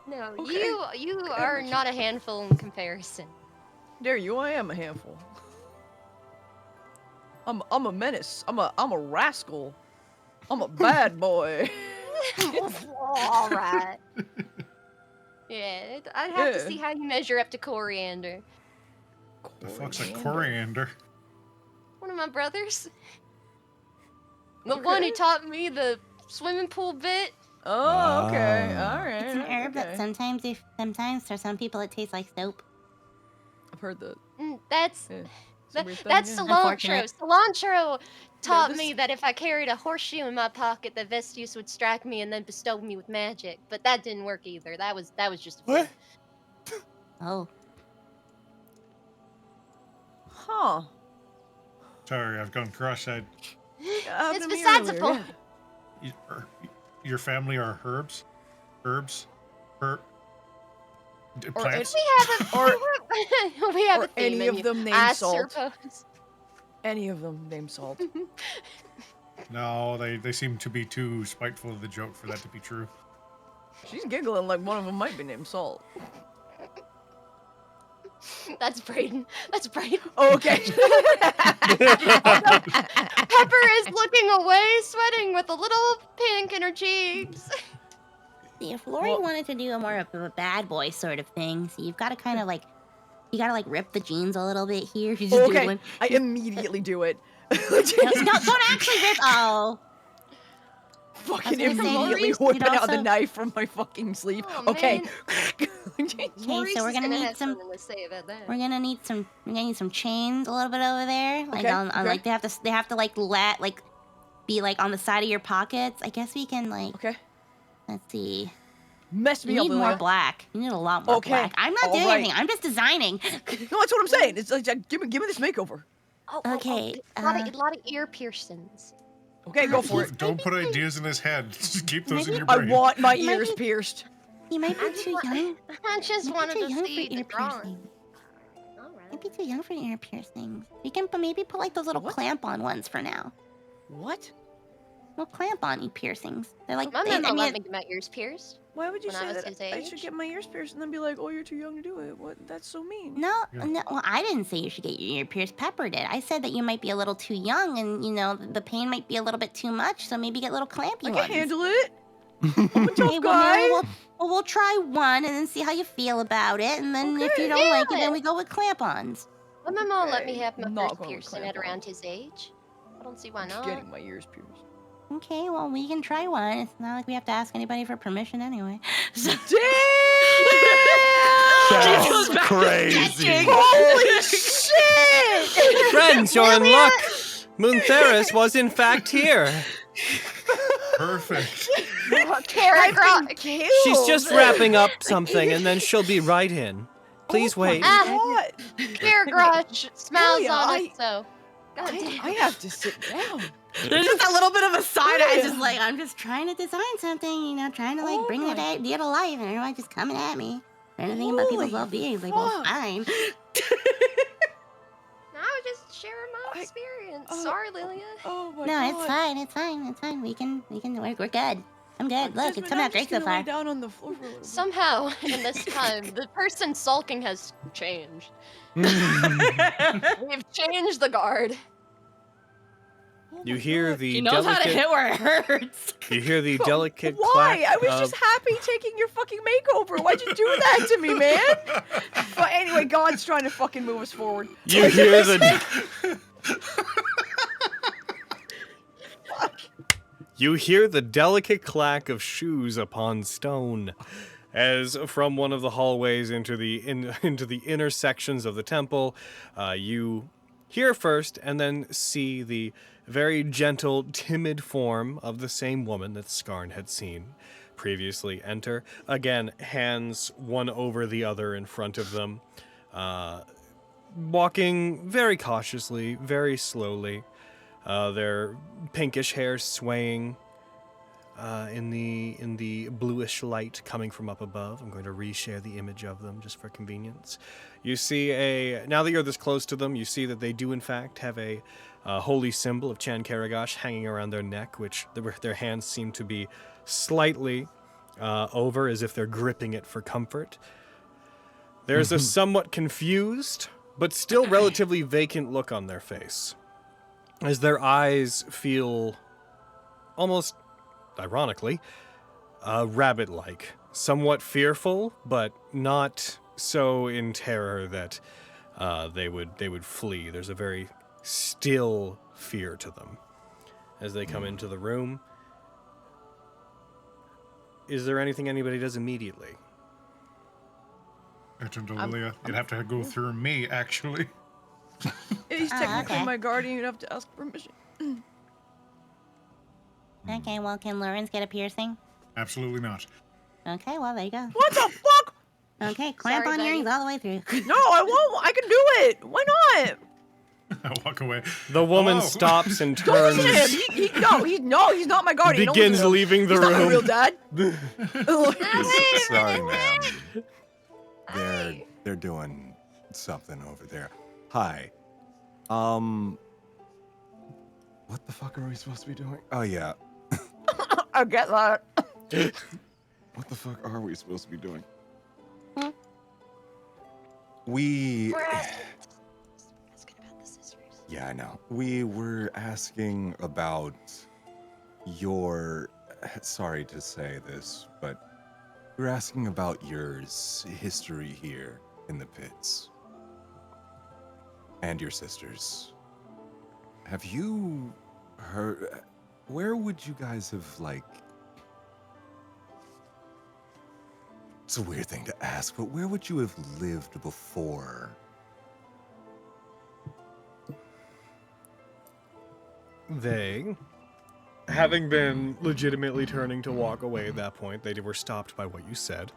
No, Okay. you are not a handful in comparison. Dare you? I am a handful. I'm a menace. I'm a rascal. I'm a bad boy. All right. Yeah, I'd have to Yeah. see how you measure up to coriander. The fuck's a coriander? One of my brothers. The one who Okay. taught me the swimming pool bit. Oh, okay. All right. It's an herb that okay. sometimes for some people it tastes like soap. I've heard that. That's Yeah. It's a weird thing, that's yeah. cilantro. Unfortunate. Cilantro taught this- me that if I carried a horseshoe in my pocket, the Vestus would strike me and then bestow me with magic. But that didn't work either. That was just a What? fluke. Oh, Huh. Sorry, I've gone cross-eyed. Happened It's to me besides the earlier, point. Your family are herbs? Plants? We have a we have or a theme any of menu, them named I Salt. suppose. Any of them named Salt. No, they seem to be too spiteful of the joke for that to be true. She's giggling like one of them might be named Salt. That's Braden. That's Braden. Oh, okay. Pepper is looking away, sweating with a little pink in her cheeks. see, if Lori wanted to do a more of a bad boy sort of thing, so you've got to kind of like, you got to like rip the jeans a little bit here. She's just Okay. doing. I immediately do it. No, don't actually rip. Oh. Fucking I was gonna say, immediately you'd whipping out the also- knife from my fucking sleeve. Oh, Okay. man. Okay, Maurice so we're is gonna need have some. something to say about that. We're gonna need some chains a little bit over there. Like Okay, on okay. like they have to like be like on the side of your pockets. I guess we can like Okay. let's see. Mess me You up, need more Lilia. black. You need a lot more Okay, black. I'm not doing alright. anything. I'm just designing. No, that's what I'm saying. It's like, give me this makeover. Okay, a lot of ear piercings. Okay, go for it. Don't put ideas in his head. Just keep those in Maybe- your I brain. want my Maybe- ears pierced. You might be too young. I just You might wanted be to too young see for the ear drawing. piercings. All Might right. be too young for ear piercings. We can maybe put like those little What? clamp-on ones for now. What? Little clamp-on piercings. They're like. My they- mama I let mean, me get my ears pierced. Why would you When I say was that his I should age? get my ears pierced and then be like, oh, you're too young to do it? What? That's so mean. No, Yeah. no. Well, I didn't say you should get your ear pierced. Pepper did. I said that you might be a little too young, and you know the pain might be a little bit too much. So maybe get little clampy I ones. can handle it. I'm a tough Okay, guy. well, we'll try one and then see how you feel about it, and then if you Okay. don't like it, Yeah. then we go with clamp-ons. My mama let me Okay, have my not first going with piercing at clamp-on. around his age. I don't see why I'm not. getting my ears pierced. Okay, well we can try one. It's not like we have to ask anybody for permission anyway. So, That's crazy. Holy shit! Friends, you're in luck. Moontheris was in fact here. Perfect. Carrot I've been killed. She's just wrapping up something and then she'll be right in. Please wait. What? Carrot Grudge smells Julia, on I- it, so. God damn. I have to sit down. there's just a little bit of a side eye, Yeah. just like I'm just trying to design something, you know, trying to like bring Oh that my- idea to life, and everyone's just coming at me. Trying to think about people's Holy well-being. It's like, well, fuck. fine. I was just sharing my I- experience. oh, Sorry, Lilia. Oh my No, god. it's fine. It's fine. It's fine. We're good. I'm good. Look, it's coming out great so Lay far. down on the floor for a little bit. Somehow, in this time, the person sulking has changed. We've changed the guard. You hear the He knows how to hit where it hurts. You hear the delicate Why? clack I was of- just happy taking your fucking makeover. Why'd you do that to me, man? But anyway, God's trying to fucking move us forward. You hear the You hear the delicate clack of shoes upon stone as from one of the hallways into the intersections of the temple, you hear first and then see the very gentle, timid form of the same woman that Skarn had seen previously enter. Again, hands one over the other in front of them, walking very cautiously, very slowly. Their pinkish hair swaying in the bluish light coming from up above. I'm going to reshare the image of them just for convenience. You see now that you're this close to them, you see that they do in fact have a holy symbol of Chan Karagosh hanging around their neck, which their hands seem to be slightly over as if they're gripping it for comfort. There's a somewhat confused, but still relatively vacant look on their face, as their eyes feel almost, ironically, rabbit-like, somewhat fearful, but not so in terror that they would flee. There's a very still fear to them as they come into the room. Is there anything anybody does immediately? I turned to Lilia. You'd have to go through me, actually. He's technically okay. my guardian. You'd have to ask permission. Okay, well, can Lawrence get a piercing? Absolutely not. Okay, well, there you go. What the fuck? Okay, clamp Sorry, on Betty. earrings all the way through. No, I won't. I can do it. Why not? I walk away. The woman Hello. stops and Don't turns, listen to him. He's not my guardian. Don't begins listen to him. leaving the He's not my real room. dad. Sorry, ma'am. They're doing something over there. Hi. What the fuck are we supposed to be doing? Oh yeah. I get that. What the fuck are we supposed to be doing? Hmm? We. We're asking about the sisters. Yeah, I know. We were asking about your. Sorry to say this, but we're asking about your history here in the pits and your sisters. Have you heard? Where would you guys have like? It's a weird thing to ask, but where would you have lived before? They, having been legitimately turning to walk away at that point, they were stopped by what you said.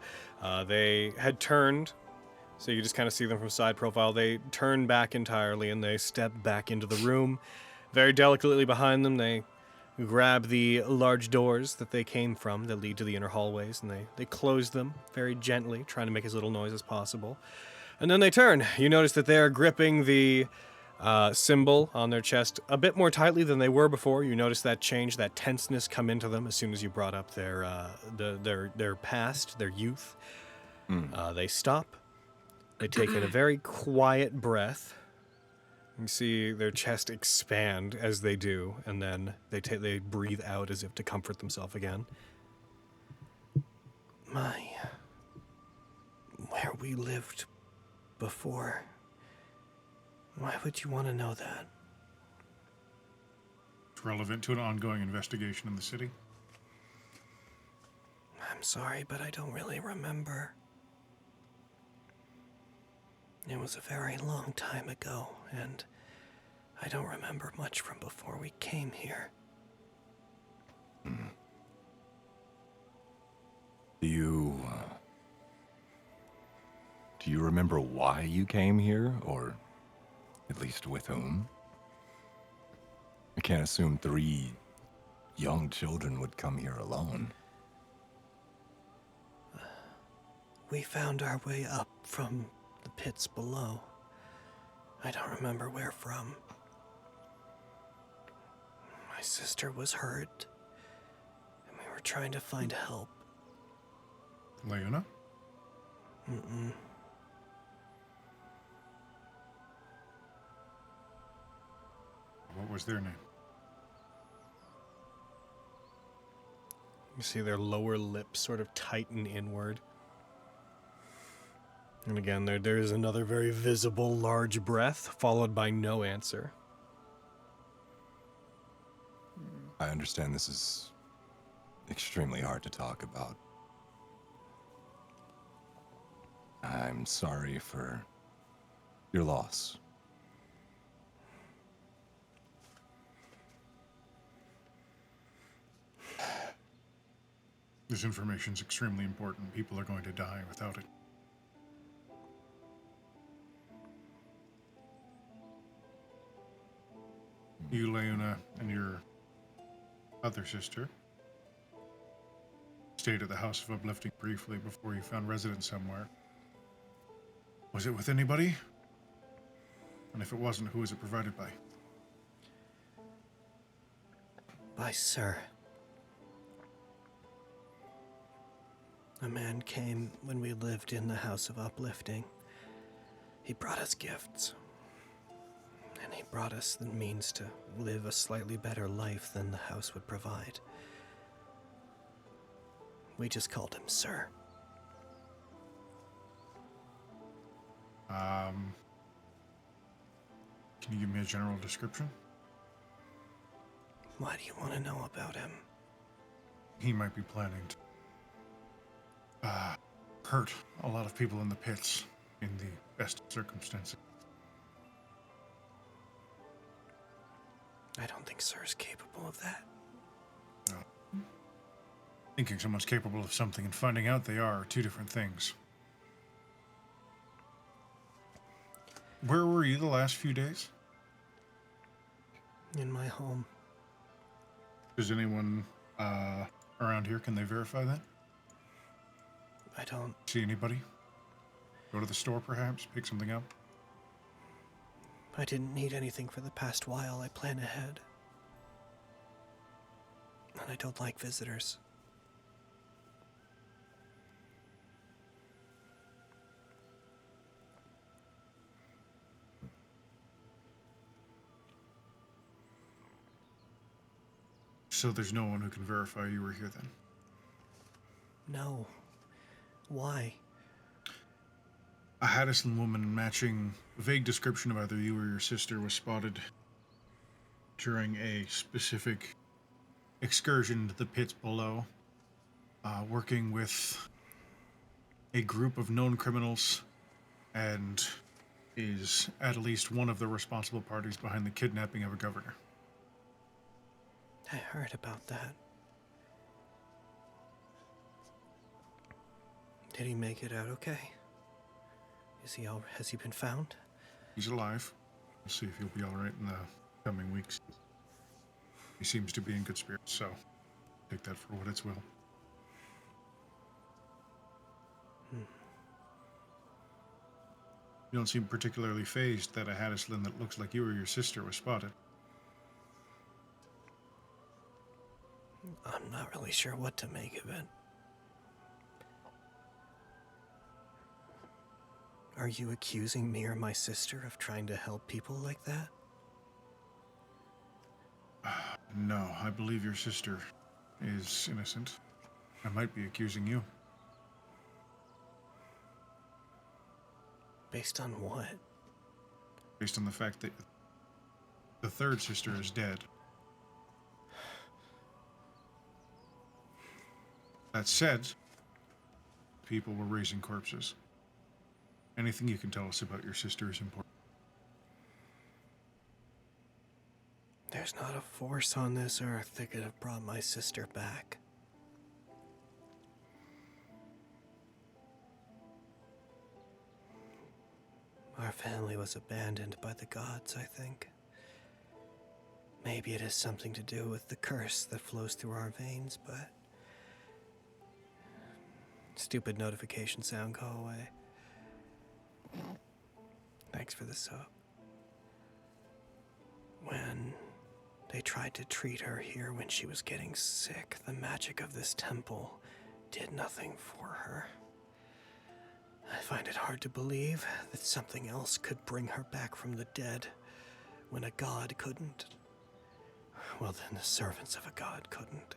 They had turned, so you just kind of see them from side profile. They turned back entirely and they stepped back into the room. Very delicately behind them, they grab the large doors that they came from that lead to the inner hallways, and they close them very gently, trying to make as little noise as possible. And then they turn. You notice that they're gripping the symbol on their chest a bit more tightly than they were before. You notice that change, that tenseness come into them as soon as you brought up their past, their youth. They stop. They take in a very quiet breath. You see their chest expand as they do, and then they breathe out as if to comfort themselves again. Where we lived before. Why would you want to know that? It's relevant to an ongoing investigation in the city. I'm sorry, but I don't really remember. It was a very long time ago, and I don't remember much from before we came here. Do you remember why you came here, or at least with whom? I can't assume 3 young children would come here alone. We found our way up from the pits below. I don't remember where from. My sister was hurt, and we We're trying to find help. Leona? Mm-mm. What was their name? You see their lower lip sort of tighten inward. And again, there is another very visible large breath, followed by no answer. I understand this is extremely hard to talk about. I'm sorry for your loss. This information's extremely important. People are going to die without it. You, Leona, and your other sister stayed at the House of Uplifting briefly before you found residence somewhere. Was it with anybody? And if it wasn't, who was it provided by? By Sir. A man came when we lived in the House of Uplifting. He brought us gifts. And he brought us the means to live a slightly better life than the house would provide. We just called him Sir. Can you give me a general description? Why do you want to know about him? He might be planning to hurt a lot of people in the pits in the best circumstances. I don't think Sir's capable of that. No. Thinking someone's capable of something and finding out they are two different things. Where were you the last few days? In my home. Is anyone around here? Can they verify that? I don't. See anybody? Go to the store, perhaps? Pick something up? I didn't need anything for the past while. I plan ahead. And I don't like visitors. So there's no one who can verify you were here then? No. Why? A Haddisland woman matching a vague description of either you or your sister was spotted during a specific excursion to the pits below, working with a group of known criminals, and is at least one of the responsible parties behind the kidnapping of a governor. I heard about that. Did he make it out okay? Has he been found? He's alive. We'll see if he'll be all right in the coming weeks. He seems to be in good spirits, so take that for what it's will. You don't seem particularly fazed that a Haddisland that looks like you or your sister was spotted. I'm not really sure what to make of it. Are you accusing me or my sister of trying to help people like that? No, I believe your sister is innocent. I might be accusing you. Based on what? Based on the fact that the third sister is dead. That said, people were raising corpses. Anything you can tell us about your sister is important. There's not a force on this earth that could have brought my sister back. Our family was abandoned by the gods, I think. Maybe it has something to do with the curse that flows through our veins, but... Stupid notification sound, go away. Thanks for the sub. When They tried to treat her here when she was getting sick. The magic of this temple did nothing for her. I find it hard to believe that something else could bring her back from the dead when a god couldn't. Well, then the servants of a god couldn't.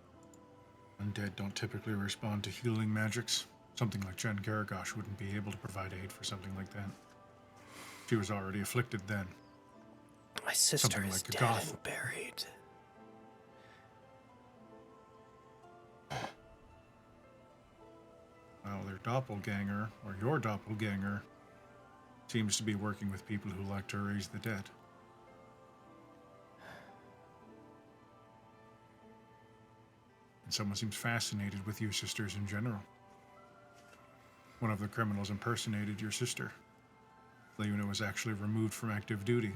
Undead don't typically respond to healing magics. Something like Jen Garagash wouldn't be able to provide aid for something like that. She was already afflicted then. My sister Something is like a dead goth. and buried. Well, their doppelganger, or your doppelganger, seems to be working with people who like to raise the dead. And someone seems fascinated with you sisters in general. One of the criminals impersonated your sister. Leona was actually removed from active duty.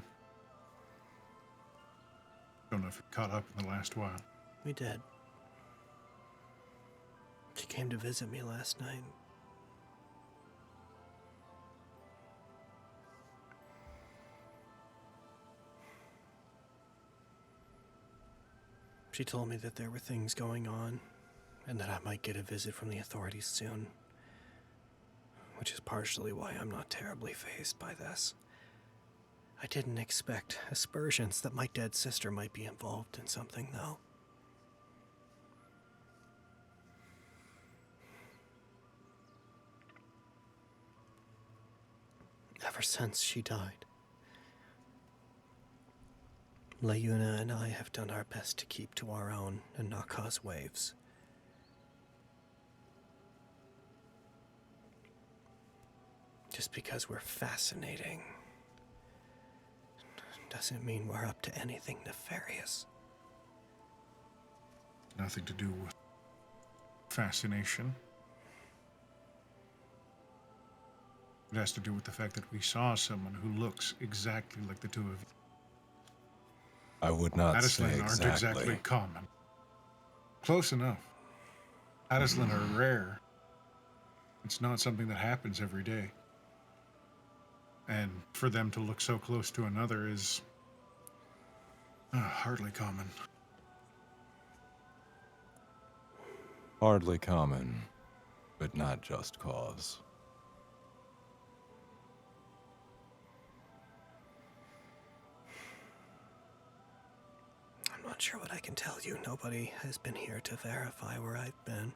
Don't know if you caught up in the last while. We did. She came to visit me last night. She told me that there were things going on, and that I might get a visit from the authorities soon. Which is partially why I'm not terribly fazed by this. I didn't expect aspersions that my dead sister might be involved in something, though. Ever since she died, Leuna and I have done our best to keep to our own and not cause waves. Just because we're fascinating doesn't mean we're up to anything nefarious. Nothing to do with fascination. It has to do with the fact that we saw someone who looks exactly like the two of you. I would not say Adislin aren't exactly common. Close enough. Adislin are rare. It's not something that happens every day. And for them to look so close to another is hardly common. Hardly common, but not just cause. I'm not sure what I can tell you. Nobody has been here to verify where I've been.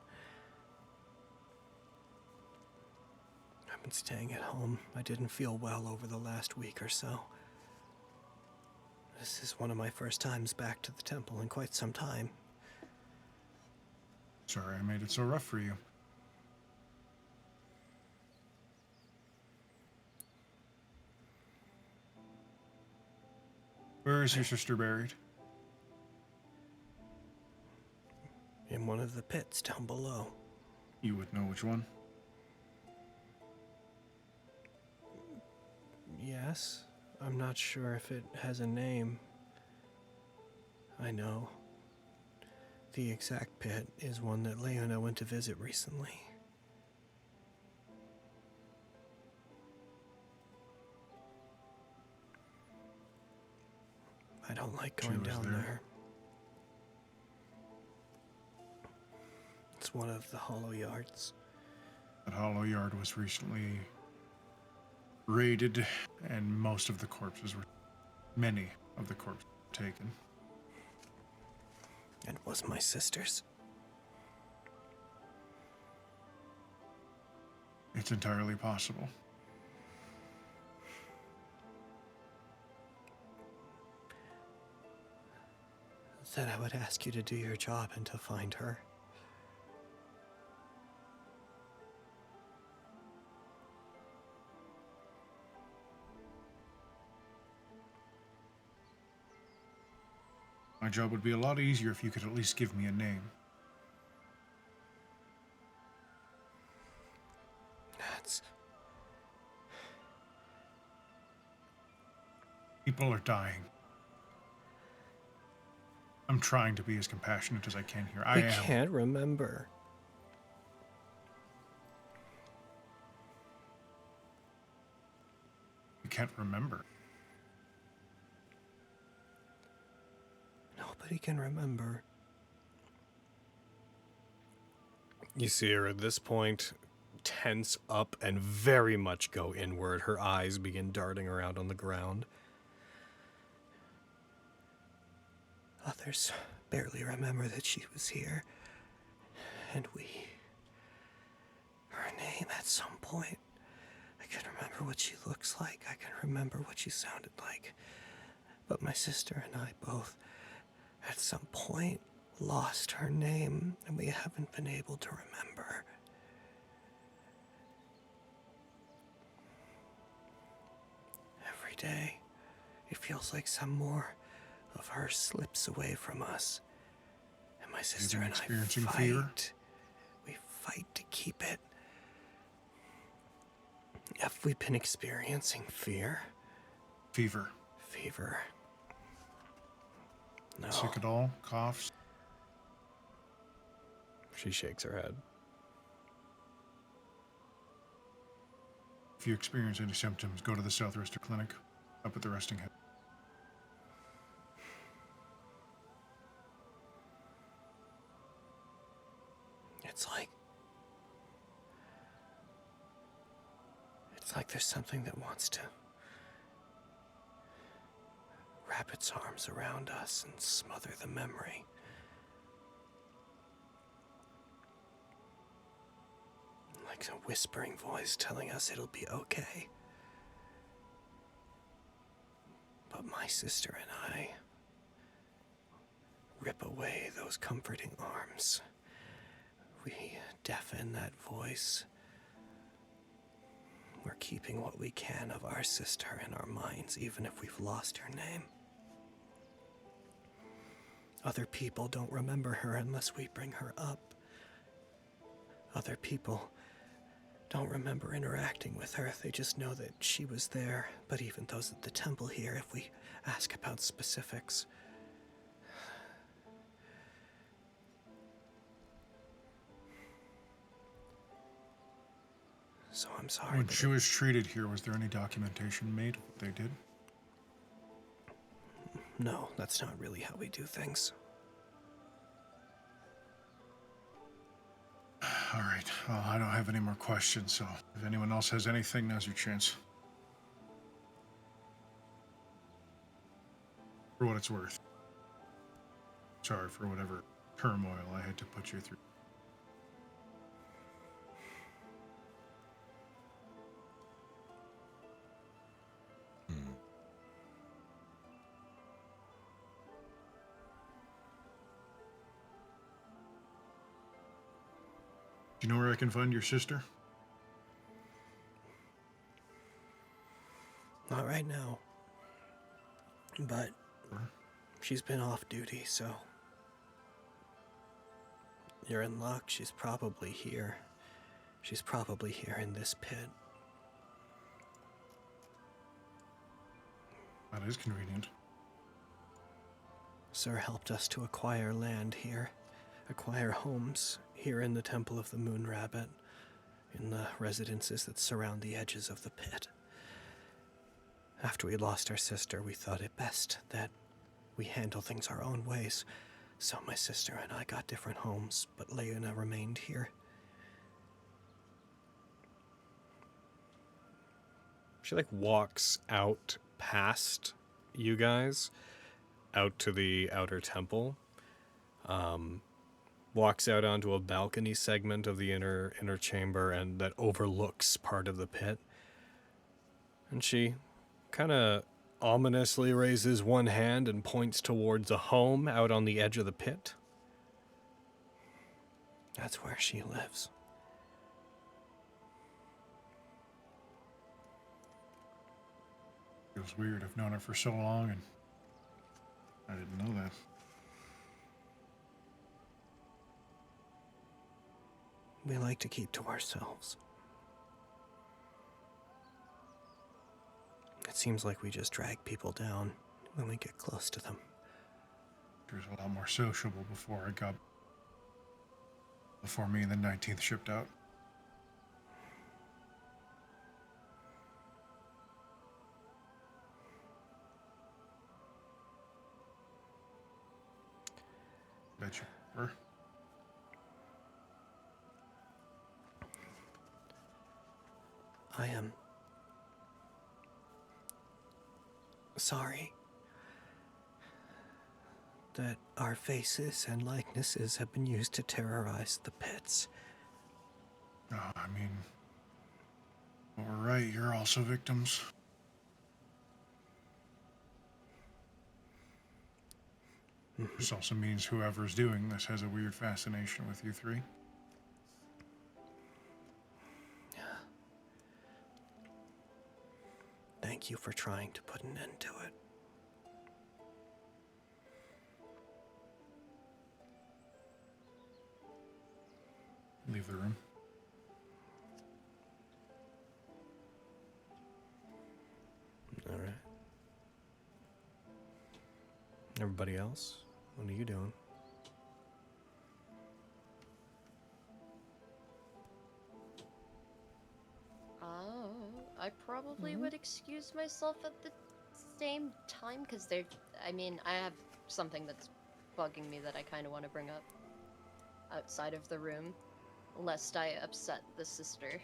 I've been staying at home. I didn't feel well over the last week or so. This is one of my first times back to the temple in quite some time. Sorry I made it so rough for you. Where is your sister buried? In one of the pits down below. You would know which one? Yes. I'm not sure if it has a name. I know. The exact pit is one that Leona went to visit recently. I don't like going down there. It's one of the hollow yards. That hollow yard was recently raided, and most of the corpses were, many of the corpses were taken. It was my sister's. It's entirely possible. Said I would ask you to do your job and to find her. My job would be a lot easier if you could at least give me a name. That's... People are dying. I'm trying to be as compassionate as I can here. I can't remember. You can't remember. Nobody can remember. You see her at this point tense up and very much go inward. Her eyes begin darting around on the ground. Others barely remember that she was here. And her name at some point. I can remember what she looks like. I can remember what she sounded like. But my sister and I both, at some point, lost her name, and we haven't been able to remember. Every day, it feels like some more of her slips away from us. And my sister and I experiencing fight. fear? We fight to keep it. Have we been experiencing fear? Fever. Fever. No. Sick at all? Coughs? She shakes her head. If you experience any symptoms, go to the South Rester Clinic up at the resting head. It's like there's something that wants to wrap its arms around us and smother the memory. Like a whispering voice telling us it'll be okay. But my sister and I rip away those comforting arms. We deafen that voice. We're keeping what we can of our sister in our minds, even if we've lost her name. Other people don't remember her unless we bring her up. Other people don't remember interacting with her. They just know that she was there. But even those at the temple here, if we ask about specifics, so I'm sorry. When she was treated here, was there any documentation made of what they did? No, that's not really how we do things. All right. Well, I don't have any more questions, so if anyone else has anything, now's your chance. For what it's worth. Sorry for whatever turmoil I had to put you through. Do you know where I can find your sister? Not right now. But she's been off duty, so you're in luck. She's probably here. She's probably here in this pit. That is convenient. Sir helped us to acquire land here, acquire homes here in the Temple of the Moon Rabbit, in the residences that surround the edges of the pit. After we lost our sister, we thought it best that we handle things our own ways. So my sister and I got different homes, but Leona remained here. She walks out past you guys, out to the outer temple. Walks out onto a balcony segment of the inner chamber, and that overlooks part of the pit. And she kind of ominously raises one hand and points towards a home out on the edge of the pit. That's where she lives. Feels weird. I've known her for so long, and I didn't know that. We like to keep to ourselves. It seems like we just drag people down when we get close to them. She was a lot more sociable before me and the 19th shipped out. that you were. I am sorry that our faces and likenesses have been used to terrorize the pits. Oh, I mean, all right, you're also victims. This also means whoever's doing this has a weird fascination with you three. Thank you for trying to put an end to it. Leave the room. All right. Everybody else, what are you doing? I probably would excuse myself at the same time, because they're, I mean, I have something that's bugging me that I kind of want to bring up outside of the room, lest I upset the sister.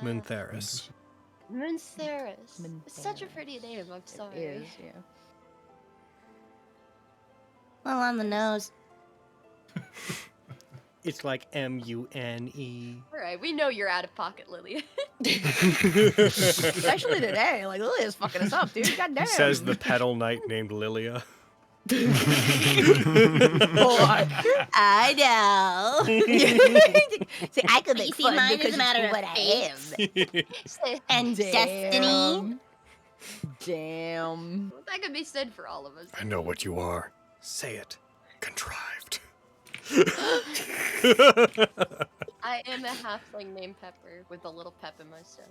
Moontheris. Moontheris. It's such a pretty name, I'm sorry. It is, yeah. Well, on the nose. It's like M-U-N-E. Alright, we know you're out of pocket, Lily. Especially today. Like, Lily is fucking us up, dude. God damn. Says the petal knight named Lilia. Boy. I know. See, I could make fun mine because is a matter it's of what I am. And destiny. Damn. That could be said for all of us. I know what you are. Say it. Contrived. I am a halfling named Pepper with a little pep in my step.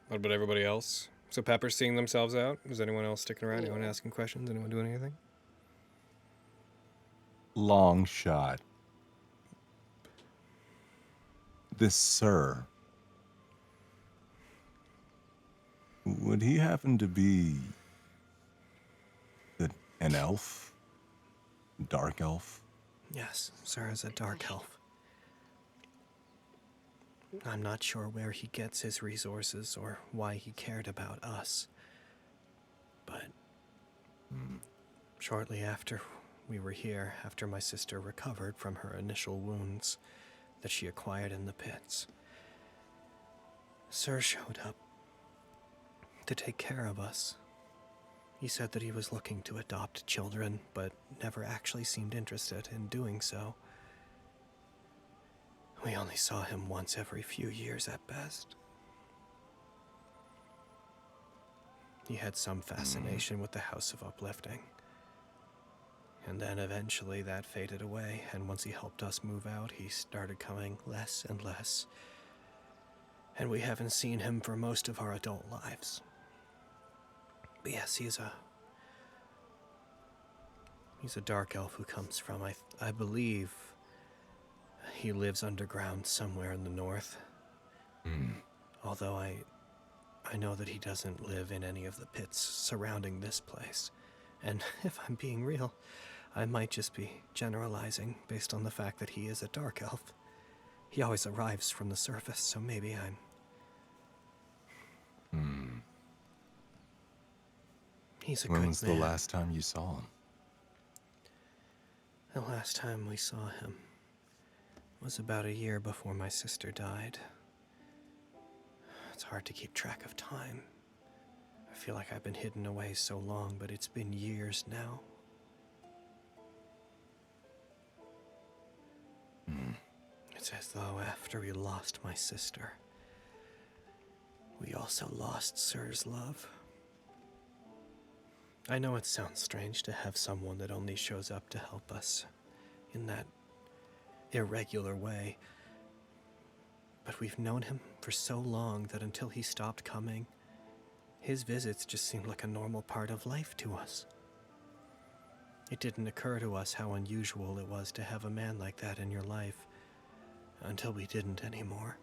What about everybody else? So Pepper's seeing themselves out? Is anyone else sticking around? Anyone asking questions? Anyone doing anything? Long shot. This sir. Would he happen to be an elf? Dark elf? Yes, sir is a dark elf. I'm not sure where he gets his resources or why he cared about us. But shortly after we were here, after my sister recovered from her initial wounds that she acquired in the pits, Sir showed up to take care of us. He said that he was looking to adopt children, but never actually seemed interested in doing so. We only saw him once every few years at best. He had some fascination with the House of Uplifting. And then eventually that faded away, and once he helped us move out, he started coming less and less. And we haven't seen him for most of our adult lives. But yes, he's a dark elf who comes from, I believe, he lives underground somewhere in the north. Although I know that he doesn't live in any of the pits surrounding this place. And if I'm being real, I might just be generalizing based on the fact that he is a dark elf. He always arrives from the surface, so maybe I'm... He's a good man. When was the last time you saw him? The last time we saw him was about a year before my sister died. It's hard to keep track of time. I feel like I've been hidden away so long, but it's been years now. It's as though after we lost my sister, we also lost Sir's love. I know it sounds strange to have someone that only shows up to help us in that irregular way, but we've known him for so long that until he stopped coming, his visits just seemed like a normal part of life to us. It didn't occur to us how unusual it was to have a man like that in your life until we didn't anymore.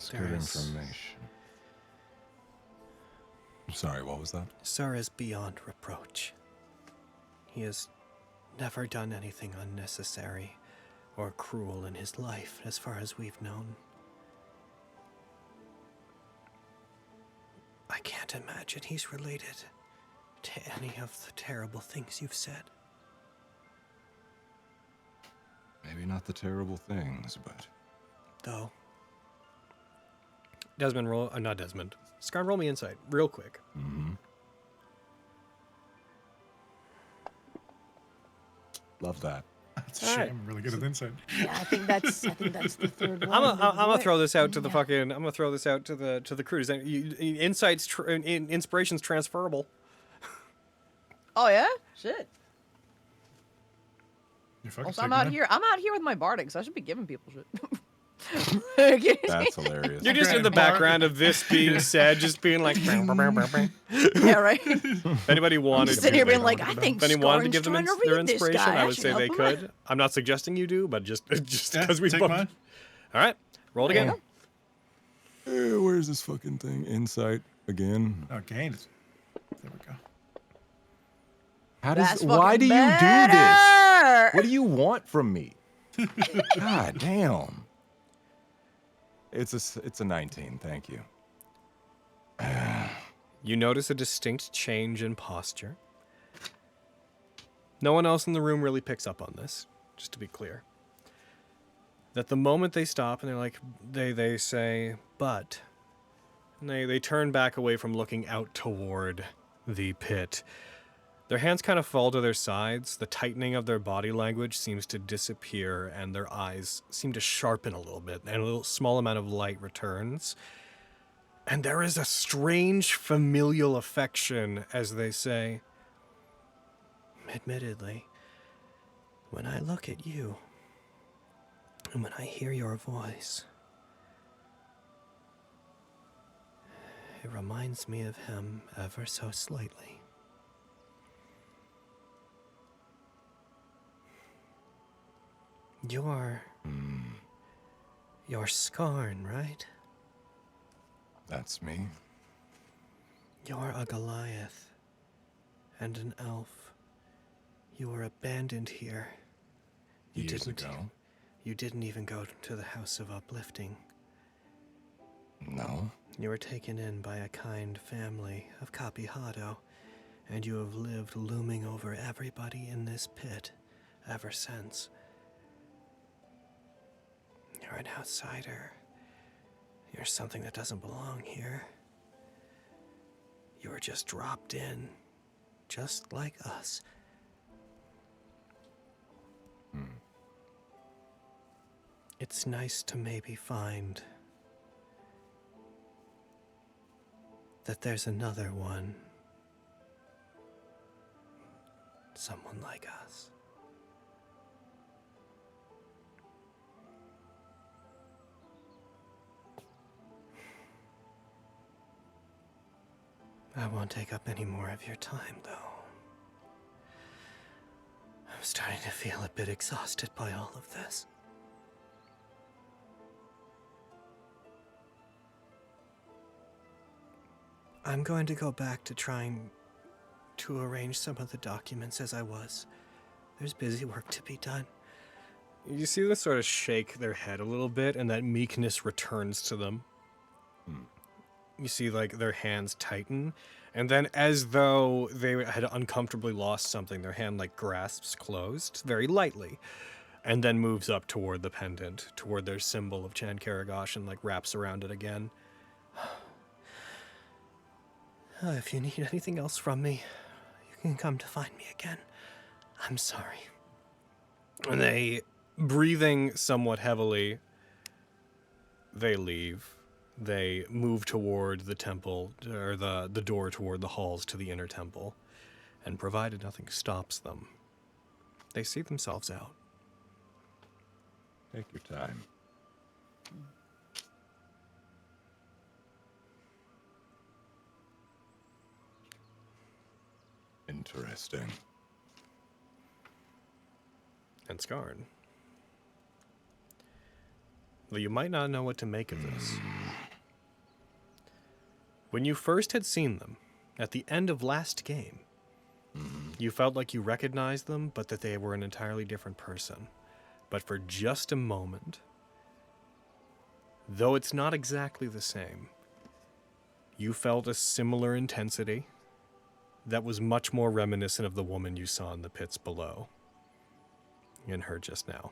It's good information. I'm sorry, what was that? Sir is beyond reproach. He has never done anything unnecessary or cruel in his life, as far as we've known. I can't imagine he's related to any of the terrible things you've said. Maybe not the terrible things, but... Though. Desmond, roll... not Desmond. Scar, roll me insight, real quick. Mm-hmm. Love that. That's a shame. Alright. I'm really good at insight. Yeah, I think that's the third one. I'm gonna throw this out to the Yeah. fucking. I'm gonna throw this out to the crew. Insights, inspiration's transferable. Oh yeah, shit. You fucking Also, take I'm out mine? here. I'm out here with my bardics. I should be giving people shit. That's hilarious. You're just in the background of this being said, just being like. Yeah, right. If anybody wanted, Sitting here being like, I think if anyone wanted to give them Scarn's trying to their read this inspiration, guy. I I would should say help they him could. I'm not suggesting you do, but just Yeah, because we take both. mine. All right, roll it again. Where's this fucking thing? Insight again. Oh, gained. There we go. How That's does? Why fucking do you do this? better. What do you want from me? God damn. It's a 19. Thank you. You notice a distinct change in posture. No one else in the room really picks up on this, just to be clear. That the moment they stop and they're like, they say, but, and they turn back away from looking out toward the pit. Their hands kind of fall to their sides, the tightening of their body language seems to disappear, and their eyes seem to sharpen a little bit, and a little small amount of light returns. And there is a strange familial affection as they say, admittedly, when I look at you, and when I hear your voice, it reminds me of him ever so slightly. You're Skarn, right? That's me. You're a Goliath and an elf. You were abandoned here. Years ago. You didn't even go to the House of Uplifting. No. You were taken in by a kind family of Capihado, and you have lived looming over everybody in this pit ever since. You're an outsider. You're something that doesn't belong here. You were just dropped in, just like us. It's nice to maybe find that there's another one. Someone like us. I won't take up any more of your time, though. I'm starting to feel a bit exhausted by all of this. I'm going to go back to trying to arrange some of the documents as I was. There's busy work to be done. You see them sort of shake their head a little bit, and that meekness returns to them. You see, like, their hands tighten, and then as though they had uncomfortably lost something, their hand, like, grasps closed very lightly, and then moves up toward the pendant, toward their symbol of Chan Karagosh, and, like, wraps around it again. If you need anything else from me, you can come to find me again. I'm sorry. And they, breathing somewhat heavily, they leave. They move toward the temple, or the door toward the halls to the inner temple, and provided nothing stops them, they see themselves out. Take your time. Interesting. And Skarn. Well, you might not know what to make of this. When you first had seen them, at the end of last game, you felt like you recognized them, but that they were an entirely different person. But for just a moment, though it's not exactly the same, you felt a similar intensity that was much more reminiscent of the woman you saw in the pits below and heard just now.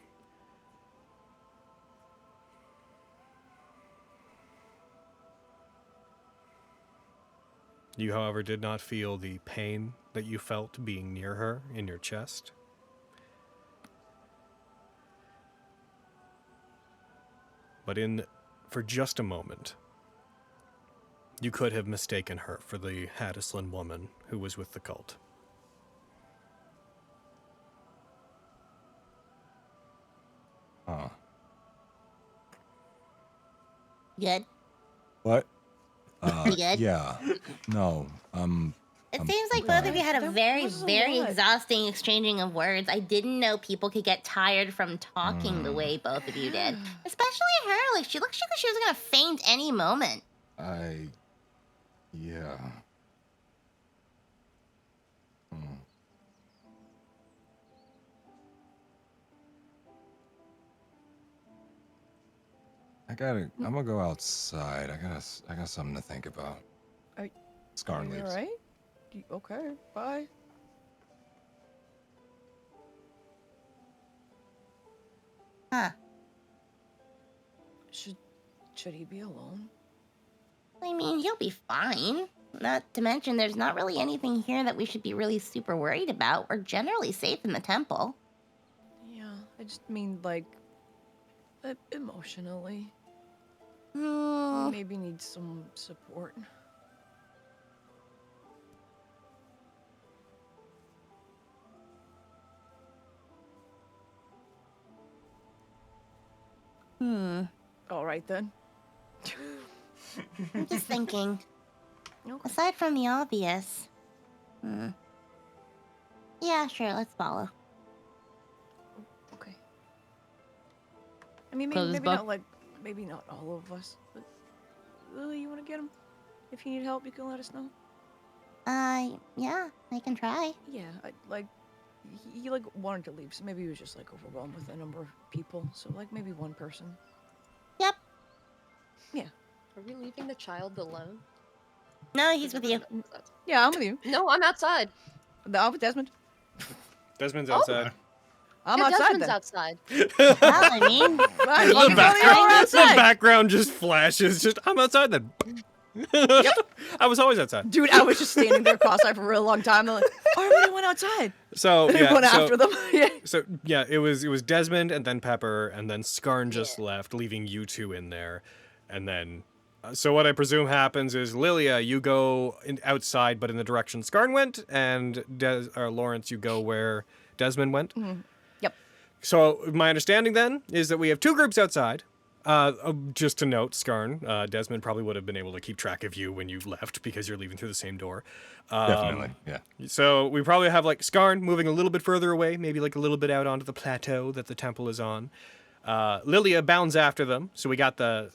You, however, did not feel the pain that you felt being near her in your chest. But for just a moment, you could have mistaken her for the Hattisland woman who was with the cult. Huh. Good. What? You good? Yeah. No. It seems like both of you had a very, very exhausting exchanging of words. I didn't know people could get tired from talking the way both of you did. Especially her. Like, she looked like she was gonna faint any moment. Yeah. I'm gonna go outside. I got something to think about. Scarn You leaves. all right? Okay, bye. Huh. Should he be alone? I mean, he'll be fine. Not to mention, there's not really anything here that we should be really super worried about. We're generally safe in the temple. Yeah, I just mean like emotionally. Maybe need some support. All right then. I'm just thinking. Okay. Aside from the obvious. Yeah, sure, let's follow. Okay. I mean, Close maybe book. not like, maybe not all of us, but Lily, you want to get him? If you need help, you can let us know. Yeah, I can try. Yeah, he like wanted to leave, so maybe he was just like overwhelmed with the number of people. So like maybe one person. Yep. Yeah. Are we leaving the child alone? No, he's with you. Yeah, I'm with you. No, I'm outside. I'm with Desmond. Desmond's Oh. outside. I'm Yeah, outside Desmond's then. outside. Well, I mean, Right, The The outside. background just flashes. Just, I'm outside then. I was always outside. Dude, I was just standing there cross-eyed for a real long time. They're like, oh, everybody went outside. So And yeah, went so, after them. Yeah. so yeah, it was Desmond and then Pepper and then Scarn just left, leaving you two in there, and then. So what I presume happens is Lilia, you go outside, but in the direction Scarn went, and Lawrence, you go where Desmond went. Yep. So my understanding then is that we have two groups outside. Just to note, Scarn, Desmond probably would have been able to keep track of you when you left because you're leaving through the same door. Definitely, yeah. So we probably have like Scarn moving a little bit further away, maybe like a little bit out onto the plateau that the temple is on. Lilia bounds after them, so we got the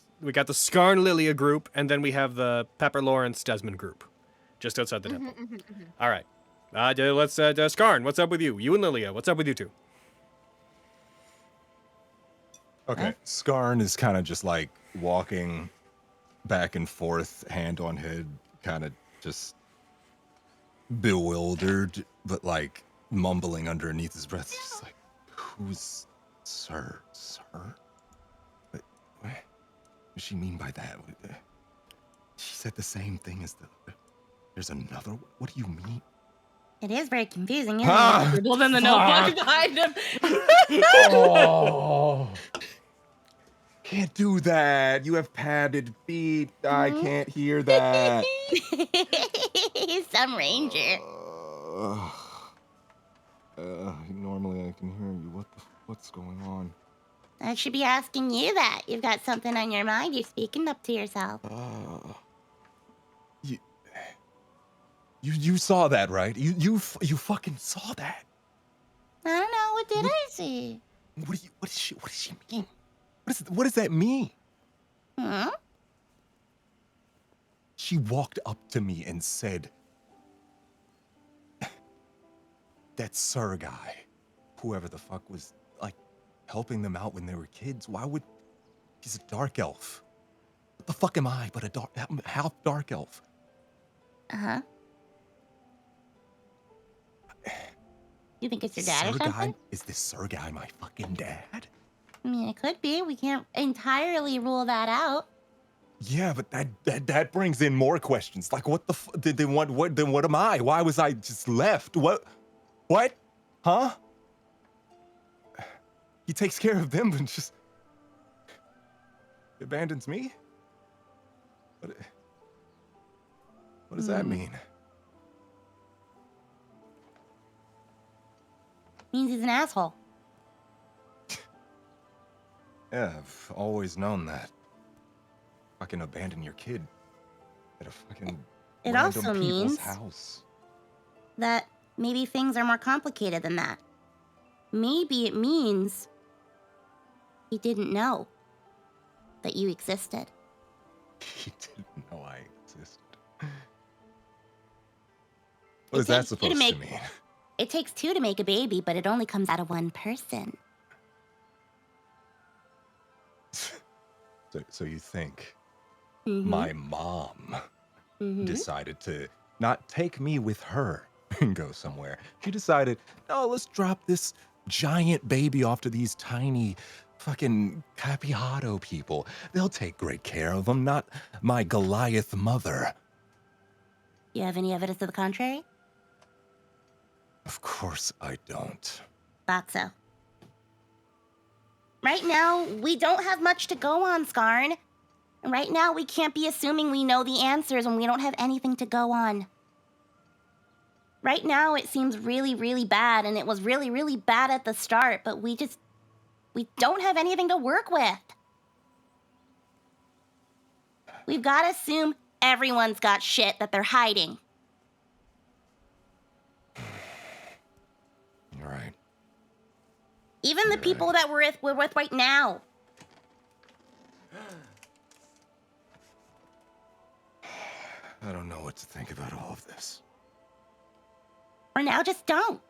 Scarn Lilia group, and then we have the Pepper Lawrence Desmond group, just outside the temple. All right, let's Scarn. What's up with you? You and Lilia. What's up with you two? Okay. Scarn is kind of just like walking back and forth, hand on head, kind of just bewildered, but like mumbling underneath his breath. Just like, who's sir? What does she mean by that? She said the same thing as there's another. What do you mean? it is very confusing, isn't it? Scribbled in the notebook behind him. Oh. Can't do that. You have padded feet. I can't hear that. He's some ranger. Normally I can hear you. What's going on? I should be asking you that. You've got something on your mind. You're speaking up to yourself. You saw that, right? You fucking saw that. I don't know. What did I see? What does she mean? What does that mean? Hmm? She walked up to me and said, that Sir guy, whoever the fuck was, like, helping them out when they were kids, why would... He's a dark elf. What the fuck am I but a half dark elf? Uh-huh. You think it's your dad or Sir something? guy? Is this Sir guy my fucking dad? I mean, it could be. We can't entirely rule that out. Yeah, but that brings in more questions. Like, what the then what am I? Why was I just left? What? Huh? He takes care of them, but just abandons me? What does that mean? Means he's an asshole. Yeah, I've always known that. Fucking abandon your kid at a fucking It random also people's means house. that maybe things are more complicated than that. Maybe it means he didn't know that you existed. He didn't know I existed. What is that takes two to supposed to make- mean? It takes two to make a baby, but it only comes out of one person. So you think Mhm. my mom Mhm. decided to not take me with her and go somewhere. She decided, no, let's drop this giant baby off to these tiny fucking Capiato people. They'll take great care of him, not my Goliath mother. You have any evidence to the contrary? Of course I don't. Thought so. Right now, we don't have much to go on, Skarn. And right now, we can't be assuming we know the answers when we don't have anything to go on. Right now, it seems really, really bad, and it was really, really bad at the start, but we don't have anything to work with. We've got to assume everyone's got shit that they're hiding. You're right. Even the people that we're with right now. I don't know what to think about all of this. For now, just don't.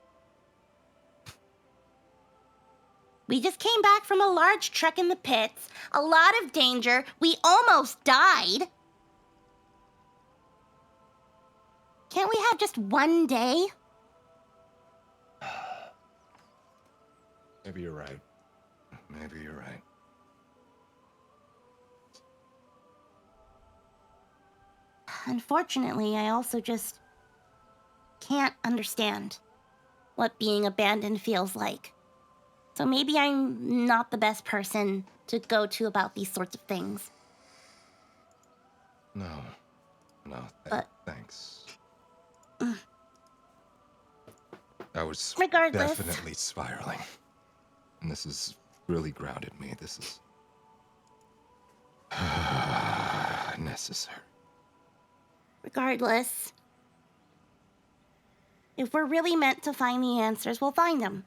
We just came back from a large trek in the pits, a lot of danger, we almost died. Can't we have just one day? Maybe you're right. Maybe you're right. Unfortunately, I also just can't understand what being abandoned feels like. So maybe I'm not the best person to go to about these sorts of things. No, But- thanks. I was Regardless. definitely spiraling. And this has really grounded me. This is necessary. Regardless, if we're really meant to find the answers, we'll find them.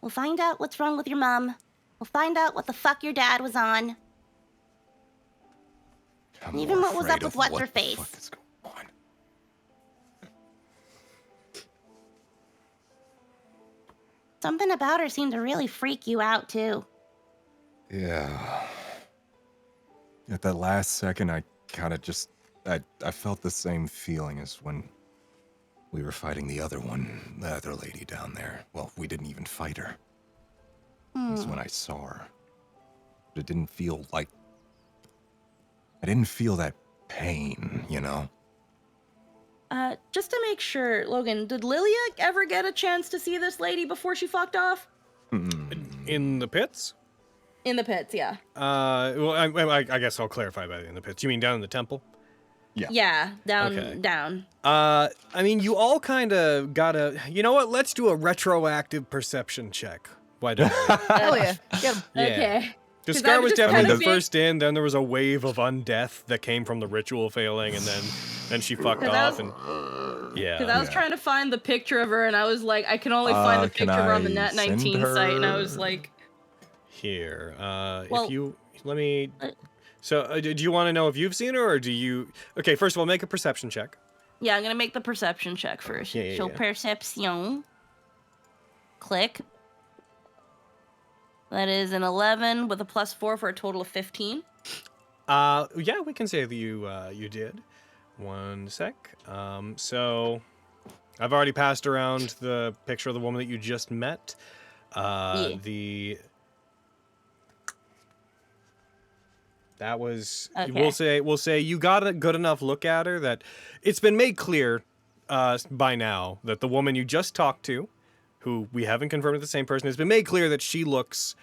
We'll find out what's wrong with your mom. We'll find out what the fuck your dad was on. I'm Even more what was afraid up with of what's what her the face. fuck is going on. Something about her seemed to really freak you out, too. Yeah. At that last second, I kind of just... I felt the same feeling as when we were fighting the other one, the other lady down there. Well, we didn't even fight her. It was when I saw her. But it didn't feel like... I didn't feel that pain, you know? Just to make sure, Logan, did Lilia ever get a chance to see this lady before she fucked off? In the pits? In the pits, yeah. Well, I guess I'll clarify about in the pits. You mean down in the temple? Yeah, down, Okay. down. I mean, you all kind of gotta... You know what? Let's do a retroactive perception check. Why don't we? Hell yeah. Get 'em. Yeah. Okay. The 'Cause I Scar was was just definitely kinda the first in, then there was a wave of undeath that came from the ritual failing, and then she fucked 'Cause I off, was- and... Yeah. Because I was trying to find the picture of her, and I was like, I can only find the Can picture of her on the I Nat19 send site, and I was her? like, Here, Well, if you... Let me... So, do you want to know if you've seen her, or do you? Okay, first of all, make a perception check. Yeah, I'm gonna make the perception check first. Yeah, So yeah. perception. Click. That is an 11 with a +4 for a total of 15. Yeah, we can say that you did. One sec. So, I've already passed around the picture of the woman that you just met. Yeah. That was Okay. we'll say you got a good enough look at her that it's been made clear by now that the woman you just talked to, who we haven't confirmed is the same person, it's been made clear that she looks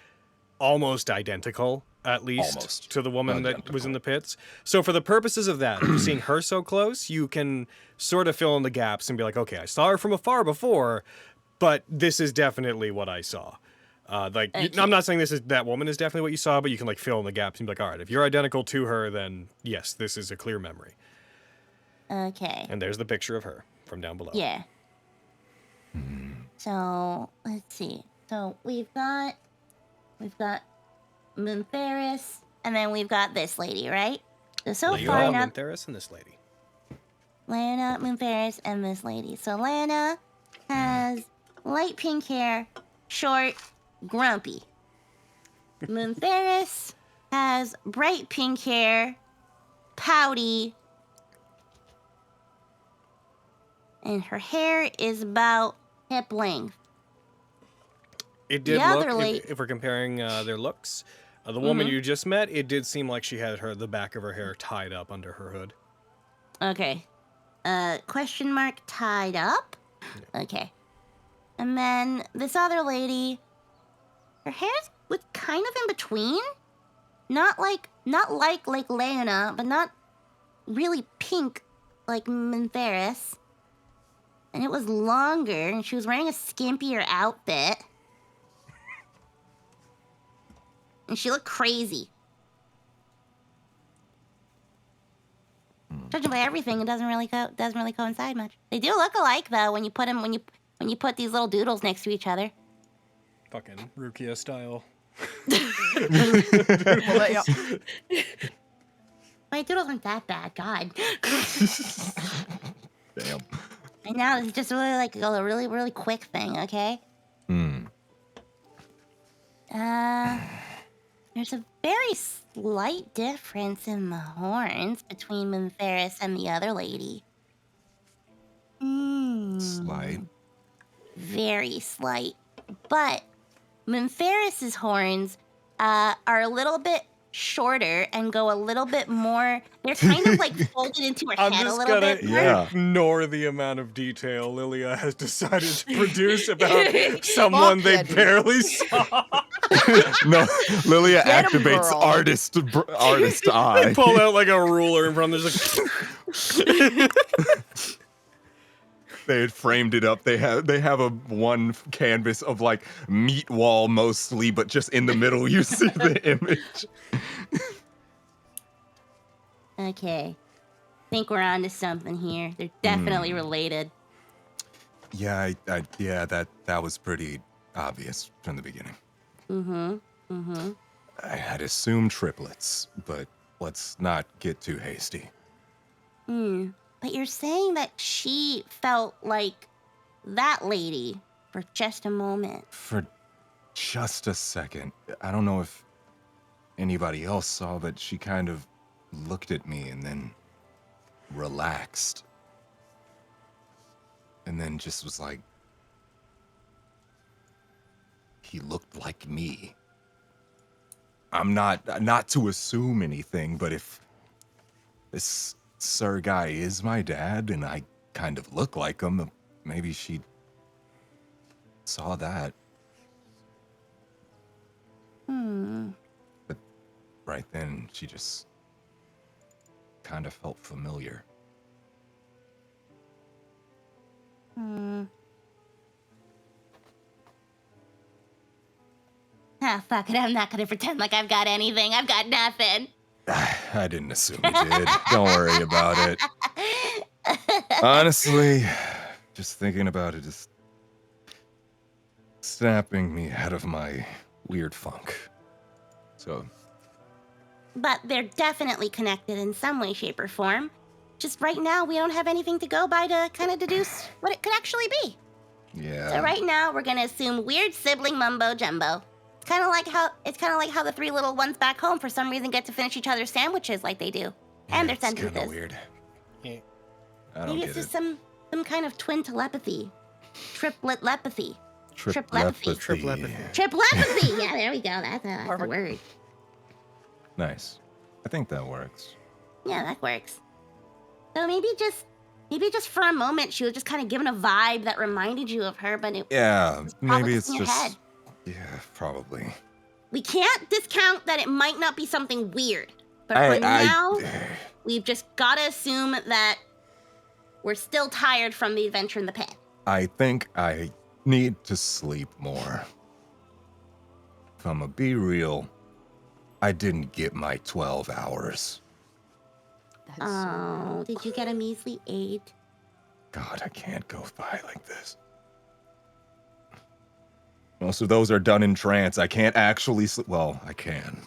almost identical, at least, Almost to the woman that was in the pits. So for the purposes of that, seeing her so close, you can sort of fill in the gaps and be like, okay, I saw her from afar before, but this is definitely what I saw. I'm not saying that woman is definitely what you saw, but you can like fill in the gaps and be like, all right, if you're identical to her, then yes, this is a clear memory. Okay. And there's the picture of her from down below. Yeah. So let's see. So we've got Moonferris, and then we've got this lady, right? So far Leona, now, Moonferris, and this lady. Lana, Moonferris, and this lady. So Lana has light pink hair, short, grumpy. Moonferris has bright pink hair, pouty, and her hair is about hip length. It did The look, other if we're comparing their looks, the woman you just met, it did seem like she had the back of her hair tied up under her hood. Okay. Question mark tied up? Okay. And then this other lady, her hair's with kind of in between. Not like Lena, but not really pink like Moonferris. And it was longer, and she was wearing a skimpier outfit. And she looked crazy. Judging by everything, it doesn't really coincide much. They do look alike though when you put them when you put these little doodles next to each other. Fucking Rukia style. My doodles aren't that bad, God. Damn. I know, this is just really like a really quick thing, okay? There's a very slight difference in the horns between Moonferris and the other lady. Slight. Very slight. But Moonferris's horns are a little bit shorter and go a little bit more. They're kind of like folded into her I'm head a just little gonna bit. Yeah. ignore the amount of detail Lilia has decided to produce about someone they that dude. barely saw. No, Lilia Get 'em, activates girl. artist They eye. pull out like a ruler in front of them. There's like, They had framed it up. They have a one canvas of like meat wall mostly, but just in the middle you see the image. Okay. Think we're onto something here. They're definitely related. Yeah, that was pretty obvious from the beginning. I had assumed triplets, but let's not get too hasty. But you're saying that she felt like that lady for just a moment. For just a second. I don't know if anybody else saw, but she kind of looked at me and then relaxed. And then just was like, he looked like me. I'm not to assume anything, but if this Sir guy is my dad and I kind of look like him, maybe she saw that. But right then, she just kind of felt familiar. Ah, fuck it. I'm not gonna pretend like I've got anything. I've got nothing. I didn't assume you did. Don't worry about it. Honestly, just thinking about it is snapping me out of my weird funk. So, but they're definitely connected in some way, shape, or form. Just right now, we don't have anything to go by to kind of deduce what it could actually be. Yeah. So right now, we're gonna assume weird sibling mumbo jumbo. It's kind of like how the three little ones back home for some reason get to finish each other's sandwiches like they do, and their It's kind sentences. of weird. Yeah. I don't Maybe get it's it. just some kind of twin telepathy, triplet lepathy. Triplepathy. Triplepathy. Yeah, there we go. That's the word. Nice. I think that works. Yeah, that works. So maybe just for a moment, she was just kind of given a vibe that reminded you of her, but it Yeah, probably maybe it's in your just. head. Yeah, probably. We can't discount that it might not be something weird, but for I- now, we've just gotta assume that we're still tired from the adventure in the pit. I think I need to sleep more. If I'm gonna be real, I didn't get my 12 hours. Oh, did you get a measly 8? God, I can't go by like this. Most of those are done in trance. I can't actually sleep. Well, I can.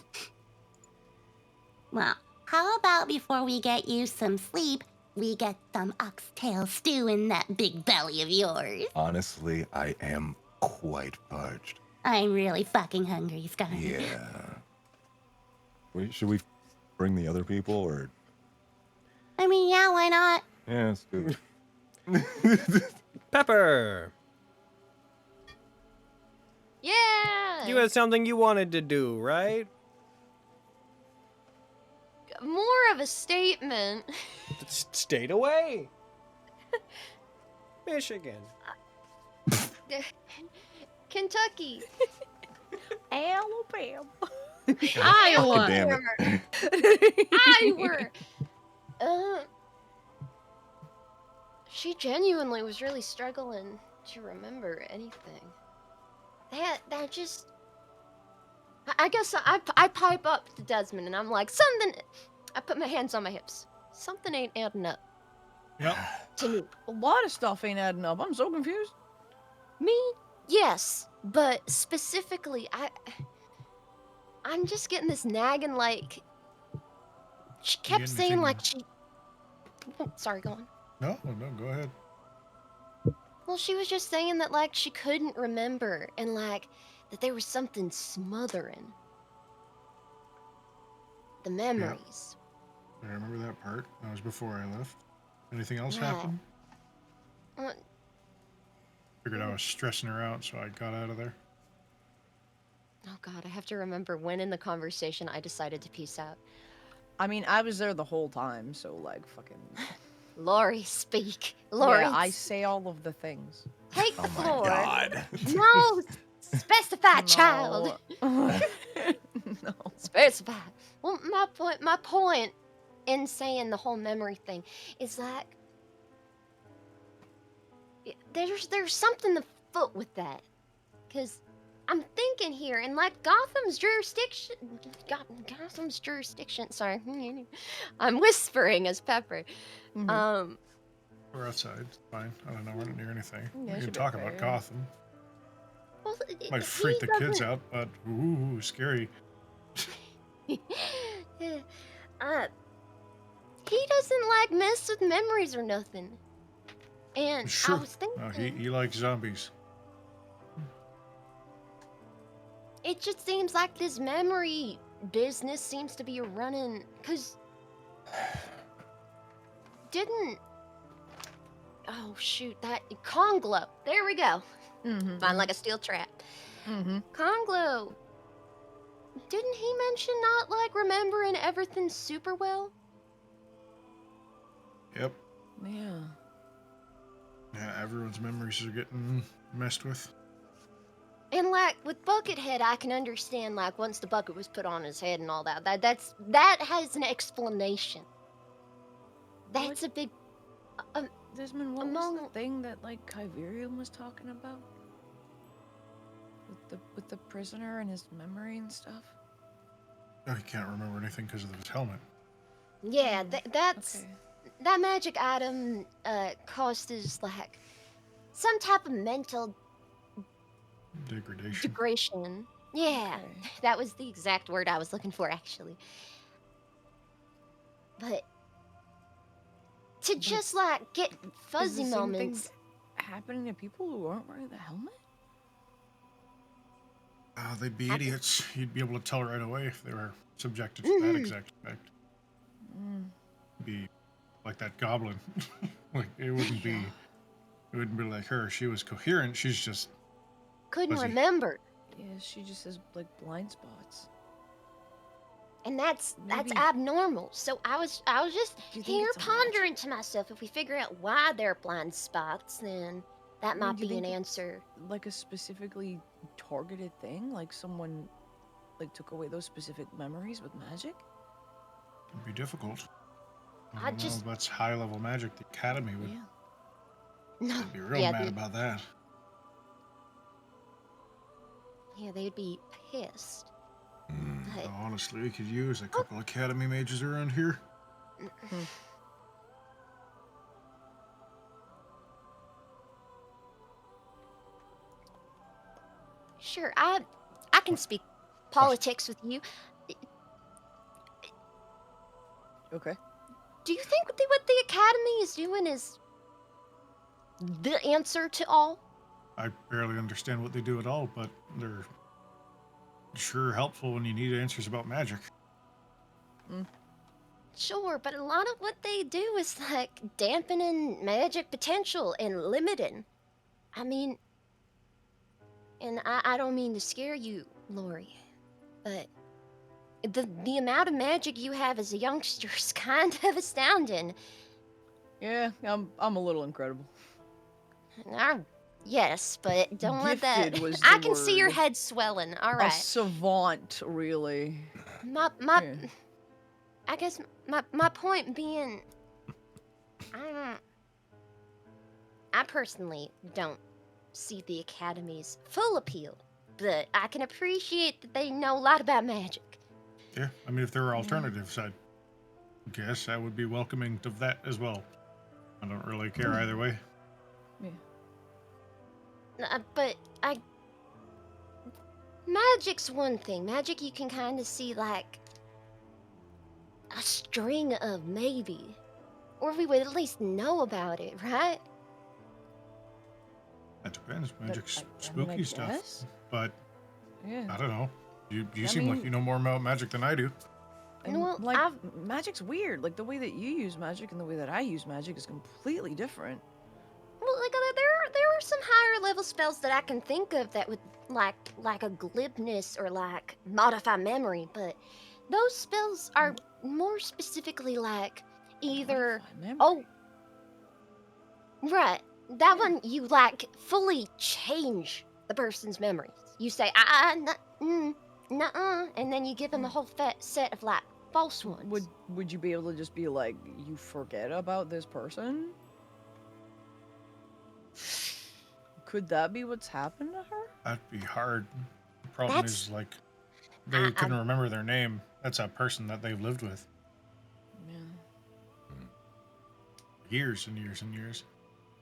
Well, how about before we get you some sleep, we get some oxtail stew in that big belly of yours? Honestly, I am quite parched. I'm really fucking hungry, Scott. Yeah. Wait, should we bring the other people or? I mean, yeah, why not? Yeah, let's do it. Pepper, Yeah. you had something you wanted to do, right? More of a statement. Stayed away. Michigan. Kentucky. Alabama. Iowa. Damn it. Iowa. She genuinely was really struggling to remember anything. That just. I guess I pipe up to Desmond and I'm like, something. I put my hands on my hips. Something ain't adding up Yep. to me. A lot of stuff ain't adding up. I'm so confused. Me? Yes, but specifically, I'm just getting this nagging like. She kept getting saying anything- like she. Oh, sorry, go on. No, go ahead. Well, she was just saying that like she couldn't remember and like that there was something smothering the memories. I remember that part. That was before I left. Anything else Yeah. happen? Uh, Figured I was stressing her out, so I got out of there. oh God, I have to remember when in the conversation I decided to peace out. I mean, I was there the whole time, so like fucking. Lori, speak. Lori, Yeah, I say all of the things. take the Oh my floor. God. No, specify, child. No. Specify. Well, my point in saying the whole memory thing is like there's something afoot with that, because I'm thinking here in like Gotham's jurisdiction. Sorry, I'm whispering as Pepper. Mhm. We're outside. It's fine. I don't know. We're not near anything. Yeah, We should can be talk okay, about yeah. Gotham. Well, Might freak the kids out, but ooh, scary. He doesn't like mess with memories or nothing. And Sure. I was thinking, No, he likes zombies. it just seems like this memory business seems to be running. Cause oh shoot, that Conglo. There we go. Mhm. Fine, like a steel trap. Mhm. Conglo. Didn't he mention not like remembering everything super well? Yep. Yeah. Yeah, everyone's memories are getting messed with. And like with Buckethead, I can understand like once the bucket was put on his head and all that. That has an explanation. That's a big. Desmond, what was the Among- thing that like Kyverian was talking about? With the prisoner and his memory and stuff? Oh, he can't remember anything because of his helmet. Yeah, that's Okay. that magic item causes like some type of mental Degradation. degradation. Yeah, Okay. that was the exact word I was looking for actually. but to just like get fuzzy Is the same moments. thing happening to people who aren't wearing the helmet? They'd be idiots. You'd be able to tell right away if they were subjected to that exact effect. Be like that goblin. Like it wouldn't be like her. She was coherent. She's just Couldn't fuzzy. remember. Yeah, she just has like blind spots. And that's Maybe- abnormal. So I was just Do you think here it's a pondering to myself, if we figure out why they're blind spots, then that might do you be an think answer. Like a specifically targeted thing? Like someone like took away those specific memories with magic? It'd be difficult. I I don't know just- if that's high level magic. The Academy would Yeah. No, be real yeah, mad they- about that. yeah, they'd be pissed. But Honestly, we could use a couple Academy mages around here. sure, I can speak politics with you. Okay. Do you think what the Academy is doing is the answer to all? I barely understand what they do at all, but they're sure helpful when you need answers about magic. Sure, but a lot of what they do is like dampening magic potential and limiting. I mean, and I don't mean to scare you, Lori, but the amount of magic you have as a youngster is kind of astounding. Yeah, I'm a little incredible. Yes, but don't let that. Gifted was I the can see your word. head swelling. All A right, savant, really. my Yeah. I guess my point being, I personally don't see the Academy's full appeal, but I can appreciate that they know a lot about magic. Yeah, I mean, if there were alternatives, I guess I would be welcoming of that as well. I don't really care either way. But magic's one thing. Magic you can kind of see like a string of maybe, or we would at least know about it, right? That depends. Magic's I mean, I spooky stuff, guess. but Yeah. I don't know. You I seem like mean- you know more about magic than I do. And, Well, like, I've- magic's weird. Like, the way that you use magic and the way that I use magic is completely different. Well, like there are some higher level spells that I can think of that would like a glibness or like modify memory, but those spells are more specifically like either Modify memory. oh right, that one you like fully change the person's memories. You say nuh-uh, and then you give them a whole set of like false ones. Would you be able to just be like, you forget about this person? Could that be what's happened to her? That'd be hard. The problem That's- is, like, they couldn't remember their name. That's a person that they've lived with Yeah. years and years and years.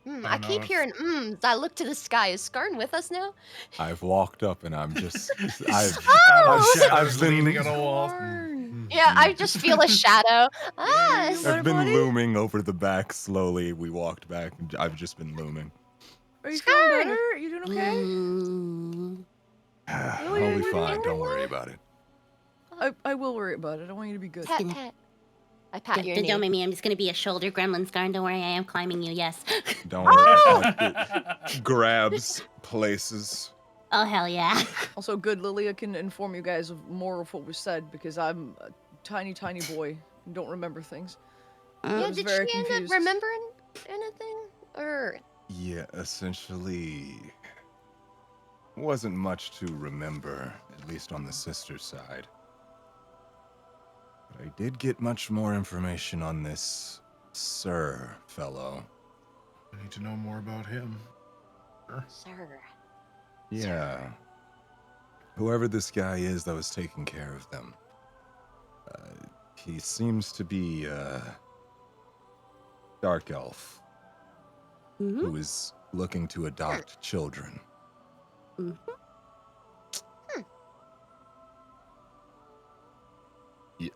I don't know keep if- hearing as I look to the sky. Is Skarn with us now? I've walked up and I'm just I've Shadows been- leaning on a wall. Yeah, I just feel a shadow. I've been looming over the back slowly. We walked back and I've just been looming. Are you Scarred. feeling better? Are you doing okay? I'll be fine. Don't worry about it. I will worry about it. I want you to be good. Pat, pat. I pat your Don't knee. make me. I'm just gonna be a shoulder gremlin scar. Don't worry, I am climbing you. Yes. Don't worry. It grabs places. Oh hell yeah. Also, good. Lilia can inform you guys of more of what was said because I'm a tiny boy and don't remember things. I Yeah, was did very she end confused. up remembering anything? Or Yeah, essentially, wasn't much to remember, at least on the sister side. But I did get much more information on this Sir fellow. I need to know more about him. sir? Yeah. Whoever this guy is that was taking care of them. He seems to be a dark elf who is looking to adopt children.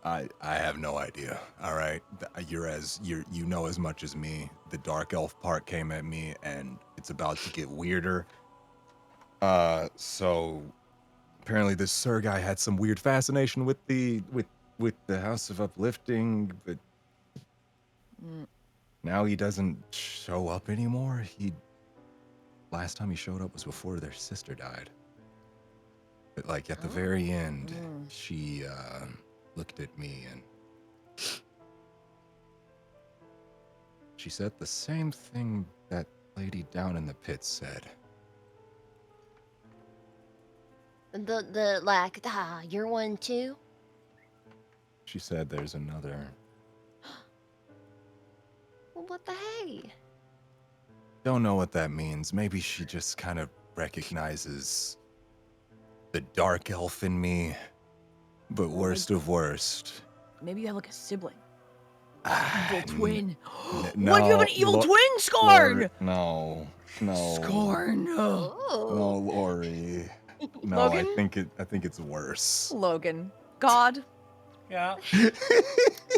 I have no idea. All right, you know as much as me. The dark elf part came at me, and it's about to get weirder. So apparently this Sir guy had some weird fascination with the House of Uplifting, but now he doesn't show up anymore. Last time he showed up was before their sister died. But like at the very end, she looked at me and she said the same thing that lady down in the pit said. You're one too? She said there's another. Well, what the hey? Don't know what that means. Maybe she just kind of recognizes the dark elf in me. But worst of worst. Maybe you have like a sibling. Evil twin. No, What, you have an evil twin, Scarn? No. Scarn. No, Lori. No, Logan? I think it's worse. Logan. God. Yeah.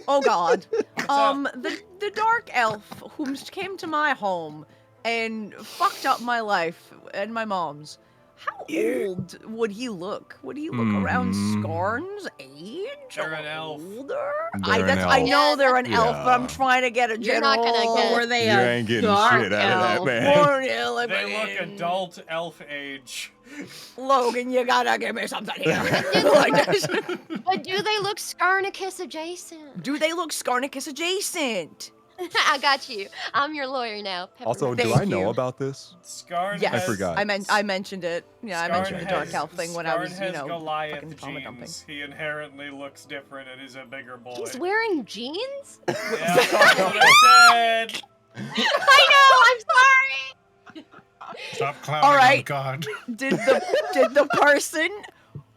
Oh God. The dark elf who came to my home and fucked up my life and my mom's. How old would he look? Would he look around Scarn's age? They're an elf. Older? They're an I elf. know they're an elf, but I'm Yeah. trying to get a You're general. not gonna get- Were they You a ain't getting dark shit out of that, elf? man. More, yeah, like, They look adult elf age. Logan, you gotta give me something here. Like this. But do they look Scarnicus adjacent? Do they look Scarnicus adjacent? I got you. I'm your lawyer now. Also, Peppermint. do I know about this? Scarn Yes, I has, forgot. I mentioned it. Yeah, I mentioned the dark elf thing when I was, Scarn you has know, Goliath fucking trauma dumping. genes. He inherently looks different and is a bigger boy. He's wearing jeans? Yeah, that's what I said. I know, I'm sorry! Stop clowning All right. on God. Did the person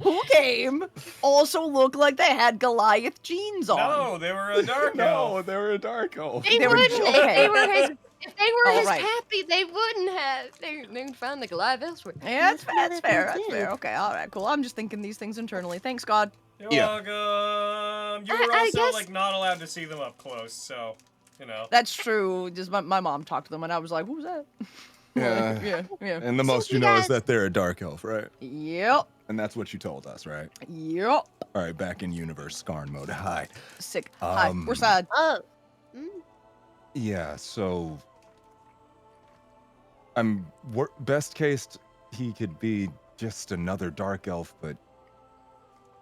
who came also look like they had Goliath jeans on? No, they were a dark No, elf. they were a dark elf. They They were wouldn't. okay. If they were All his right. pappy, they wouldn't have. They would find the Goliath elsewhere. Yeah, that's That's fair. what That's it fair. is. Okay, all right, cool. I'm just thinking these things internally. Thanks, God. You're Yeah. welcome. You were I also guess- like not allowed to see them up close, so you know. That's true. Just my mom talked to them, and I was like, "Who's that?" Yeah. yeah. And the most you you know is guys- that they're a dark elf, right? Yep. And that's what you told us, right? Yep. All right, back in universe Scarn mode. Hi. Sick. Hi. We're Um, sad. Oh. Yeah, so best case he could be just another dark elf, but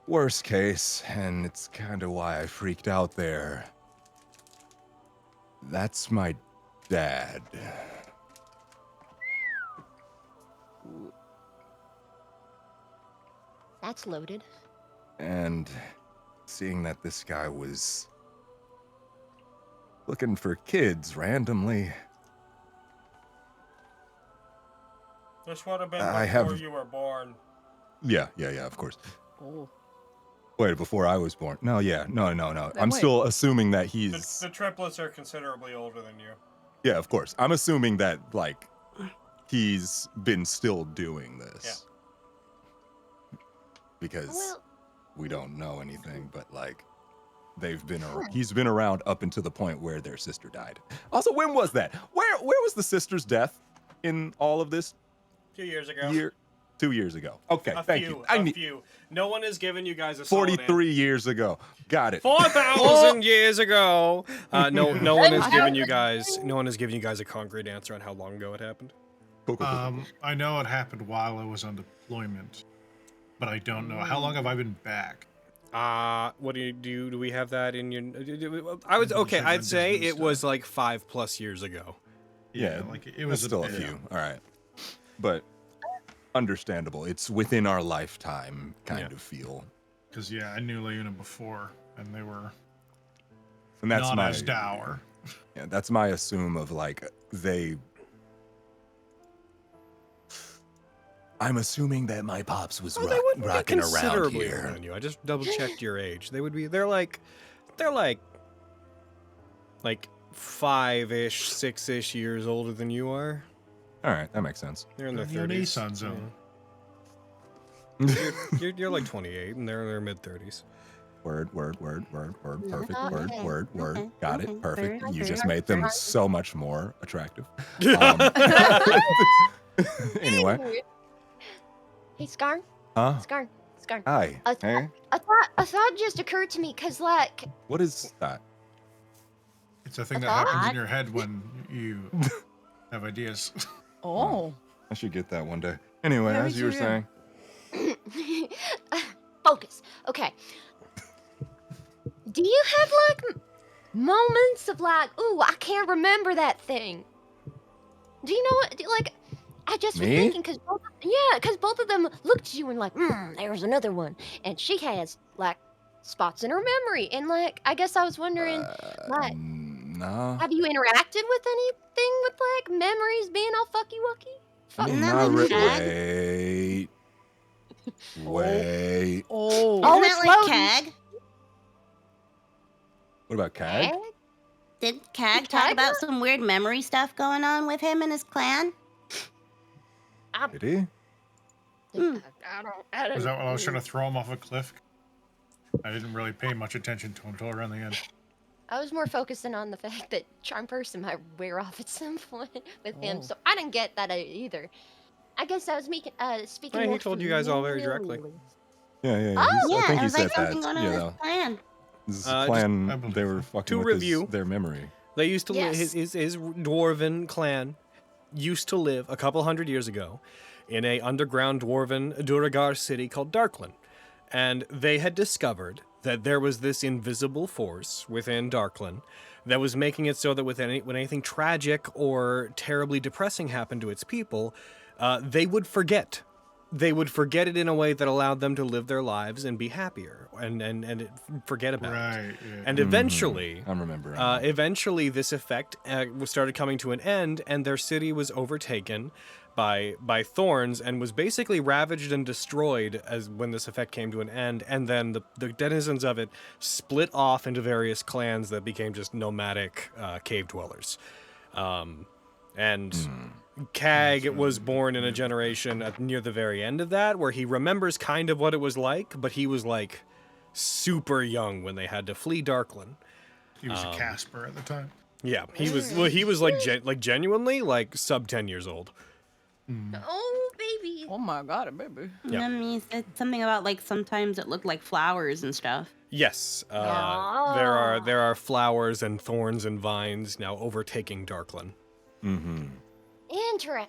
worst case, and it's kind of why I freaked out there. That's my dad. That's loaded. And seeing that this guy was looking for kids randomly, This would have been I before have- you were born. yeah, of course. Oh. Wait, before I was born? No. I'm wait. still assuming that The, he's. the triplets are considerably older than you. Yeah, of course. I'm assuming that like he's been still doing this. Because Well, we don't know anything, but like they've been he's been around up until the point where their sister died. Also, when was that? Where was the sister's death in all of this? 2 years ago. 2 years ago. Okay, A thank few. you. A few. No one has given you guys a solid answer. 43 years ago. Got it. 4,000 years ago. No one has given you guys. No one has given you guys a concrete answer on how long ago it happened. Cool. I know it happened while I was on deployment, but I don't know. How long have I been back? What do you do? Do we have that in your? I was okay. I'd say it was like 5+ years ago. Yeah, like it That's was still a few. All right. But understandable. It's within our lifetime kind of feel. Because I knew Leuna before, and they were And that's not my as dour. Yeah, that's my assume of like I'm assuming that my pops was Oh, they wouldn't be rocking around considerably older here. than you. I just double checked your age. They would be. They're like 5-ish, 6-ish years older than you are. All right, that makes sense. They're in their They're 30s. Nissan zone. You're like 28, and they're in their mid 30s. Word. Perfect. Okay. Word. Okay. Got Okay. it. Perfect. Word. You just Word. made them Word. so much more attractive. Anyway. Hey, Scarn. Huh? Scarn. Hi. Hey. A thought just occurred to me, cause like, What is that? It's a thing A that happens thought? in your head when you have ideas. Oh. I should get that one day. Anyway, Yeah, me as you were too, yeah. saying. focus. Okay. Do you have like moments of like, ooh, I can't remember that thing? Do you know what? Like, I just was Me? thinking, cause both of them looked at you and like, there's another one, and she has like spots in her memory, and like, I guess I was wondering, like, No. have you interacted with anything with like memories being all fucky wucky? I mean, Isn't that not like really. Cag? Wait. Oh. Oh, Isn't it's that like loading. Cag? What about Cag? Cag? Did Cag Did talk Cag about some weird memory stuff going on with him and his clan? Did he? I don't. Was that when I was trying to throw him off a cliff? I didn't really pay much attention to him until around the end. I was more focusing on the fact that charm person might wear off at some point with him, Oh. so I didn't get that either. I guess I was speaking. Hey, he more told you guys all very directly. familiarly. Yeah. Yeah, I think it he was said like something that. going on You with know, his clan. his I clan. believe They were so. fucking To with review. their memory. They used to live. Yes. His dwarven clan used to live a couple hundred years ago in a underground dwarven Duragar city called Darkland, and they had discovered that there was this invisible force within Darkland that was making it so that when anything tragic or terribly depressing happened to its people, they would forget. They would forget it in a way that allowed them to live their lives and be happier and forget about it. Right. Yeah. And eventually, I'm remembering. eventually, this effect started coming to an end, and their city was overtaken by thorns and was basically ravaged and destroyed as when this effect came to an end. And then the denizens of it split off into various clans that became just nomadic cave dwellers. Cag was born in a generation near the very end of that, where he remembers kind of what it was like, but he was like super young when they had to flee Darkland. He was a Casper at the time. Yeah, he was. Well, he was like genuinely like sub 10 years old. Oh, baby. Oh my god, baby. Yeah. And then he said something about like sometimes it looked like flowers and stuff. Yes, there are flowers and thorns and vines now overtaking Darkland. Mm-hmm. Interesting.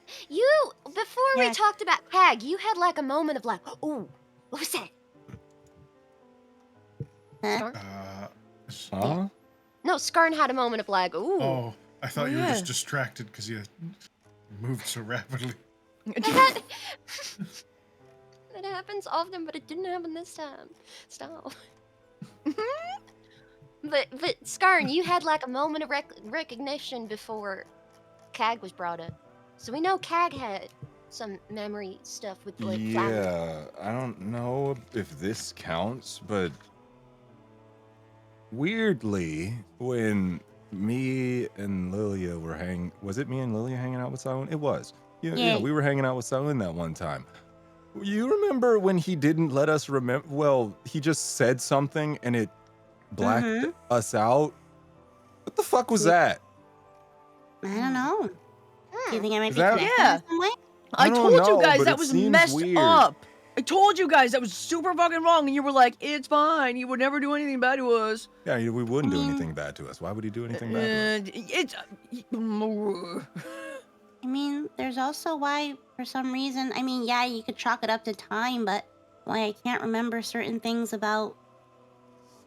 Before we Yeah. talked about Cag, you had like a moment of like, ooh, what was that? Huh? Huh? No, Skarn had a moment of like, ooh. Oh, I thought Oh, you were yeah. just distracted because you moved so rapidly. That happens often, but it didn't happen this time. Stop. but Skarn, you had like a moment of recognition before Cag was brought up, so we know Cag had some memory stuff with like flowers. Yeah, I don't know if this counts, but weirdly, when me and Lilia were was it me and Lilia hanging out with Silent? It was. Yeah, we were hanging out with Silent that one time. You remember when he didn't let us remember? Well, he just said something and it blacked us out. What the fuck was that? I don't know. Do you think I might Is be that- connected Yeah. in some way? I don't told know, you guys but that it was seems messed weird. up. I told you guys that was super fucking wrong, and you were like, "It's fine. He would never do anything bad to us." Yeah, we wouldn't do anything bad to us. Why would he do anything bad to us? It's. I mean, there's also why, for some reason, I mean, yeah, you could chalk it up to time, but why I can't remember certain things about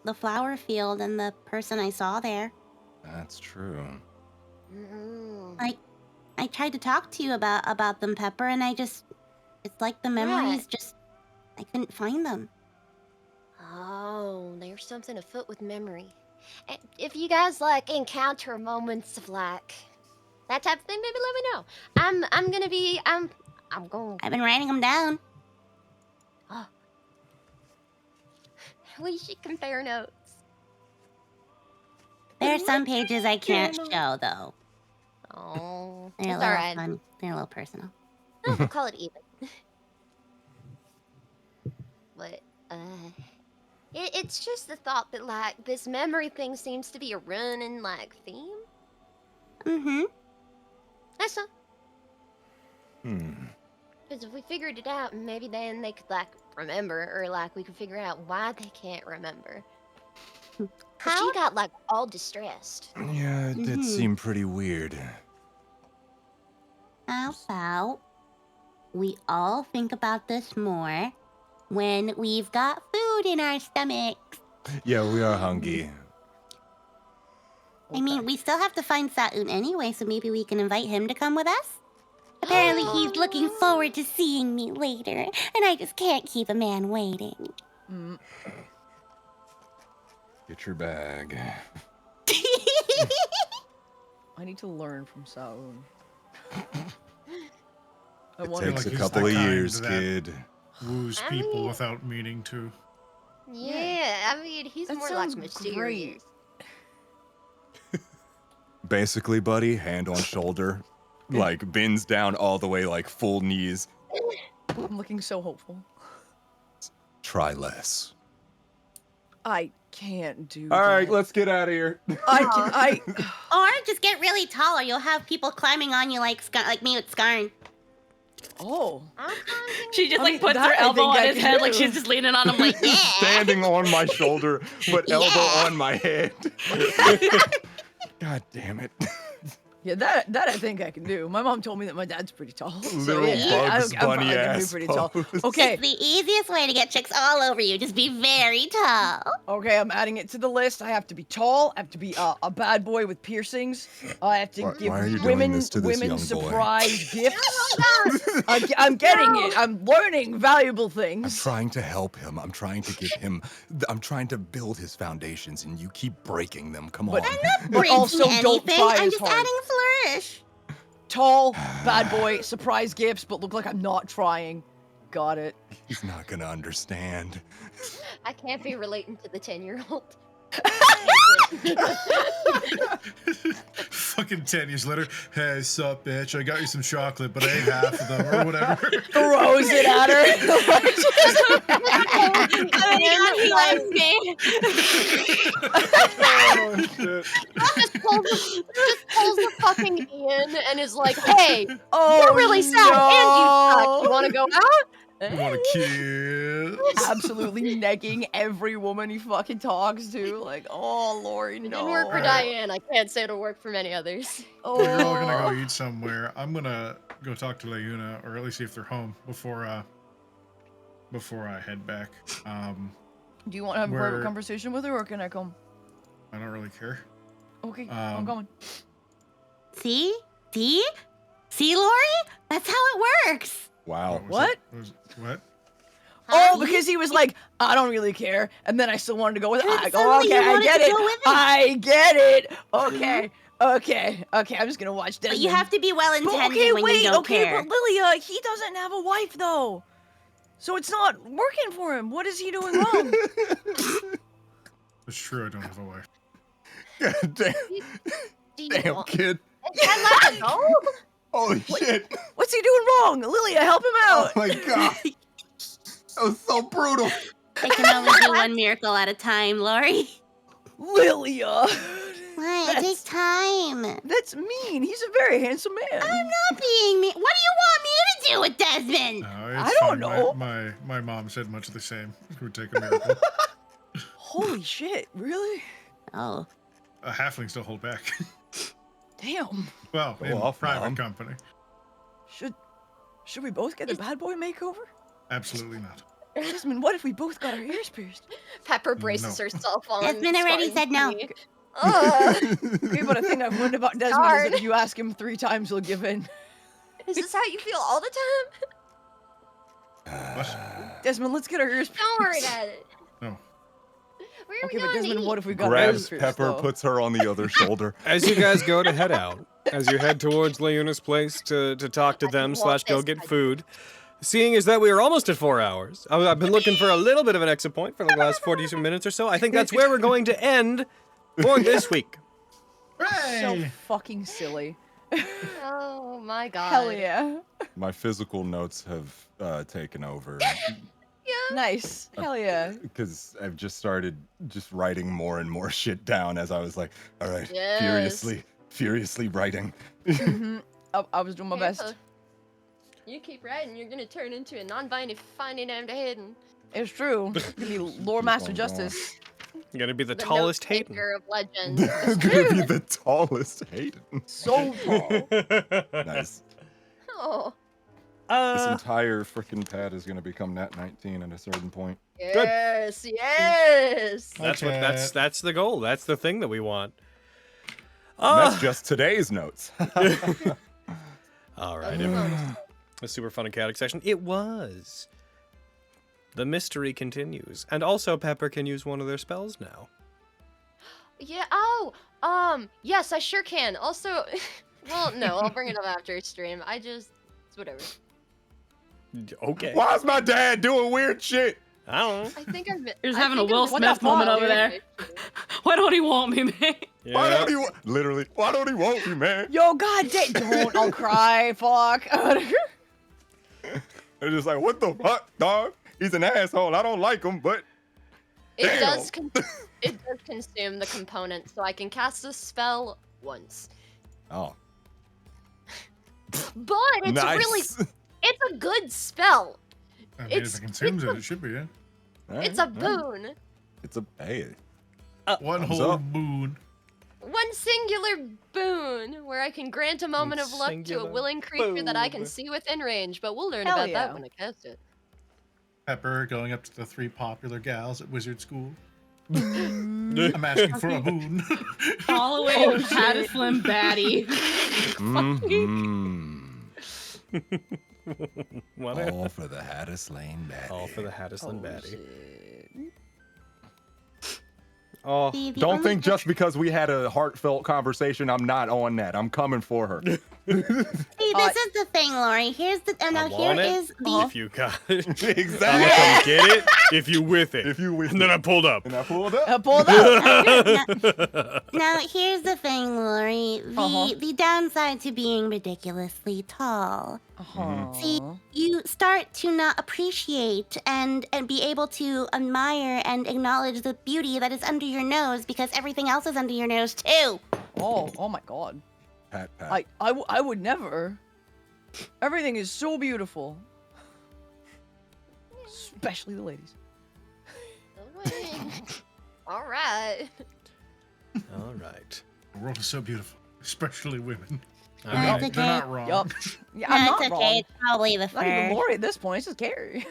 the flower field and the person I saw there. That's true. Like, I tried to talk to you about them, Pepper, and it's like the memories just, I couldn't find them. Oh, there's something afoot with memory. If you guys like encounter moments of like that type of thing, maybe let me know. I'm going. I've been writing them down. We should compare notes. There are some pages I can't show, though. Oh, They're a it's little alright. fun. They're a little personal. Oh, we'll call it even. But It's just the thought that, like, this memory thing seems to be a running, like, theme. Mm-hmm. That's all. Hmm. Because if we figured it out, maybe then they could, like, remember, or, like, we could figure out why they can't remember. 'Cause she got, like, all distressed. Yeah, it did seem pretty weird. How about we all think about this more when we've got food in our stomachs? Yeah, we are hungry. I mean, we still have to find Sa'un anyway, so maybe we can invite him to come with us? Apparently he's looking forward to seeing me later, and I just can't keep a man waiting. Get your bag. I need to learn from Sa'un. It feel takes like a he's couple the of kind years, that- kid. Woos I people mean- without meaning to. Yeah, I mean, he's That more sounds like mysterious. great. Basically, buddy, hand on shoulder, like bends down all the way, like full knees. I'm looking so hopeful. Try less. I can't do All right, that. let's get out of here. I Or just get really tall, or you'll have people climbing on you like me with Skarn. Oh. She just I like mean, puts that her I elbow think on I his can head, like do. she's just leaning on him, like, yeah. Standing on my shoulder, but elbow on my head. God damn it. Yeah, that I think I can do. My mom told me that my dad's pretty tall. So Literal yeah, Bugs I'm probably Bunny gonna be ass pretty tall. pose. Okay, It's the easiest way to get chicks all over you. Just be very tall. okay, I'm adding it to the list. I have to be tall. I have to be a bad boy with piercings. I have to Why give are you doing women this to this young boy? surprise gifts. I'm getting it. I'm learning valuable I'm things. trying to help him. I'm trying to give him. I'm trying to build his foundations, and you keep breaking them. Come on. But Breaking also don't anything. try I'm as just hard. adding flourish. Tall, bad boy, surprise gifts, but look like I'm not trying. Got it. He's not gonna understand. I can't be relating to the 10-year-old. Fucking 10 years later, hey, sup, bitch? I got you some chocolate, but I ate half of them, or whatever. Throws it at her. He loves me. Oh shit. just pulls the fucking in and is like, hey, Oh, you're really sad and you suck. You want to go out? You want to kiss? Absolutely negging every woman he fucking talks to. Like, oh, Lori, It no. didn't work for Diane. I can't say it'll work for many others. Oh. You're all gonna go eat somewhere. I'm gonna go talk to Leuna, or at least see if they're home before I head back. Do you want to have a private We're- conversation with her, or can I come? I don't really care. Okay, I'm going. See? See? See, Lori? That's how it works. Wow. What? What? Oh, because he was like, I don't really care, and then I still wanted to go with it. And I suddenly go, you okay, I wanted get to it. go with it. I get it. Okay, okay. I'm just gonna watch But Desmond. you have to be well But intended okay, when wait, you don't okay, care. but Lilia, he doesn't have a wife though, so it's not working for him. What is he doing wrong? It's true, I don't have a wife. God damn. Do you Damn, want- kid. I like a dog? Holy shit. What's he doing wrong? Lilia, help him Oh out. my god. That was so brutal. I can only do one miracle at a time, Lori. Lilia. What? It takes time. That's mean. He's a very handsome man. I'm not being mean. What do you want me to do with Desmond? No, I it's don't fine. know. My mom said much the same. It would take a miracle. Holy shit, really? Oh. A halfling still hold back. Damn. Well, Go in off, private Mom. company. Should we both get the bad boy makeover? Absolutely not. Desmond, what if we both got our ears pierced? Pepper braces No. herself on. Desmond already said no. Sparky. Ugh. Okay, but a thing I've learned about Desmond is Hard. that if you ask him 3 times, he'll give in. Is this how you feel all the time? What? Desmond, let's get our ears pierced. Don't worry about it. No. Where are Okay, we but going Desmond, to what eat? if we got our ears Grabs pierced, Pepper, though? puts her on the other shoulder. As you guys go to head out, as you head towards Leuna's place to talk to them / go get food, seeing as that we are almost at 4 hours, I've been looking for a little bit of an exit point for the last 42 minutes or so. I think that's where we're going to end for this week. So Hooray! fucking silly. Oh my god. Hell yeah. My physical notes have taken over. Yeah. Nice. Hell yeah. Because I've just started just writing more and more shit down as I was like, all right, Yes. furiously writing. Mhm. I was doing my Careful. best. You keep writing, you're gonna turn into a non-binary finding out hidden. It's true. It's gonna be Lord Master Justice. You're gonna be the The tallest note Hayden. taker of legends. Gonna be the tallest Hayden. So tall. Nice. Oh. This entire freaking pad is gonna become Nat19 at a certain point. Yes, yes. That's the goal. That's the thing that we want. And that's just today's notes. All right, a super fun and chaotic session. It was. The mystery continues, and also Pepper can use one of their spells now. Yeah. Oh. Yes, I sure can. Also, well, no, I'll bring it up after stream. It's whatever. Okay. Why is my dad doing weird shit? I don't know. I think I've been. You're just I having a think Will I'm- What the Smith moment fuck, over dude? there. Why don't he want me, man? Why Yeah. don't he literally? Why don't he want me, man? Yo, god damn. Don't. I'll cry. Fuck. They're just like, what the fuck, dog? He's an asshole. I don't like him, but It Damn. does. It does consume the component, so I can cast a spell once. oh, But it's nice. really, it's a good spell. I mean, if It's- it consumes it's it, it should be, yeah. It's a boon. It's a hey. One thumbs whole up. boon. One singular boon where I can grant a moment of luck to a singular willing creature that I can boon. see within range, but we'll learn Hell about yeah. that when I cast it. Pepper going up to the 3 popular gals at wizard school. I'm asking for a boon. Following Oh, a shit. Hadislim baddie. Whatever. All for the Haddis Lane baddie. All for the Haddisland baddie. shit. Oh, The Don't only think just because we had a heartfelt conversation, I'm not on that. I'm coming for her. See, this is the thing, Lori. Here's the I now want here it is the if you got it. I'm gonna Exactly. come get it if you with it. If you with and then it. I pulled up. And I pulled up. I pulled up. now here's the thing, Lori. Uh-huh. The downside to being ridiculously tall. See, you start to not appreciate and be able to admire and acknowledge the beauty that is under your nose because everything else is under your nose too. Oh my god. Pat, pat. I would never. Everything is so beautiful. Especially the ladies. All right. All right. The world is so beautiful, especially women. All No, right. it's They're okay. not wrong. Yup. Yeah, No, I'm it's not okay. wrong. It's probably the Not even fur. Lori at this point. It's just Carrie.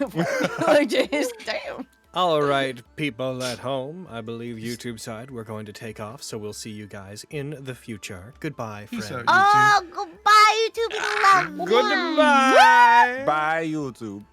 Like, just damn. All right, people at home. I believe YouTube side, we're going to take off, so we'll see you guys in the future. Goodbye, Peace friends. out, Oh, goodbye, YouTube. We love you. Goodbye. Bye, YouTube.